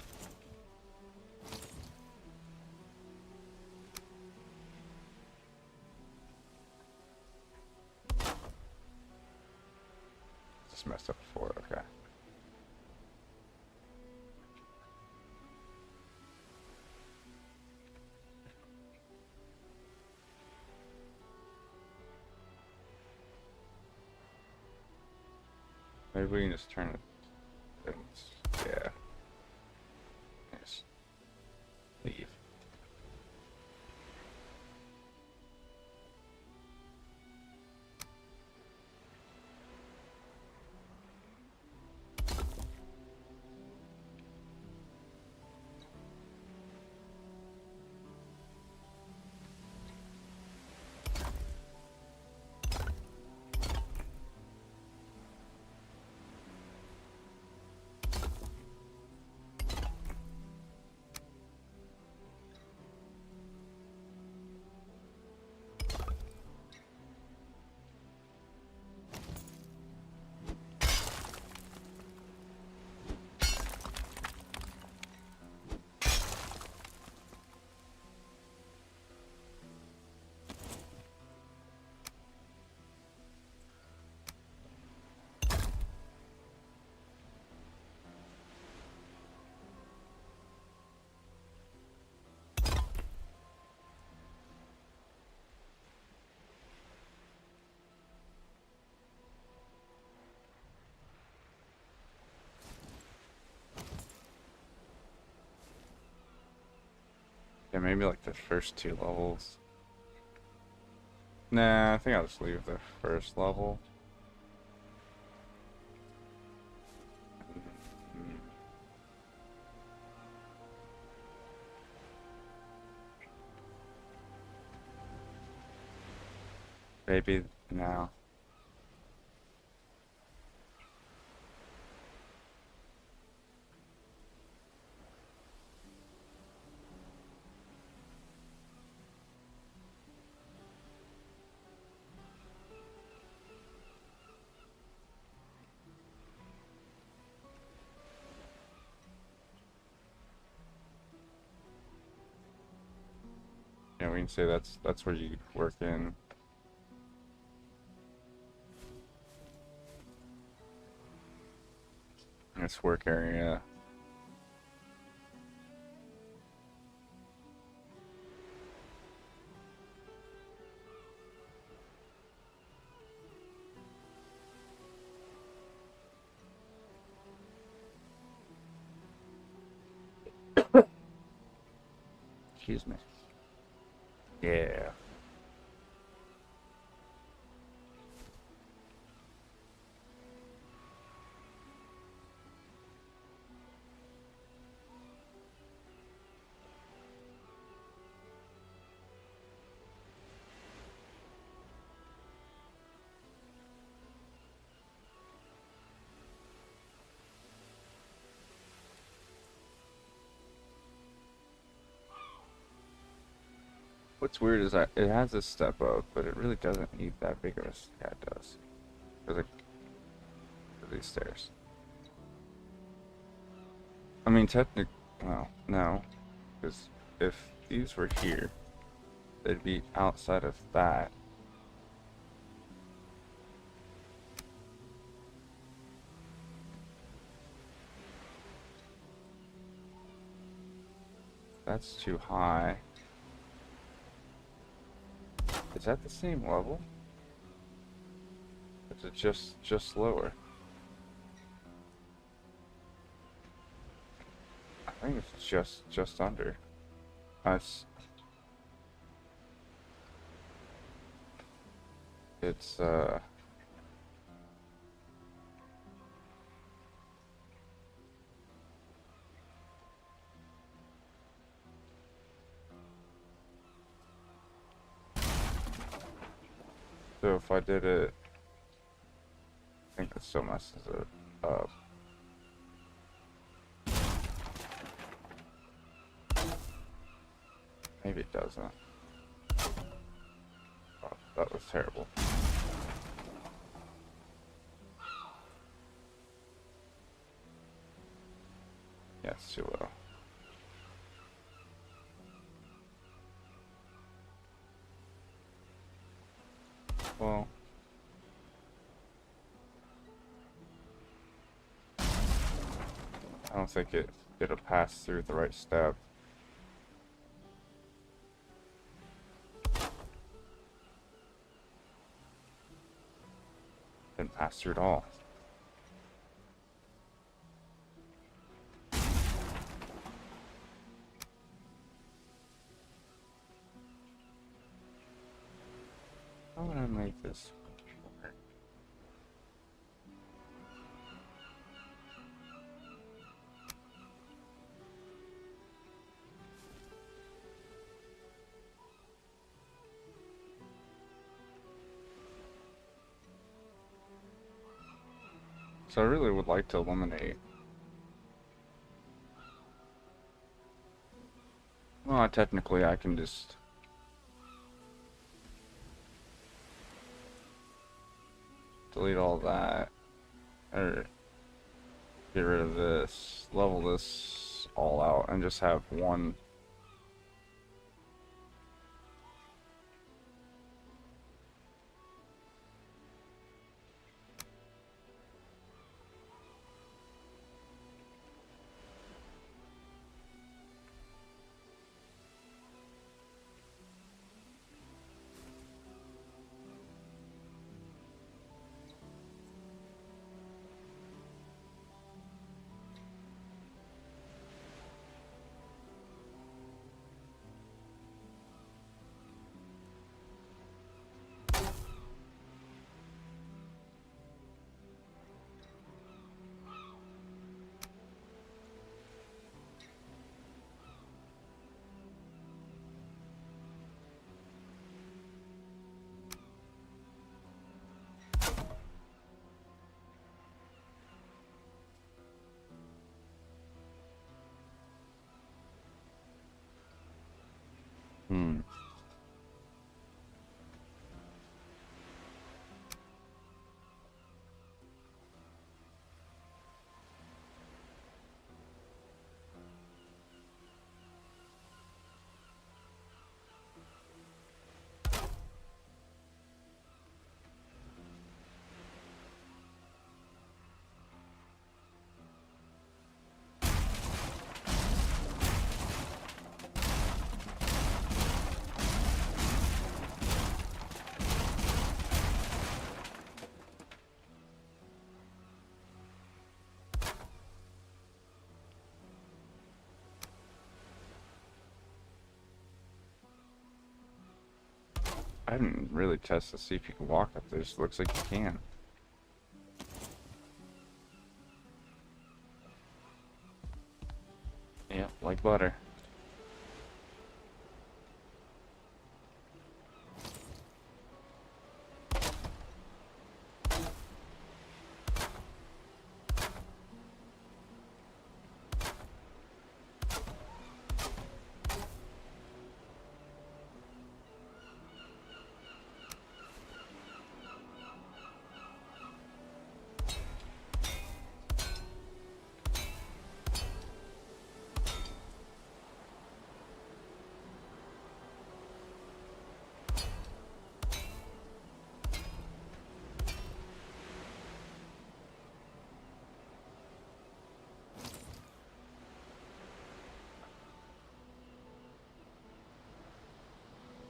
Just messed up before, okay. Maybe we can just turn it. Yeah. Just leave. Yeah, maybe like the first 2 levels. Nah, I think I'll just leave the first level. Maybe now. Yeah, we can say that's where you work in. This work area. Excuse me. Yeah. What's weird is that it has a step up, but it really doesn't need that big of a. Yeah, it does. For these stairs. I mean, well, no, because if these were here, they'd be outside of that. That's too high. Is that the same level? Is it just lower? I think it's just under. Us. It's so if I did it, I think it still messes it up. Maybe it doesn't. Oh, that was terrible. Yeah, it's too low. Well, I don't think it'll pass through the right step. Didn't pass through at all. How would I make this work? So I really would like to eliminate. Well, technically I can just delete all that, or get rid of this, level this all out, and just have one. I haven't really tested to see if you can walk up this. Looks like you can. Yep, like butter.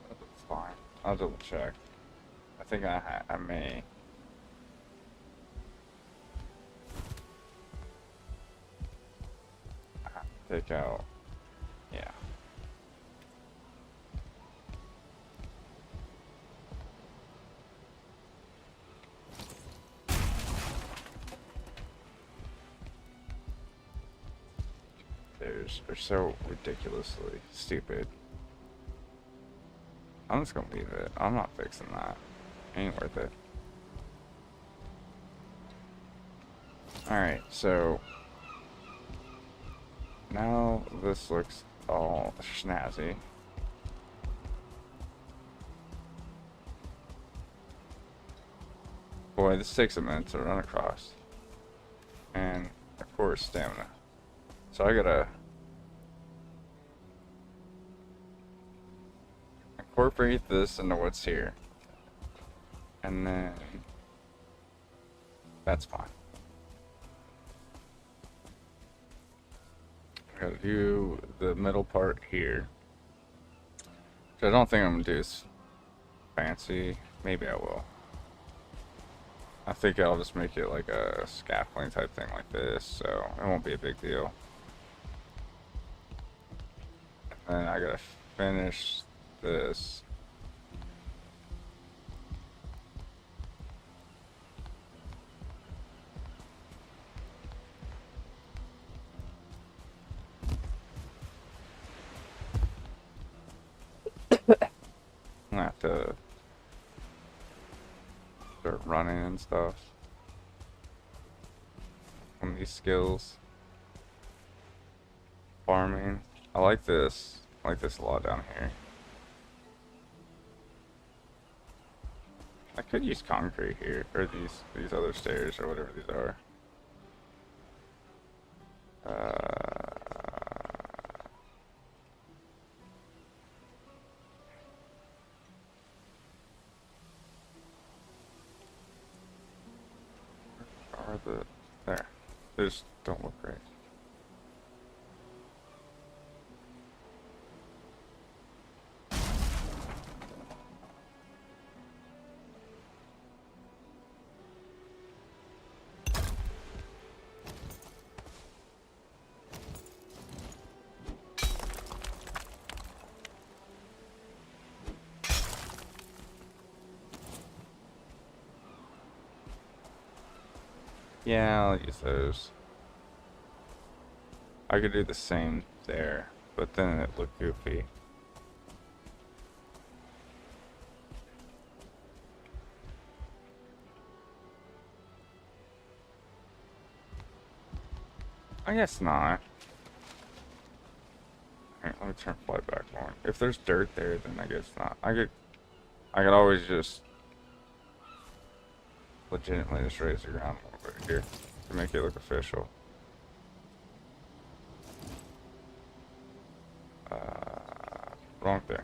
That's fine. I'll double check. I think I may. Take out. Yeah. They're so ridiculously stupid. I'm just gonna leave it. I'm not fixing that. Ain't worth it. Alright, so now this looks all snazzy. Boy, this takes a minute to run across. And, of course, stamina. So I gotta incorporate this into what's here. And then that's fine. I gotta do the middle part here. Which I don't think I'm gonna do is fancy. Maybe I will. I think I'll just make it like a scaffolding type thing like this, so it won't be a big deal. And then I gotta finish this. I'm gonna have to start running and stuff on these skills. Farming. I like this. I like this a lot down here. I could use concrete here, or these other stairs, or whatever these are. There. They just don't look great. Yeah, I'll use those. I could do the same there, but then it looked goofy. I guess not. Alright, let me turn fly back on. If there's dirt there, then I guess not. I could always just legitimately just raise the ground a little bit here to make it look official. Wrong thing.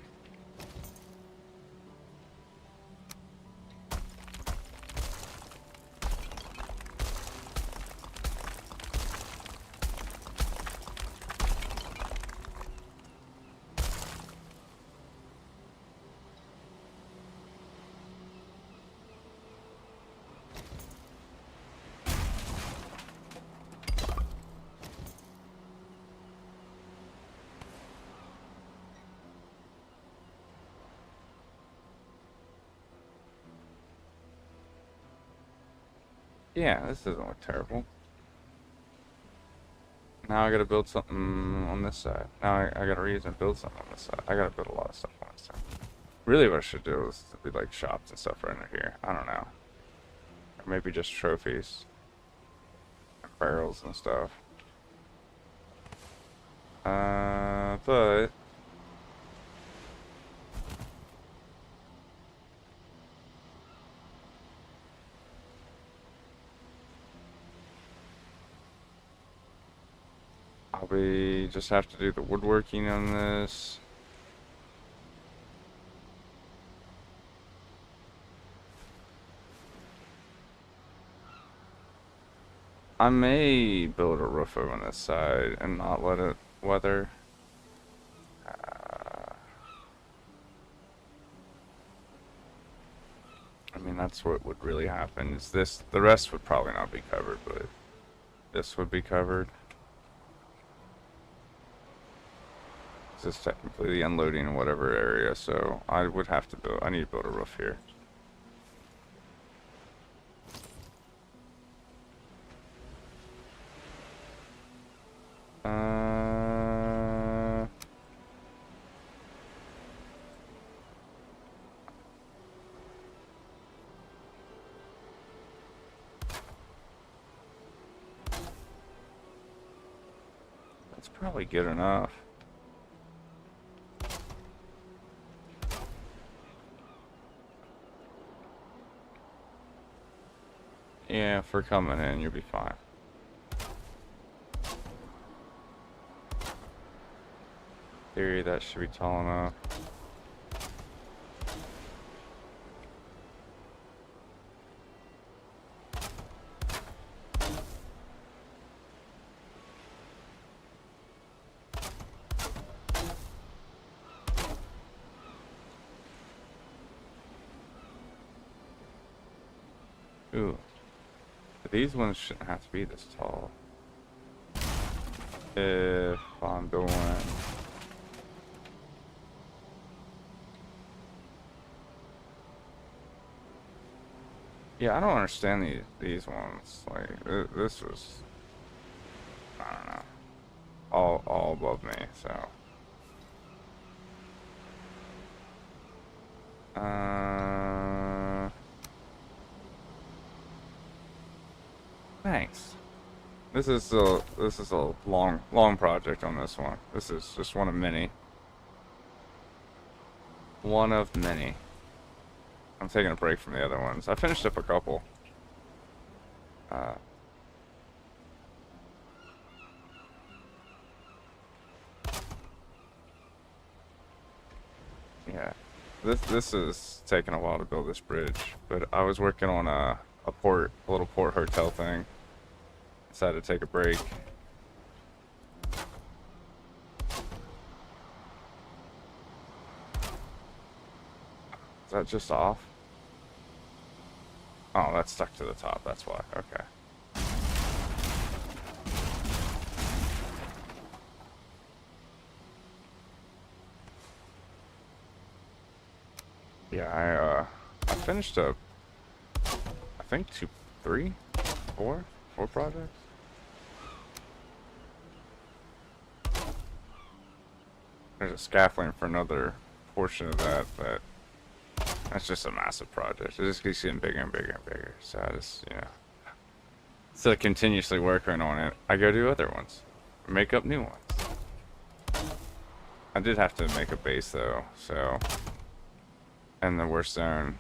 Yeah, this doesn't look terrible. Now I gotta build something on this side. Now I gotta reason to build something on this side. I gotta build a lot of stuff on this side. Really what I should do is to be like shops and stuff right under here. I don't know. Or maybe just trophies. And barrels and stuff. But I'll be just have to do the woodworking on this. I may build a roof over on this side and not let it weather. I mean, that's what would really happen. Is this the rest would probably not be covered, but this would be covered. This is technically the unloading in whatever area, so I would have to build. I need to build a roof here. That's probably good enough. Yeah, if we're coming in, you'll be fine. Theory, that should be tall enough. Ooh. But these ones shouldn't have to be this tall. If I'm doing... Yeah, I don't understand these ones. Like, this was... I don't know. All above me, so... Thanks. This is a long project on this one. This is just one of many. One of many. I'm taking a break from the other ones. I finished up a couple. Yeah. This is taking a while to build this bridge, but I was working on a little port hotel thing. Decided to take a break. Is that just off? Oh, that's stuck to the top, that's why. Okay. Yeah, I finished up, I think four projects. There's a scaffolding for another portion of that, but that's just a massive project. It just keeps getting bigger and bigger and bigger. So I just, instead of continuously working on it, I go do other ones, make up new ones. I did have to make a base though, so, and the worst zone.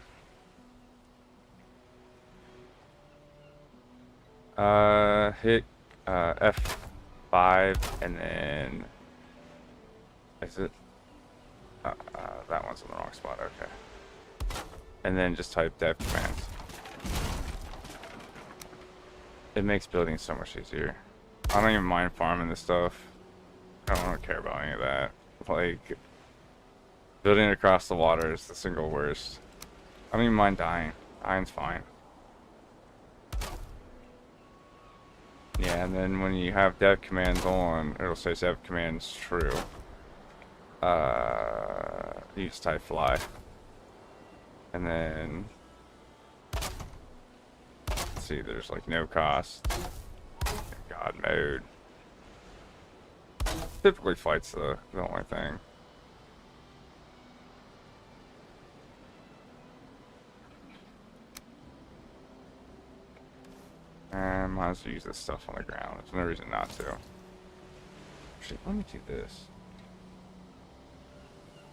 Hit F5 and then exit. That one's in the wrong spot. Okay. And then just type dev commands. It makes building so much easier. I don't even mind farming this stuff. I don't care about any of that. Like, building across the water is the single worst. I don't even mind dying. Dying's fine. Yeah, and then when you have dev commands on, it'll say dev commands true. You just type fly. And then see there's like no cost. God mode. Typically fight's the only thing. And might as well use this stuff on the ground. There's no reason not to. Actually, let me do this.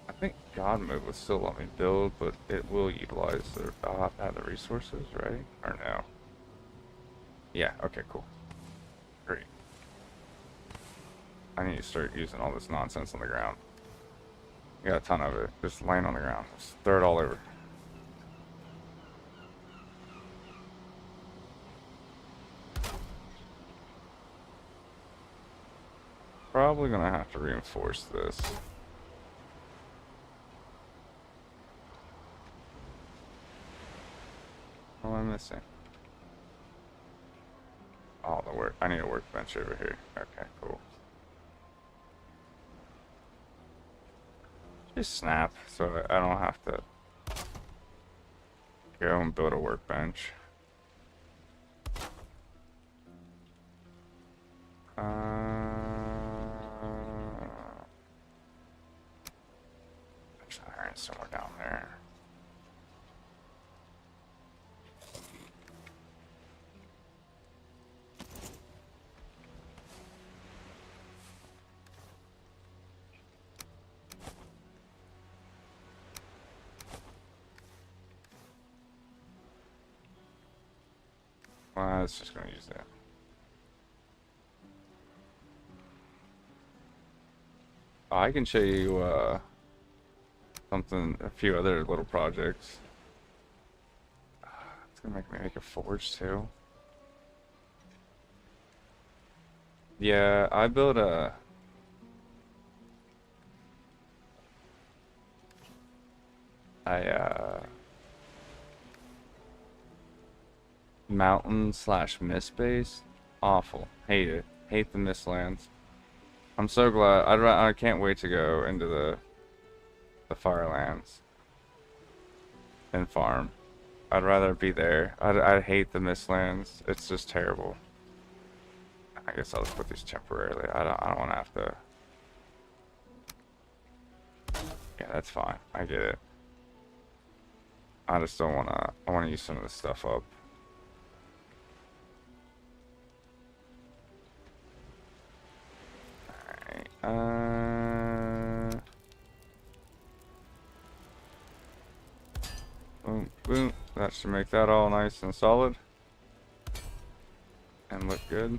I think God mode will still let me build, but it will utilize the, I'll have to have the resources, right? Or no? Yeah, okay, cool. Great. I need to start using all this nonsense on the ground. We got a ton of it. Just laying on the ground. Just throw it all over. Probably gonna have to reinforce this. What am I missing? Oh, the work. I need a workbench over here. Okay, cool. Just snap so I don't have to go and build a workbench. There's iron somewhere down there. Well, I was just gonna use that. Oh, I can show you something, a few other little projects. It's gonna make me make a forge too. Yeah, I built a mountain slash mist base. Awful. Hate it. Hate the mistlands. I'm so glad. I can't wait to go into the Firelands and farm. I'd rather be there. I hate the mistlands. It's just terrible. I guess I'll just put these temporarily. I don't want to have to. Yeah, that's fine. I get it. I just don't want to. I want to use some of this stuff up. Boom, boom. That should make that all nice and solid. And look good.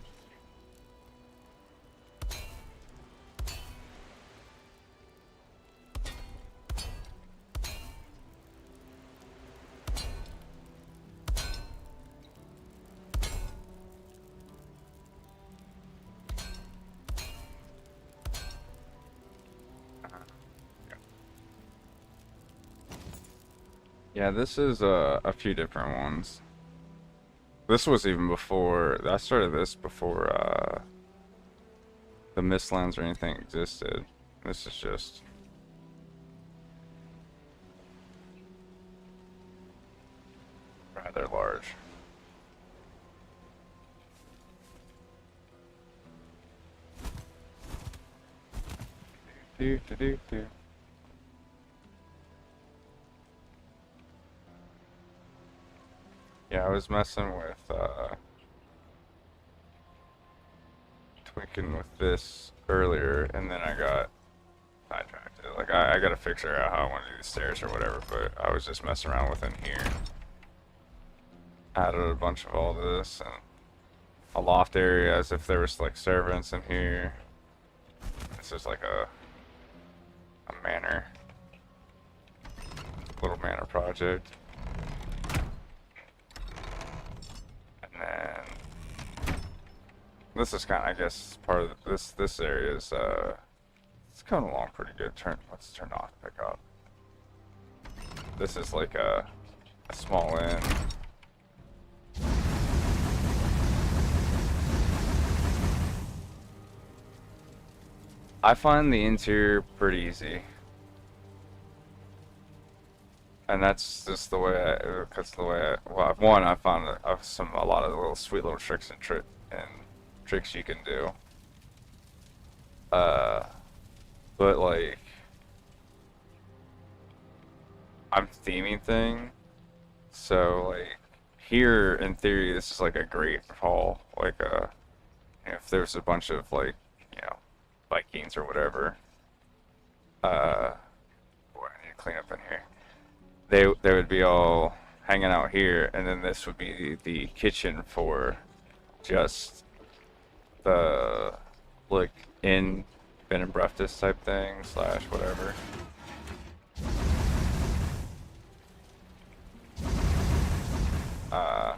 Yeah, this is a few different ones. This was even before, I started this before the Mistlands or anything existed. This is just rather large. Do do do do. Yeah, I was messing with tweaking with this earlier, and then I got sidetracked. Like I gotta figure out how I want to do the stairs or whatever, but I was just messing around with in here. Added a bunch of all this and a loft area as if there was like servants in here. This is like a manor, little manor project. And then this is kind of, I guess, part of this area is it's coming along pretty good. Let's turn off pickup. This is like a small inn. I find the interior pretty easy. and that's just the way because the way well, one I found a lot of little sweet little tricks and tricks you can do. Uh, but like I'm theming thing, so like here in theory this is like a great hall, like if there's a bunch of like you know Vikings or whatever. Boy, I need to clean up in here. They would be all hanging out here, and then this would be the kitchen for just the like in bed and breakfast type thing slash whatever. Uh,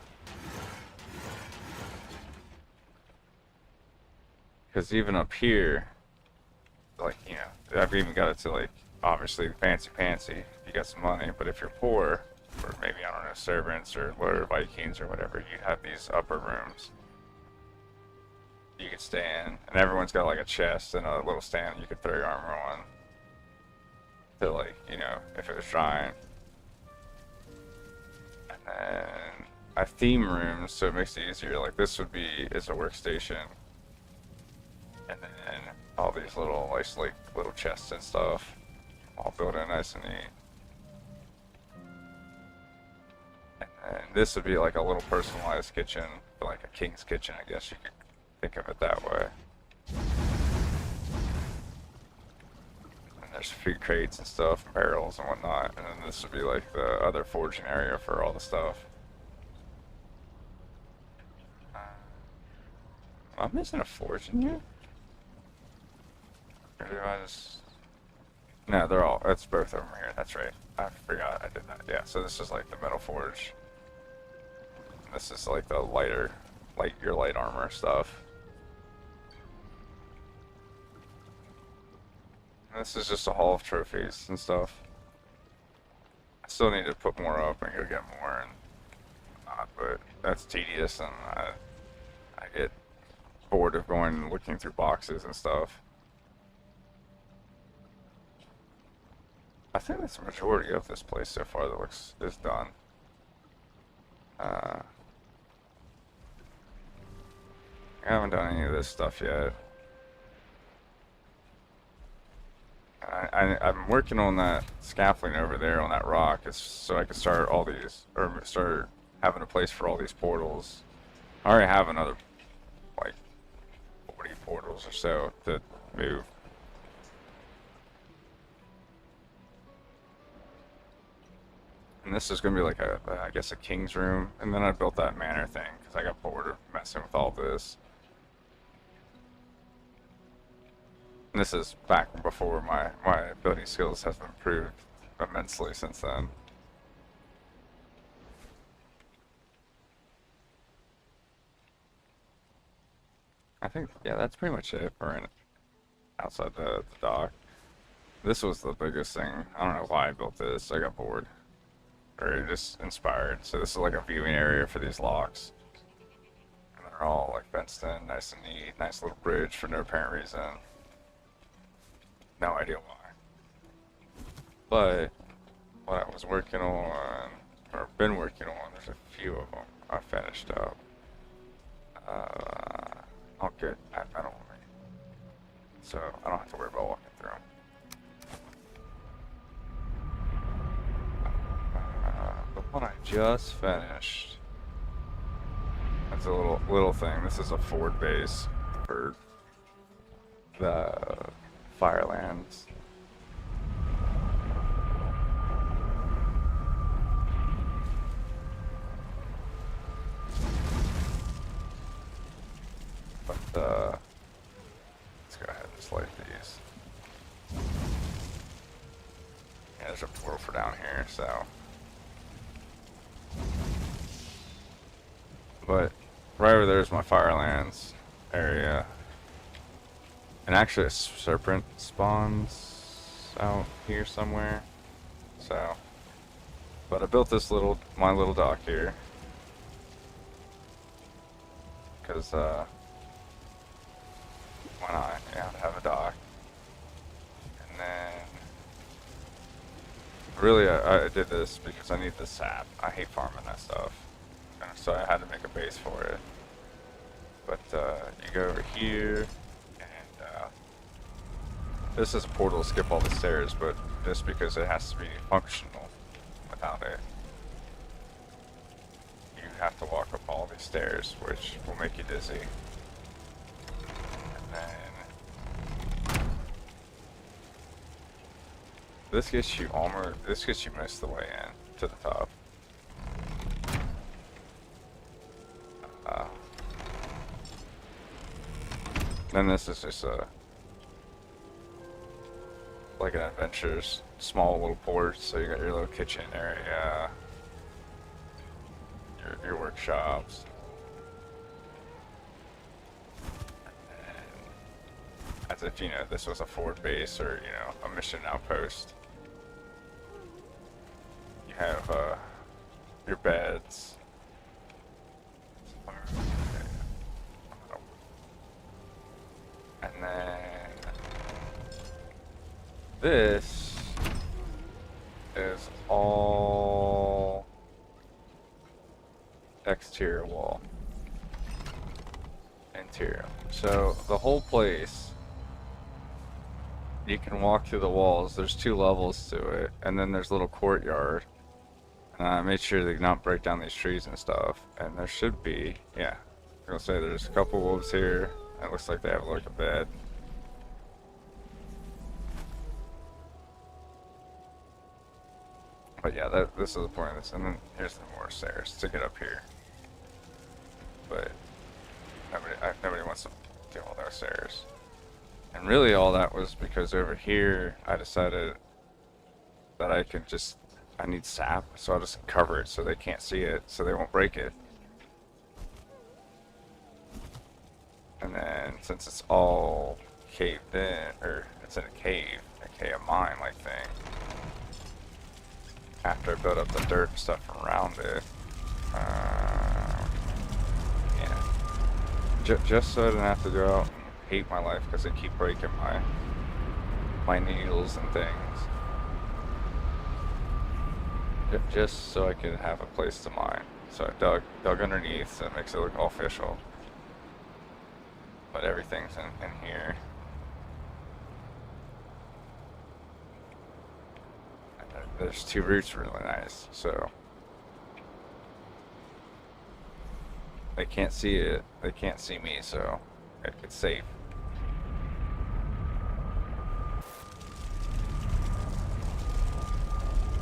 because even up here, like I've even got it to like obviously fancy pantsy if you got some money, but if you're poor, or maybe I don't know servants or whatever Vikings or whatever, you have these upper rooms you could stay in, and everyone's got like a chest and a little stand you could throw your armor on to like if it was drying. And then I theme rooms so it makes it easier. Like this would be is a workstation, and then all these little like little chests and stuff all built in nice and neat. And then this would be like a little personalized kitchen, like a king's kitchen, I guess you could think of it that way. And there's food crates and stuff, and barrels and whatnot. And then this would be like the other foraging area for all the stuff. Am I missing a forge in here? Or do I just... No, they're all... It's both over here. That's right. I forgot I did that. Yeah, so this is like the metal forge. And this is like the your light armor stuff. And this is just a hall of trophies and stuff. I still need to put more up and go get more and not, but that's tedious and I get bored of going and looking through boxes and stuff. I think that's the majority of this place so far that is done. I haven't done any of this stuff yet. I'm working on that scaffolding over there on that rock, so I can start all these, or start having a place for all these portals. I already have another, like, 40 portals or so to move. And this is going to be like I guess a king's room. And then I built that manor thing because I got bored of messing with all this. And this is back before my building skills have improved immensely since then. I think, yeah, that's pretty much it for outside the dock. This was the biggest thing. I don't know why I built this. I got bored. Or just inspired. So this is like a viewing area for these locks. And they're all like fenced in, nice and neat. Nice little bridge for no apparent reason. No idea why. But what I was working on, or been working on, there's a few of them I finished up. I'll get that metal on me. So I don't have to worry about walking through them. The one I just finished. That's a little thing. This is a forward base for the Firelands. But let's go ahead and just light these. Yeah, there's a portal for down here, so. But right over there is my Firelands area. And actually a serpent spawns out here somewhere. So, but I built this my little dock here. Cause why not? Yeah, have a dock. And then really, I did this because I need the sap. I hate farming that stuff. And so I had to make a base for it. But you go over here, and this is a portal to skip all the stairs, but just because it has to be functional. Without it, you have to walk up all these stairs, which will make you dizzy. And then this gets you almost, this gets you most of the way in to the top. Then this is just a like an adventure's small little port. So you got your little kitchen area, your workshops, and as if this was a fort base or a mission outpost. You have your beds. And then this is all exterior wall. Interior. So the whole place, you can walk through the walls. There's 2 levels to it, and then there's a little courtyard. And I made sure they not break down these trees and stuff. And there should be, yeah. I'm gonna say there's a couple wolves here. It looks like they have like a bed. But yeah, this is the point of this. And then here's the more stairs to get up here. But nobody wants to do all those stairs. And really all that was because over here I decided that I need sap, so I'll just cover it so they can't see it, so they won't break it. And then since it's all caved in, or it's in a cave mine like thing, after I build up the dirt and stuff around it, yeah, just so I didn't have to go out and hate my life because they keep breaking my needles and things. Just so I could have a place to mine. So I dug underneath, so it makes it look all official. But everything's in here. And there's 2 roots really nice, so they can't see it. They can't see me, so it's safe.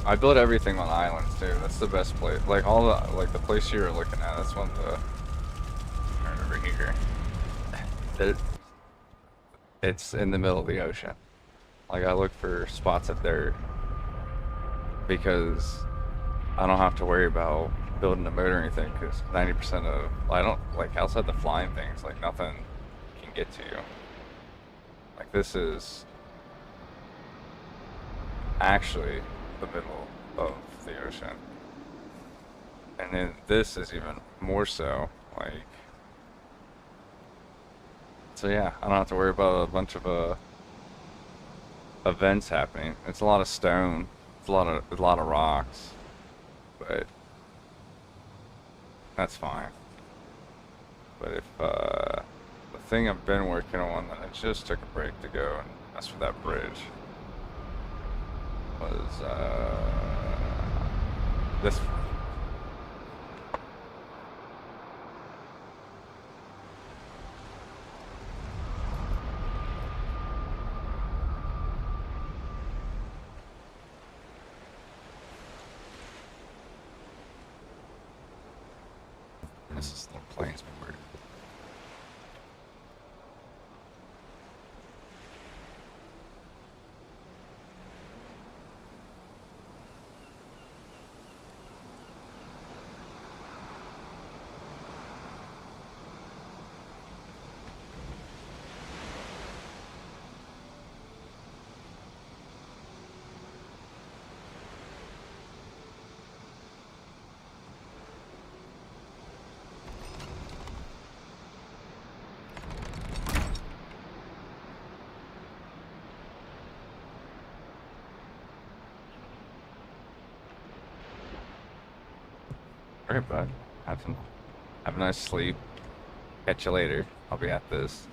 I built everything on islands too. That's the best place. Like all the place you were looking at. That's one of the right over here. It's in the middle of the ocean. Like I look for spots of dirt because I don't have to worry about building a moat or anything. Because 90% of I don't like outside the flying things. Like nothing can get to you. Like this is actually the middle of the ocean, and then this is even more so. Like, so yeah, I don't have to worry about a bunch of events happening. It's a lot of stone, it's a lot of rocks, but that's fine. But if the thing I've been working on that I just took a break to go and mess with that bridge was this. This is the plains board. All right, bud. Have a nice sleep. Catch you later. I'll be at this.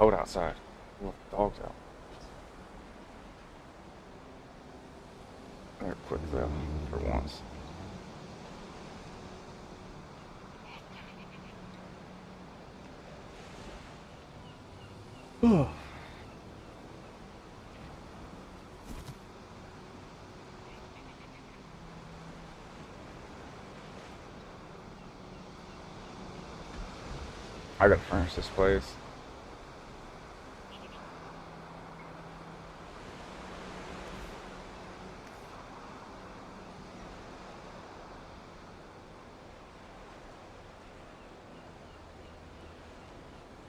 cold outside. Look, dogs out. They're quick though, for once. I gotta furnish this place.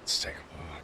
Let's take a look.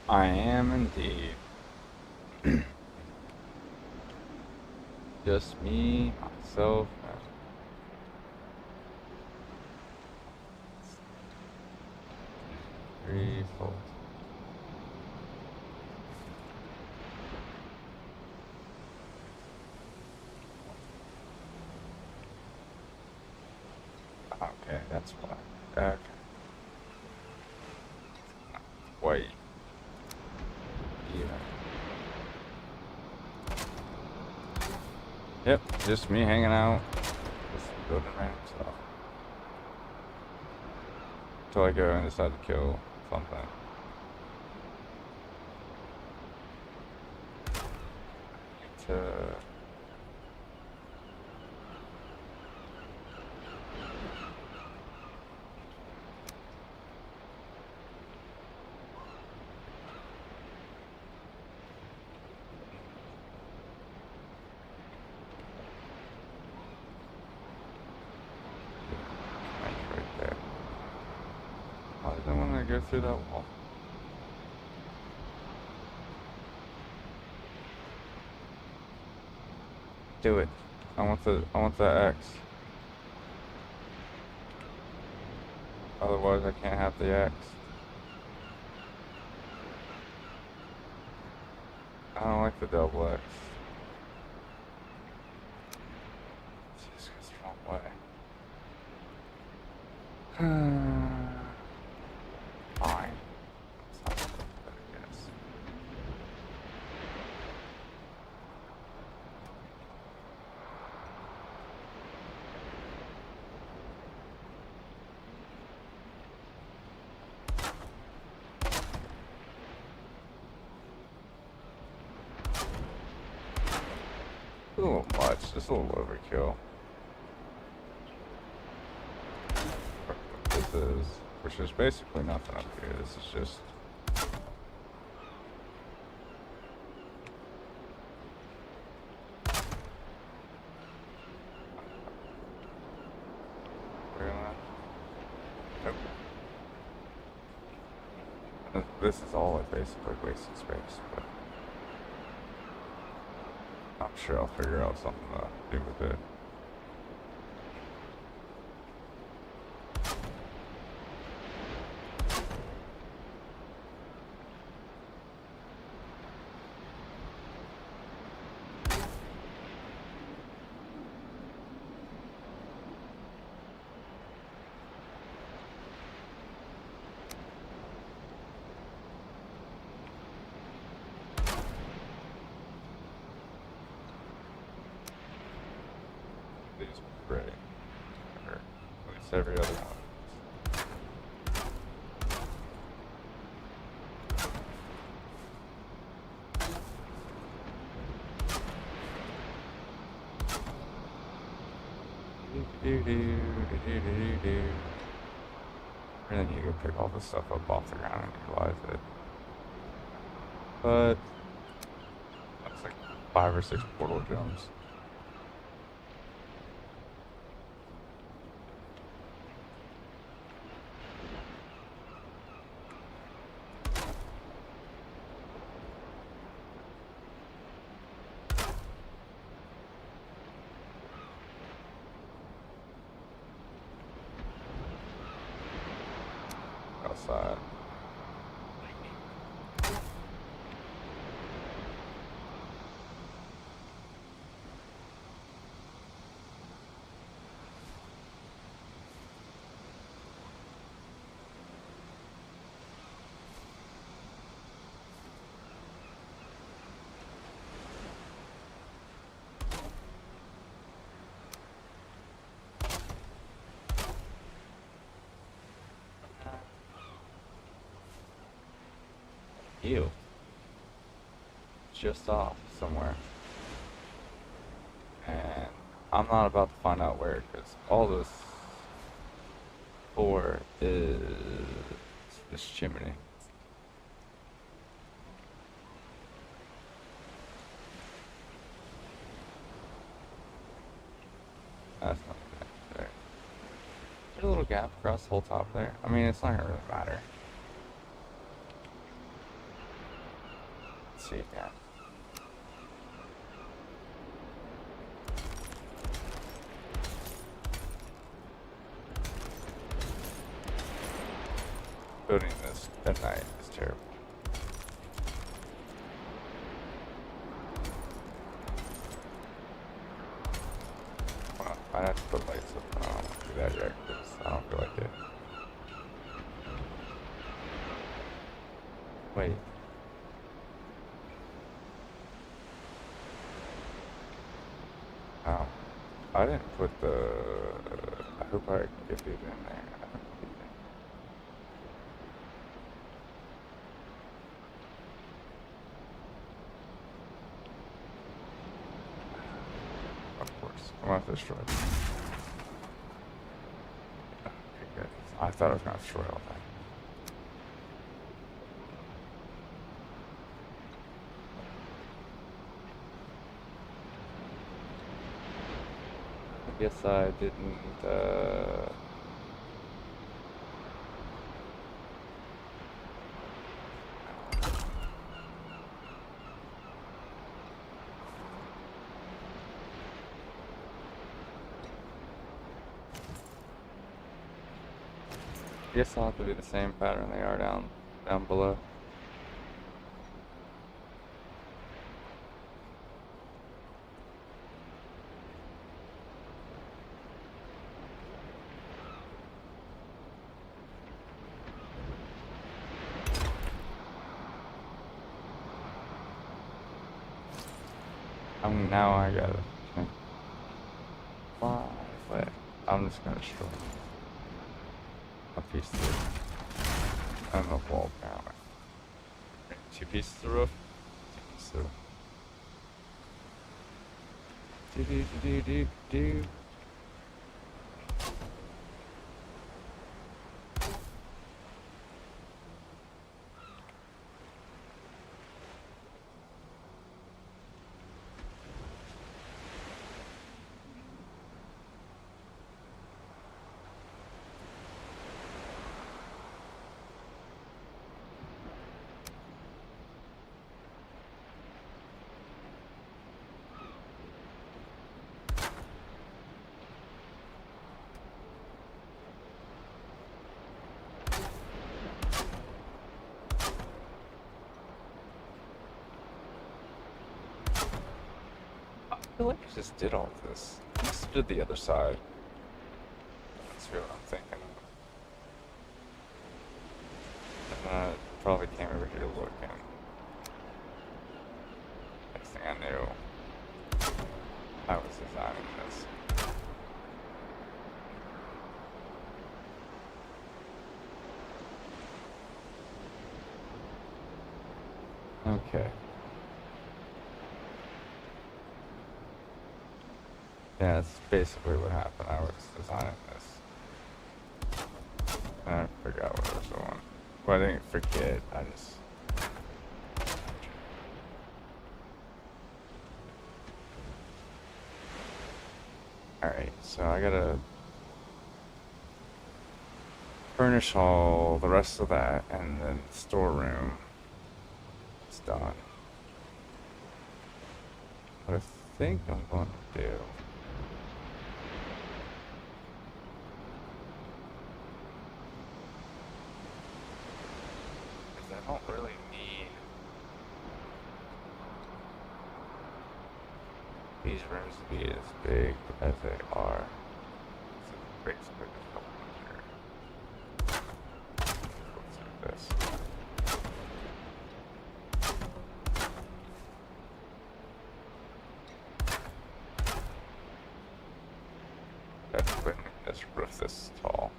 I am indeed. Just me, myself, and 3, 4. Okay, that's why. Okay. Wait. Yeah. Yep, just me hanging out. Just building random stuff. Until I go and decide to kill something. To right there. Why did I want to go through that wall? Do it. I want the X. Otherwise I can't have the X. I don't like the double X. This goes the wrong way. Fine. That's not good, I guess. A little much, just a little overkill. This is, which is basically nothing up here. This is just we're gonna, nope. This is all like basically wasted space, but I'm sure I'll figure out something to do with it. These were great. Or at least every other one. And then you go pick all this stuff up off the ground and utilize it. But that's like 5 or 6 portal gems. Outside. Ew. Just off somewhere. And I'm not about to find out where, because all this for is this chimney. That's not good. There. There's a little gap across the whole top there. I mean, it's not gonna really matter. see again. Building this at night is terrible. Well, I have to put lights up. I don't want to do that yet because I don't feel like it. Wait. Oh, I didn't put the. I hope I can get it in there. I don't believe it. Of course. I'm gonna have to destroy it. Okay, good. I thought I was gonna destroy all that. I guess I didn't, I guess I'll have to do the same pattern they are down below. Now I gotta fly away. I'm just gonna destroy a piece of it. And the wall apparently. 2 pieces of roof? 2 pieces of roof. Do do do do do do. I feel like I just did all this. I just did the other side. That's what I'm thinking of. And I probably came over here to look and next thing I knew, I was designing this. Okay. Yeah, that's basically what happened. I was designing this. And I forgot what I was doing. Well, I didn't forget. I just. Alright, so I gotta furnish all the rest of that, and then the storeroom is done. What I think I'm going to do. I don't really need these rooms to be as big as they are. So basically just go in here. Let's do this. That's putting this roof this tall,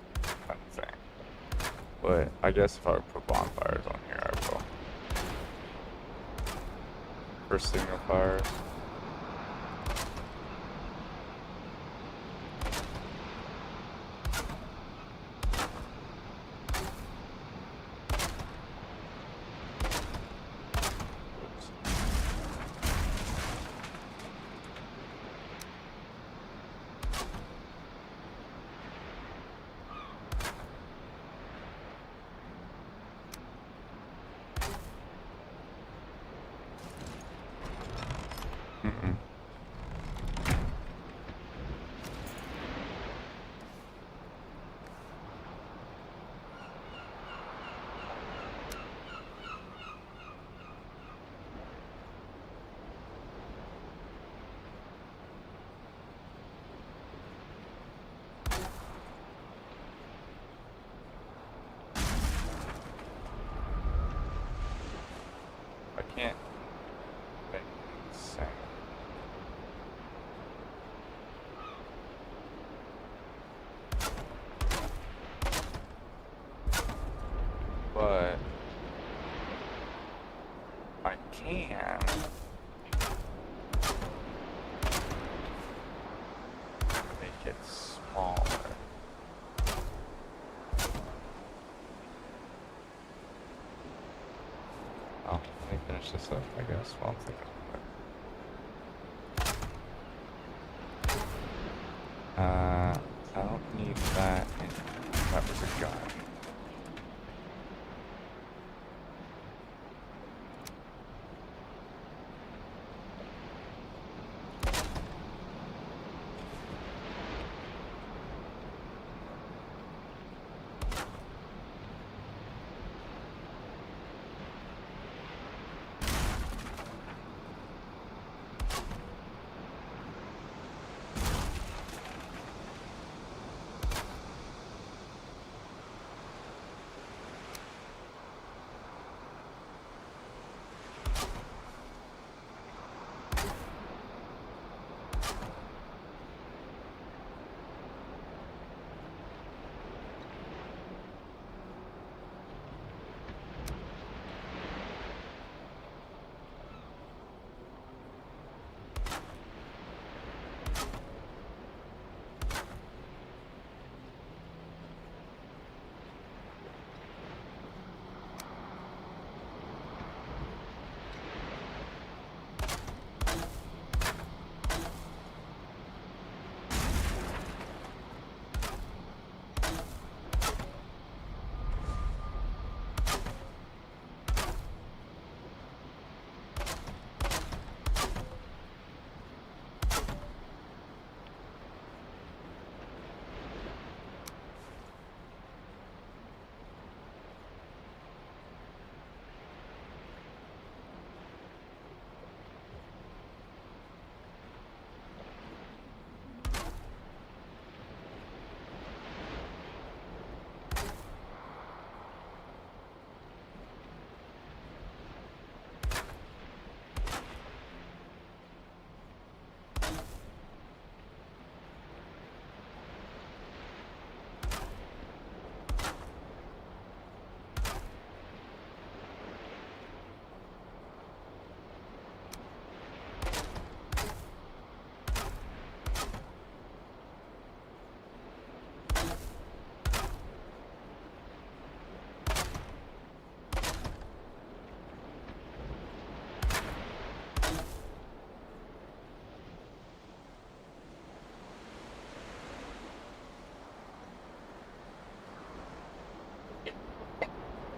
kind of thing. But I guess if I would put bonfires on here, I will. For signal fires. Oops. can't make it insane. But I can make it smaller. Oh, let me finish this up, I guess, while I'm thinking about it. I don't need that. That was a gun.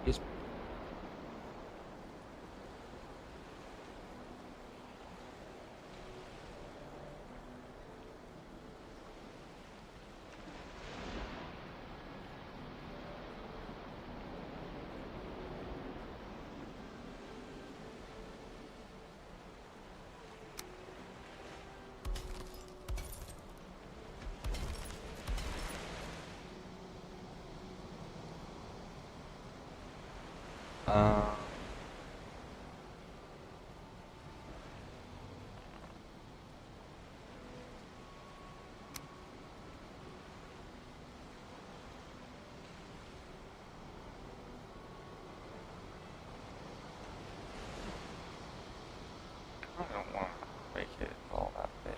Is
Uh, I don't want to make it all that big.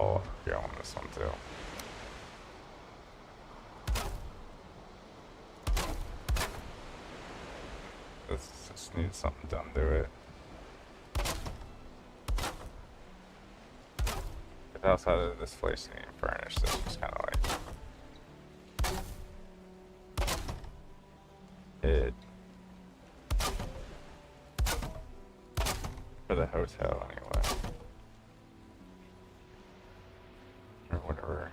Oh, yeah, on this one too. This just needs something done to it. But outside of this place needing furnished, it's just kind of like it for the hotel anyway, or whatever.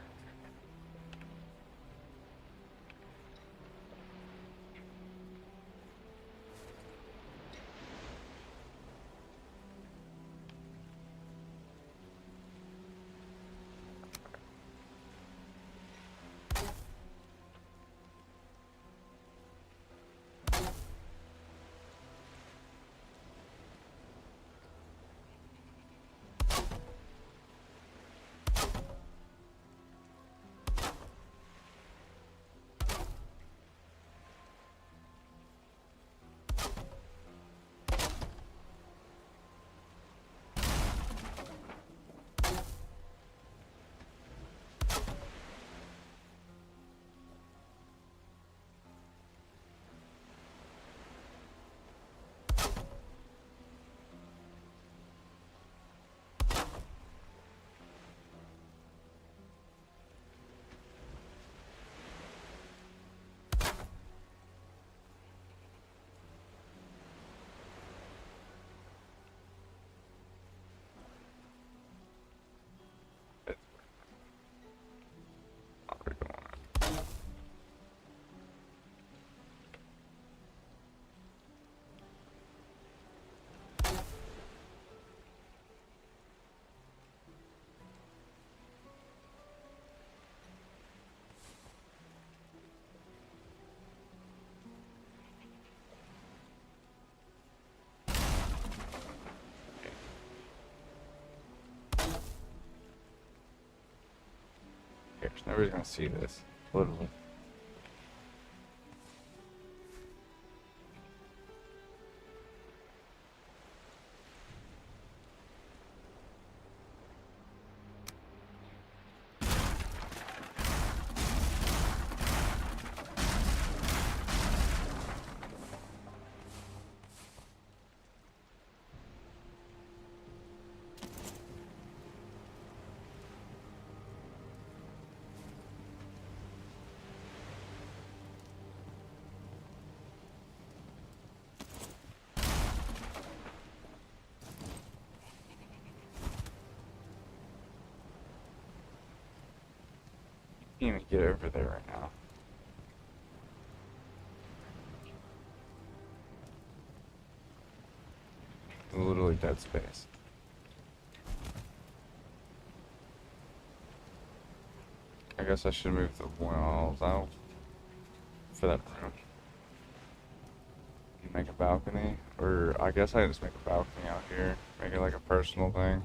It's not really going on. Nobody's gonna see this, literally. Can't even get over there right now. Literally dead space. I guess I should move the walls out for that room. Make a balcony, or I guess I just make a balcony out here. Make it like a personal thing.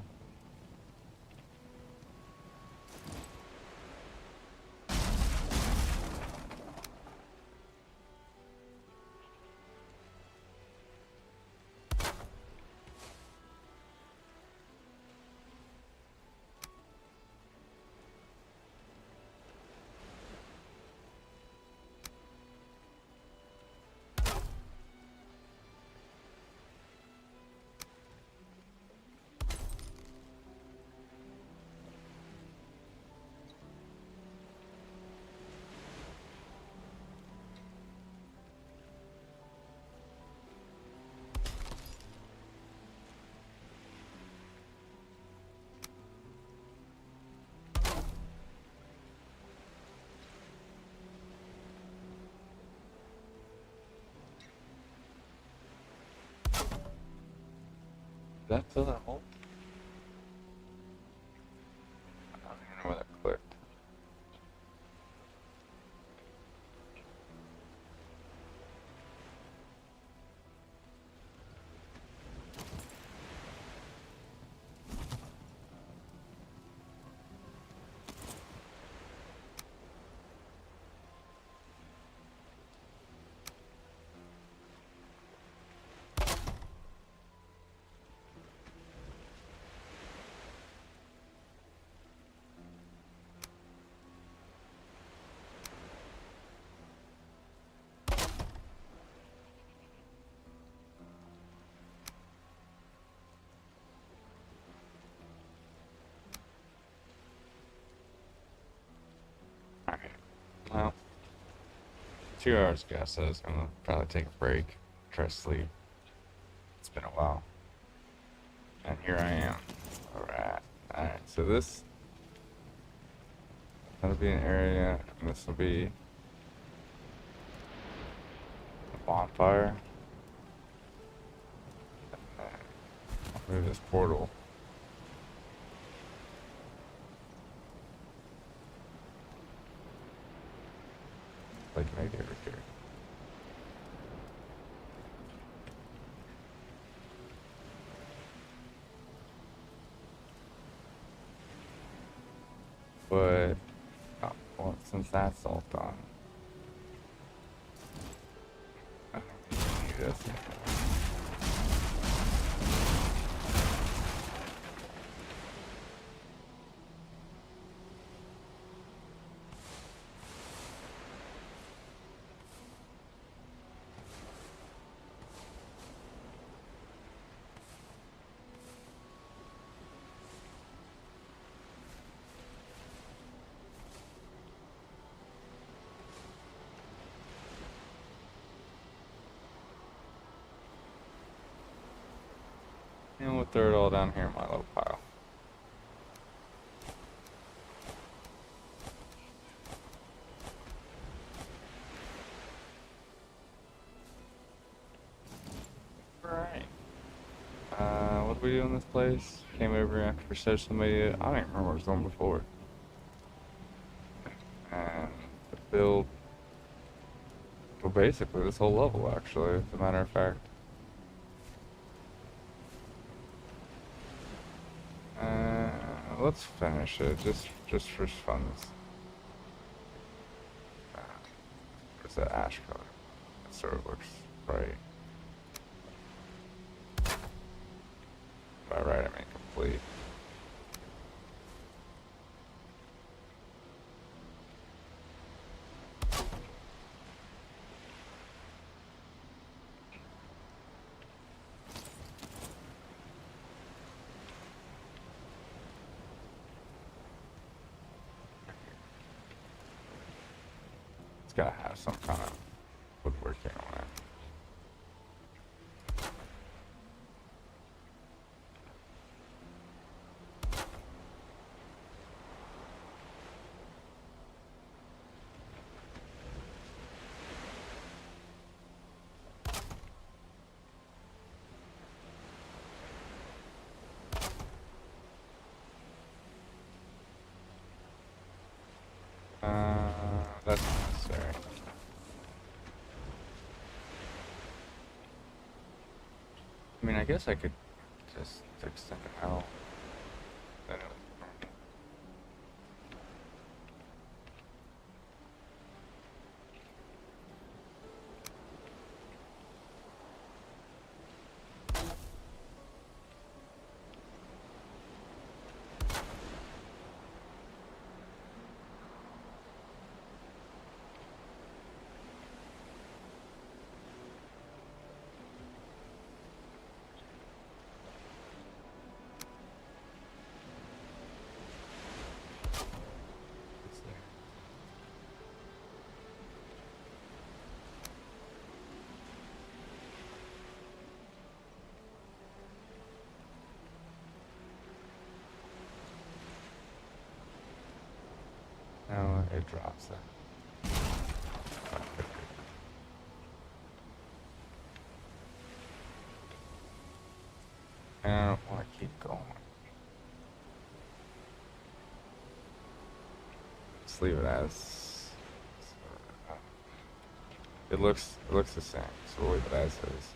Did that fill that hole? I don't even know where that clicked. 2 hours ago, so I was gonna probably take a break, try to sleep. It's been a while. And here I am. Alright, so that'll be an area, and this will be a bonfire. I'll move this portal. Like maybe over here. But well, since that's all done, I think we need this. And we'll throw it all down here in my little pile. Alright. What did we do in this place? Came over after social media. I don't even remember what I was doing before. And the build. Well, basically, this whole level, actually, as a matter of fact. Let's finish it, just for fun. Where's that ash color? That sort of looks right. By right, I mean complete. It's gotta have some kind of woodworking on it. That's not necessary. I mean, I guess I could just extend it out. Then it would- it's there. Now it drops it. And I don't want to keep going. Just leave it as. It looks the same, so we'll leave it as is.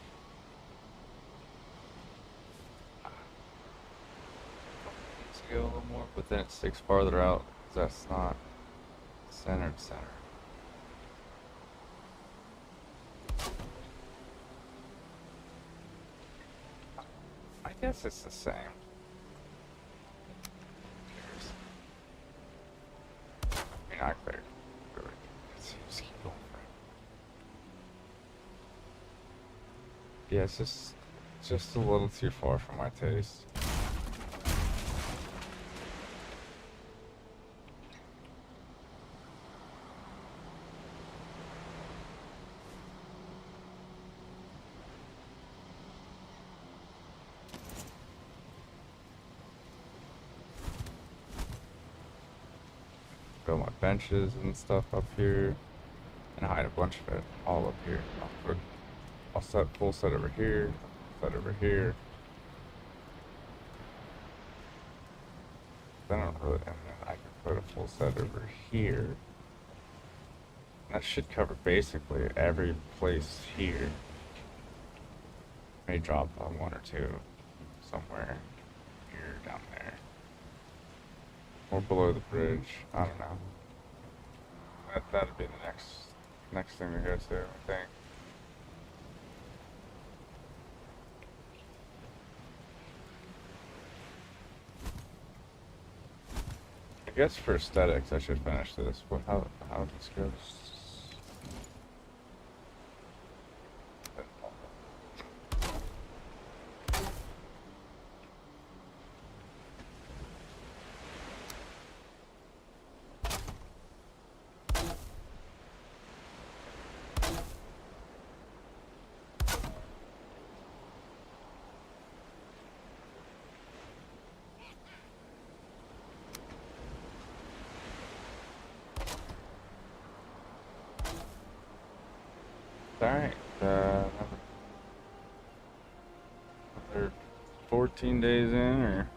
Let's go a little more, but then it sticks farther out. 'Cause that's not center. I guess it's the same. I mean, not clear. Let's just keep going for it. Yeah, it's just a little too far for my taste. build my benches and stuff up here, and hide a bunch of it all up here. I'll set full set over here, set over here. Then I'll put, and then I can put a full set over here. That should cover basically every place here. May drop one or two somewhere here, down there, or below the bridge. I don't know. That'd be the next thing to go to, I think. I guess for aesthetics, I should finish this. How this goes? Alright, another 14 days in, or...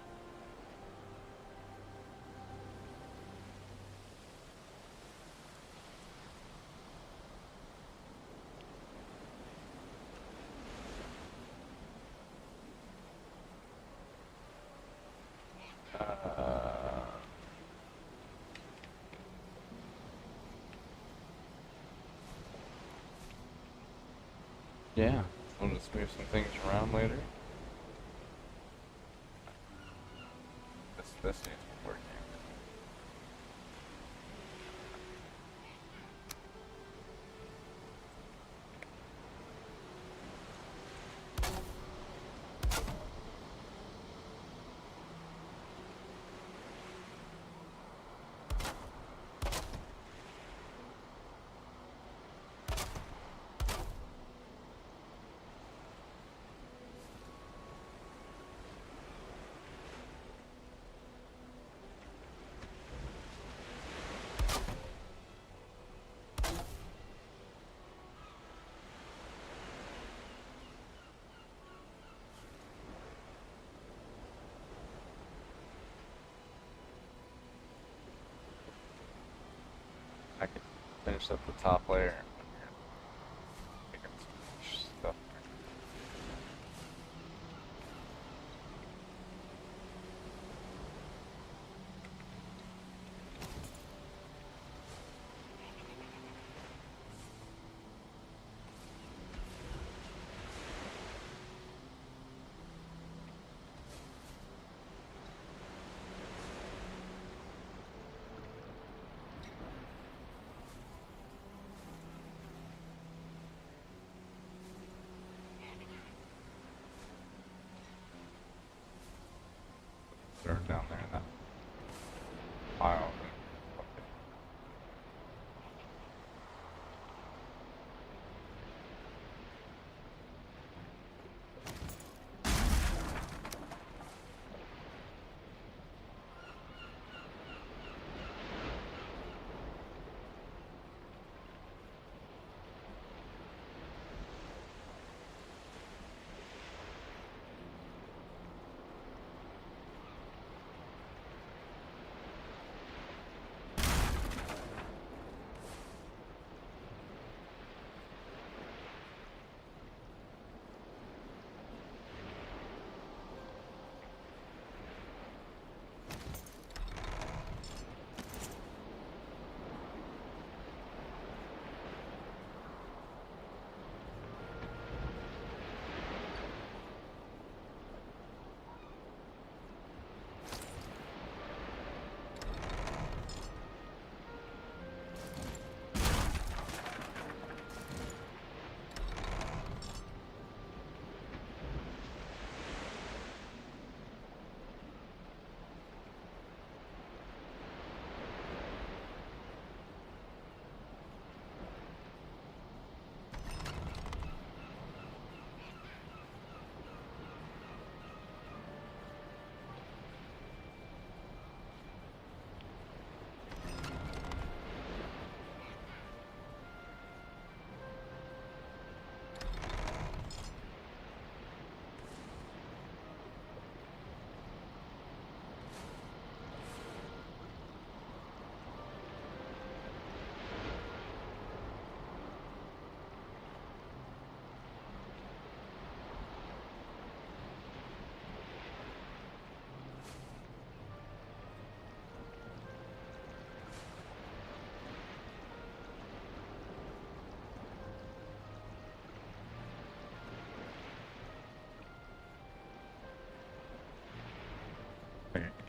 yeah, we'll just move some things around later. This seems to be working. I can finish up the top layer. Picking some stuff.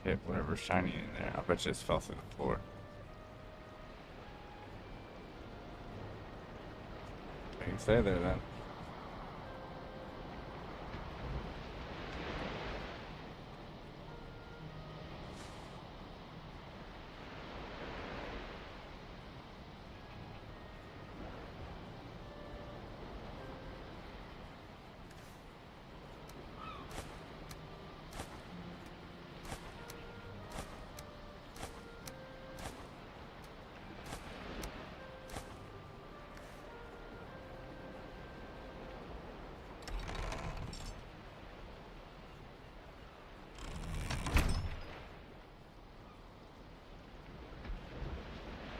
hit whatever's shiny in there. I bet you just fell through the floor. You can stay there then.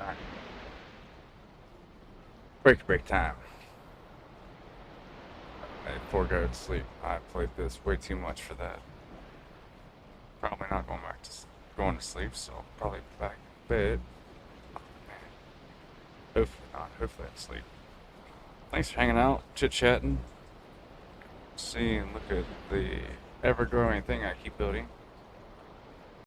Alright. Break time. Before go to sleep. I played this way too much for that. Probably not going to sleep, so I'll probably be back in bed. Oh, man. Hopefully not. Hopefully I'll sleep. Thanks for hanging out, chit-chatting. See and look at the ever-growing thing I keep building.